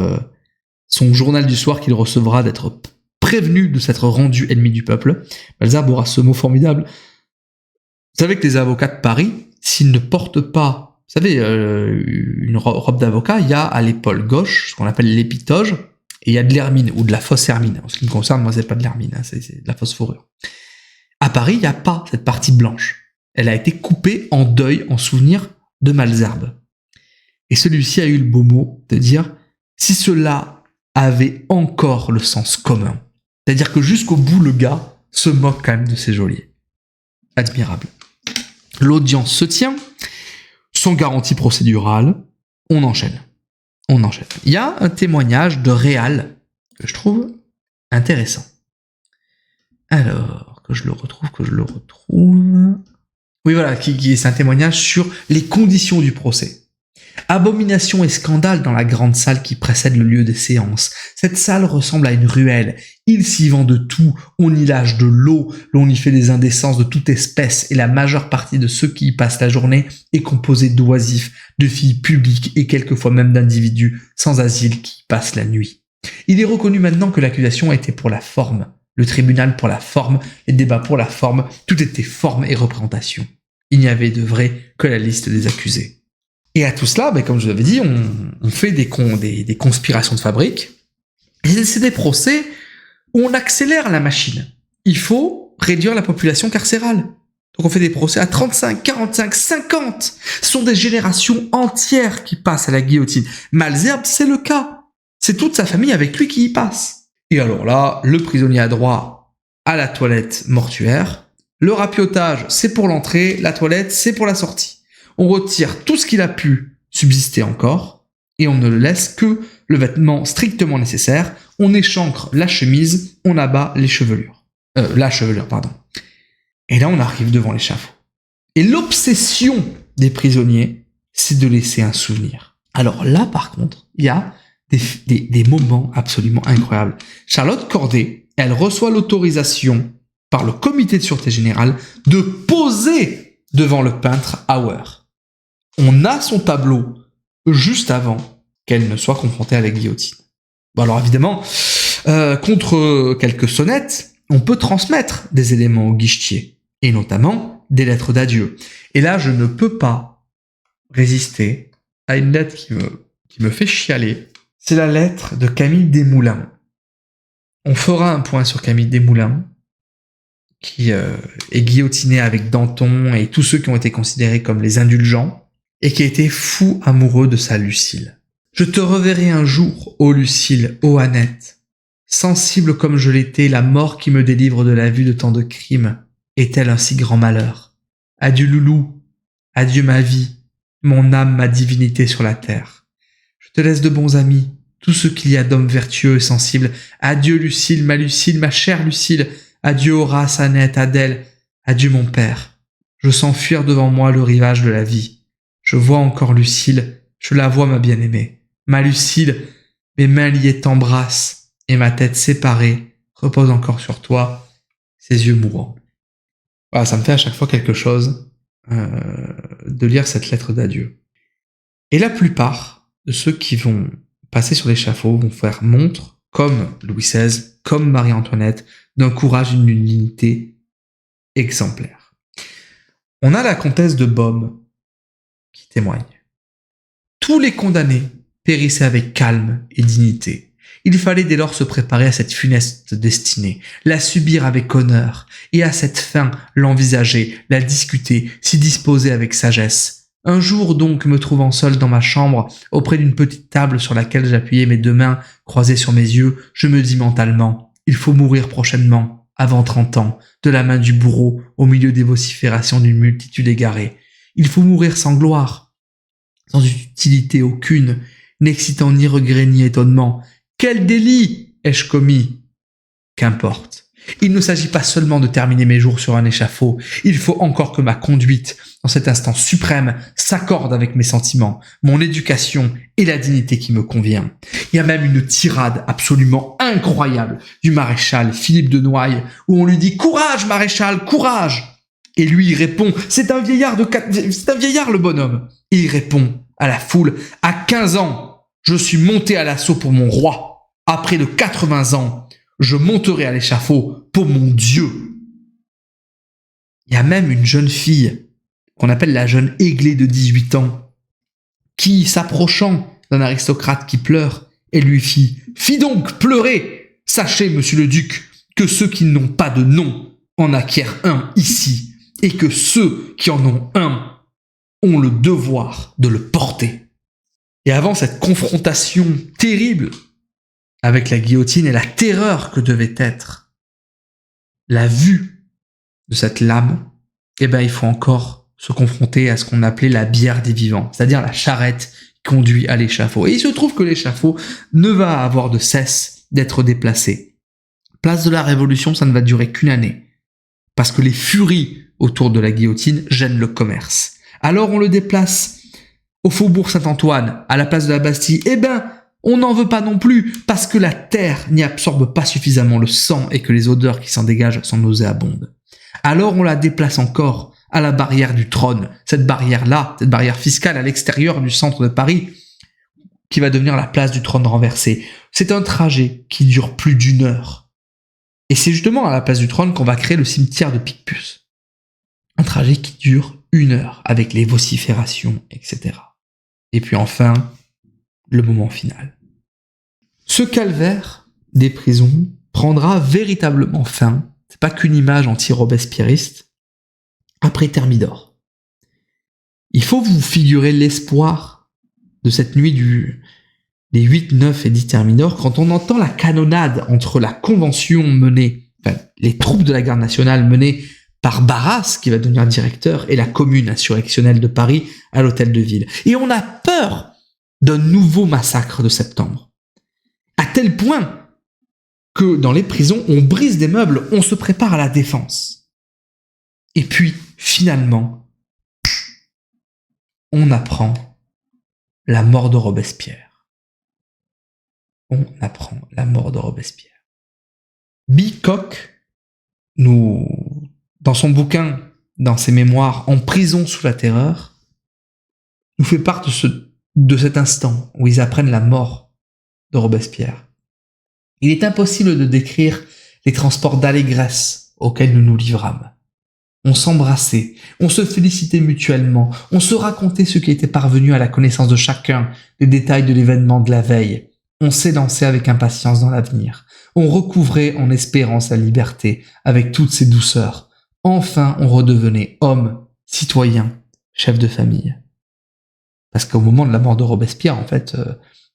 son journal du soir qu'il recevra d'être prévenu de s'être rendu ennemi du peuple. Malesherbes aura ce mot formidable. Vous savez que les avocats de Paris, s'ils ne portent pas, vous savez, une robe d'avocat, il y a à l'épaule gauche ce qu'on appelle l'épitoge, et il y a de l'hermine, ou de la fausse hermine. En ce qui me concerne, moi, c'est pas de l'hermine, hein, c'est de la fausse fourrure. À Paris, il n'y a pas cette partie blanche. Elle a été coupée en deuil, en souvenir de Malesherbes. Et celui-ci a eu le beau mot de dire « si cela avait encore le sens commun ». C'est-à-dire que jusqu'au bout, le gars se moque quand même de ses geôliers. Admirable. L'audience se tient, sans garantie procédurale, on enchaîne. Il y a un témoignage de Réal que je trouve intéressant. Alors, que je le retrouve. Oui, voilà, c'est un témoignage sur les conditions du procès. Abomination et scandale dans la grande salle qui précède le lieu des séances. Cette salle ressemble à une ruelle. Il s'y vend de tout. On y lâche de l'eau, l'on y fait des indécences de toute espèce, et la majeure partie de ceux qui y passent la journée est composée d'oisifs, de filles publiques et quelquefois même d'individus sans asile qui y passent la nuit. Il est reconnu maintenant que l'accusation était pour la forme, le tribunal pour la forme, les débats pour la forme, tout était forme et représentation. Il n'y avait de vrai que la liste des accusés. Et à tout cela, comme je vous l'avais dit, on fait des conspirations de fabrique. Et c'est des procès où on accélère la machine. Il faut réduire la population carcérale. Donc on fait des procès à 35, 45, 50. Ce sont des générations entières qui passent à la guillotine. Malesherbes, c'est le cas. C'est toute sa famille avec lui qui y passe. Et alors là, le prisonnier a droit à la toilette mortuaire. Le rapiotage, c'est pour l'entrée. La toilette, c'est pour la sortie. On retire tout ce qu'il a pu subsister encore, et on ne laisse que le vêtement strictement nécessaire. On échancre la chemise, on abat la chevelure. Et là, on arrive devant l'échafaud. Et l'obsession des prisonniers, c'est de laisser un souvenir. Alors là, par contre, il y a des moments absolument incroyables. Charlotte Corday, elle reçoit l'autorisation par le comité de sûreté générale de poser devant le peintre Auer. On a son tableau juste avant qu'elle ne soit confrontée à la guillotine. Bon, alors évidemment, contre quelques sonnettes, on peut transmettre des éléments au guichetier, et notamment des lettres d'adieu. Et là, je ne peux pas résister à une lettre qui me fait chialer. C'est la lettre de Camille Desmoulins. On fera un point sur Camille Desmoulins, qui est guillotiné avec Danton et tous ceux qui ont été considérés comme les indulgents, et qui était fou amoureux de sa Lucille. Je te reverrai un jour, ô Lucille, ô Annette. Sensible comme je l'étais, la mort qui me délivre de la vue de tant de crimes est-elle un si grand malheur? Adieu Loulou, adieu ma vie, mon âme, ma divinité sur la terre. Je te laisse de bons amis, tout ce qu'il y a d'hommes vertueux et sensibles. Adieu Lucille, ma chère Lucille, adieu Horace, Annette, Adèle, adieu mon père. Je sens fuir devant moi le rivage de la vie. Je vois encore Lucille, je la vois ma bien-aimée. Ma Lucille, mes mains liées t'embrassent, et ma tête séparée repose encore sur toi, ses yeux mourants. Voilà, ça me fait à chaque fois quelque chose de lire cette lettre d'adieu. Et la plupart de ceux qui vont passer sur l'échafaud vont faire montre, comme Louis XVI, comme Marie-Antoinette, d'un courage et d'une dignité exemplaire. On a la comtesse de Beaume qui témoigne. Tous les condamnés périssaient avec calme et dignité. Il fallait dès lors se préparer à cette funeste destinée, la subir avec honneur, et à cette fin l'envisager, la discuter, s'y disposer avec sagesse. Un jour donc, me trouvant seul dans ma chambre, auprès d'une petite table sur laquelle j'appuyais mes 2 mains croisées sur mes yeux, je me dis mentalement, il faut mourir prochainement, avant 30 ans, de la main du bourreau, au milieu des vociférations d'une multitude égarée. Il faut mourir sans gloire, sans utilité aucune, n'excitant ni regret ni étonnement. Quel délit ai-je commis? Qu'importe. Il ne s'agit pas seulement de terminer mes jours sur un échafaud, il faut encore que ma conduite, dans cet instant suprême, s'accorde avec mes sentiments, mon éducation et la dignité qui me convient. Il y a même une tirade absolument incroyable du maréchal Philippe de Noailles, où on lui dit « Courage, maréchal, courage !» Et lui, il répond, c'est un vieillard le bonhomme. Et il répond à la foule, à 15 ans, je suis monté à l'assaut pour mon roi. À près de 80 ans, je monterai à l'échafaud pour mon Dieu. Il y a même une jeune fille, qu'on appelle la jeune Églée de 18 ans, qui, s'approchant d'un aristocrate qui pleure, elle lui fit « Fi donc, pleurez! Sachez, monsieur le duc, que ceux qui n'ont pas de nom en acquièrent un ici, et que ceux qui en ont un ont le devoir de le porter. » Et avant cette confrontation terrible avec la guillotine et la terreur que devait être la vue de cette lame, il faut encore se confronter à ce qu'on appelait la bière des vivants, c'est-à-dire la charrette qui conduit à l'échafaud. Et il se trouve que l'échafaud ne va avoir de cesse d'être déplacé. Place de la Révolution, ça ne va durer qu'une année, parce que les furies autour de la guillotine gênent le commerce. Alors on le déplace au faubourg Saint-Antoine, à la place de la Bastille. On n'en veut pas non plus, parce que la terre n'y absorbe pas suffisamment le sang et que les odeurs qui s'en dégagent sont nauséabondes. Alors on la déplace encore à la barrière du trône, cette barrière-là, cette barrière fiscale à l'extérieur du centre de Paris, qui va devenir la place du trône renversé. C'est un trajet qui dure plus d'1 heure. Et c'est justement à la place du trône qu'on va créer le cimetière de Picpus. Un trajet qui dure 1 heure, avec les vociférations, etc. Et puis enfin, le moment final. Ce calvaire des prisons prendra véritablement fin, c'est pas qu'une image anti-robespierriste, après Thermidor. Il faut vous figurer l'espoir de cette nuit des 8, 9 et 10 Thermidor quand on entend la canonnade entre la convention menée, les troupes de la garde nationale menées par Barras, qui va devenir directeur, et la commune insurrectionnelle de Paris à l'hôtel de ville. Et on a peur d'un nouveau massacre de septembre. À tel point que dans les prisons, on brise des meubles, on se prépare à la défense. Et puis, finalement, on apprend la mort de Robespierre. On apprend la mort de Robespierre. Bicoque, dans son bouquin, dans ses mémoires, En prison sous la terreur, nous fait part de cet instant où ils apprennent la mort de Robespierre. Il est impossible de décrire les transports d'allégresse auxquels nous nous livrâmes. On s'embrassait, on se félicitait mutuellement, on se racontait ce qui était parvenu à la connaissance de chacun, des détails de l'événement de la veille. On s'élançait avec impatience dans l'avenir. On recouvrait en espérant sa liberté avec toutes ses douceurs. Enfin, on redevenait homme, citoyen, chef de famille. Parce qu'au moment de la mort de Robespierre, en fait,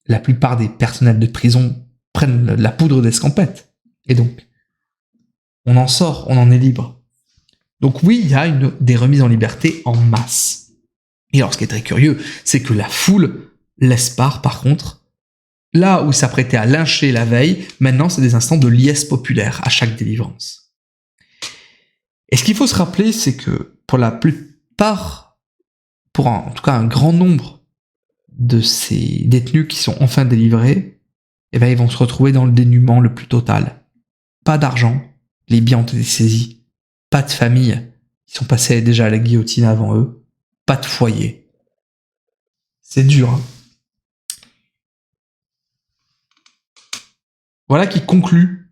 la plupart des personnels de prison prennent la poudre d'escampette. Et donc, on en sort, on en est libre. Donc oui, il y a des remises en liberté en masse. Et alors, ce qui est très curieux, c'est que la foule laisse part, par contre, là où il s'apprêtait à lyncher la veille, maintenant, c'est des instants de liesse populaire à chaque délivrance. Et ce qu'il faut se rappeler, c'est que pour la plupart, en tout cas un grand nombre de ces détenus qui sont enfin délivrés, ils vont se retrouver dans le dénuement le plus total. Pas d'argent, les biens ont été saisis. Pas de famille, ils sont passés déjà à la guillotine avant eux. Pas de foyer. C'est dur, hein. Voilà qui conclut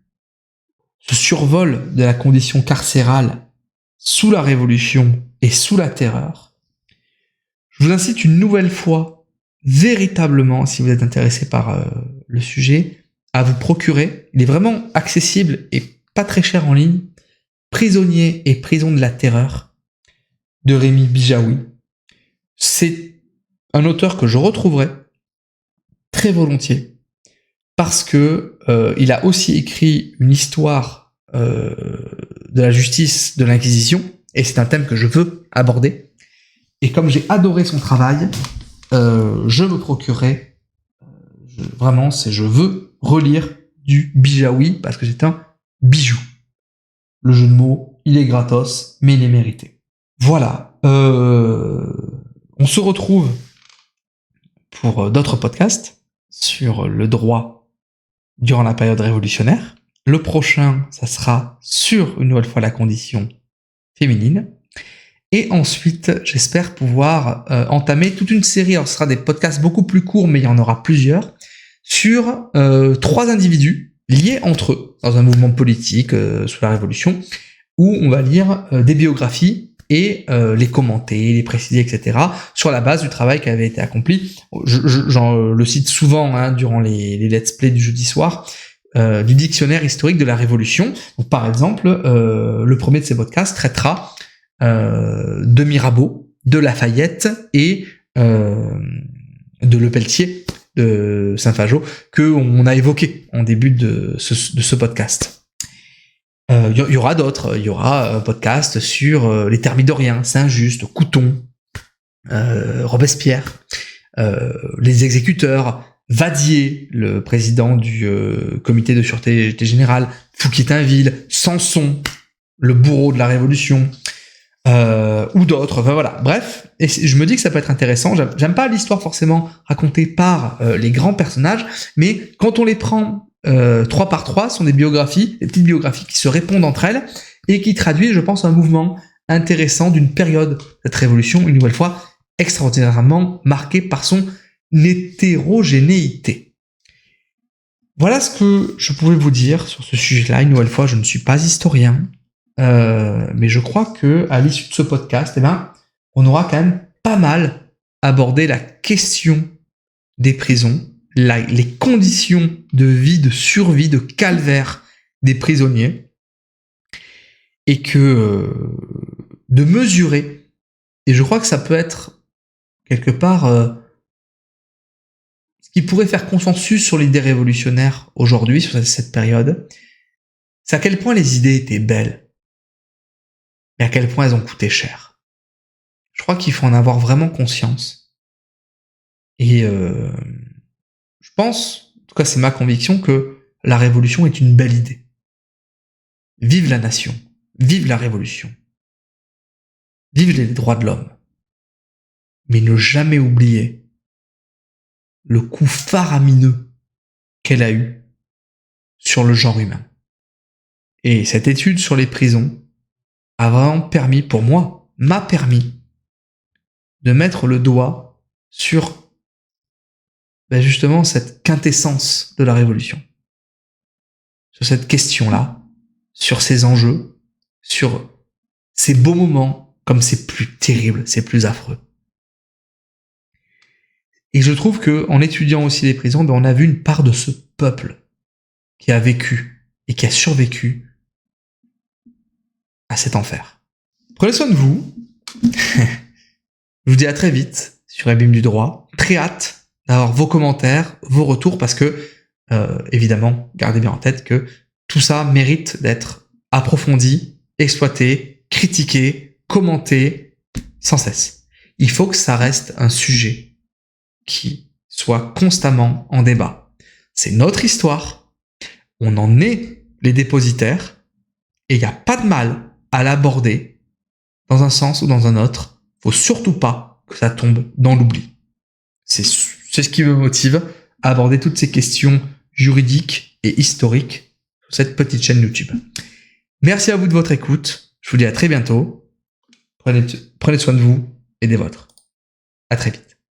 ce survol de la condition carcérale sous la Révolution et sous la Terreur. Je vous incite une nouvelle fois, véritablement, si vous êtes intéressé par le sujet, à vous procurer. Il est vraiment accessible et pas très cher en ligne. Prisonnier et prison de la terreur de Rémi Bijaoui. C'est un auteur que je retrouverai très volontiers parce que il a aussi écrit une histoire de la justice de l'Inquisition et c'est un thème que je veux aborder. Et comme j'ai adoré son travail, je me procurerai je veux relire du Bijaoui parce que c'est un bijou. Le jeu de mots, il est gratos, mais il est mérité. Voilà. On se retrouve pour d'autres podcasts sur le droit durant la période révolutionnaire. Le prochain, ça sera sur une nouvelle fois la condition féminine. Et ensuite, j'espère pouvoir entamer toute une série. Alors, ce sera des podcasts beaucoup plus courts, mais il y en aura plusieurs, sur 3 individus liés entre eux dans un mouvement politique sous la Révolution, où on va lire des biographies et les commenter, les préciser, etc. sur la base du travail qui avait été accompli. J'en le cite souvent durant les let's play du jeudi soir, du dictionnaire historique de la Révolution. Donc, par exemple, le premier de ces podcasts traitera de Mirabeau, de Lafayette et de Lepelletier, de Saint-Fageau, qu'on a évoqué en début de ce podcast. Il y aura d'autres, il y aura un podcast sur les Thermidoriens, Saint-Just, Couthon, Robespierre, les exécuteurs, Vadier, le président du comité de sûreté générale, Fouquier-Tinville, Samson, le bourreau de la Révolution, ou d'autres, enfin voilà, bref, et je me dis que ça peut être intéressant. J'aime pas l'histoire forcément racontée par les grands personnages, mais quand on les prend 3 par 3, ce sont des biographies, des petites biographies qui se répondent entre elles, et qui traduisent, je pense, un mouvement intéressant d'une période, cette révolution, une nouvelle fois, extraordinairement marquée par son hétérogénéité. Voilà ce que je pouvais vous dire sur ce sujet-là. Une nouvelle fois, je ne suis pas historien, mais je crois que à l'issue de ce podcast, on aura quand même pas mal abordé la question des prisons, les conditions de vie, de survie, de calvaire des prisonniers, et que de mesurer, et je crois que ça peut être quelque part ce qui pourrait faire consensus sur l'idée révolutionnaire aujourd'hui, sur cette période, c'est à quel point les idées étaient belles, mais à quel point elles ont coûté cher. Je crois qu'il faut en avoir vraiment conscience. Et je pense, en tout cas c'est ma conviction, que la révolution est une belle idée. Vive la nation, vive la révolution, vive les droits de l'homme. Mais ne jamais oublier le coup faramineux qu'elle a eu sur le genre humain. Et cette étude sur les prisons a vraiment permis, pour moi, m'a permis de mettre le doigt sur justement cette quintessence de la révolution. Sur cette question-là, sur ces enjeux, sur ces beaux moments, comme c'est plus terrible, c'est plus affreux. Et je trouve qu'en étudiant aussi les prisons, on a vu une part de ce peuple qui a vécu et qui a survécu à cet enfer. Prenez soin de vous. Je vous dis à très vite sur Abîme du droit. Très hâte d'avoir vos commentaires, vos retours, parce que, évidemment, gardez bien en tête que tout ça mérite d'être approfondi, exploité, critiqué, commenté, sans cesse. Il faut que ça reste un sujet qui soit constamment en débat. C'est notre histoire, on en est les dépositaires, et il n'y a pas de mal à l'aborder dans un sens ou dans un autre. Faut surtout pas que ça tombe dans l'oubli. C'est ce qui me motive à aborder toutes ces questions juridiques et historiques sur cette petite chaîne YouTube. Merci à vous de votre écoute. Je vous dis à très bientôt. Prenez soin de vous et des vôtres. À très vite.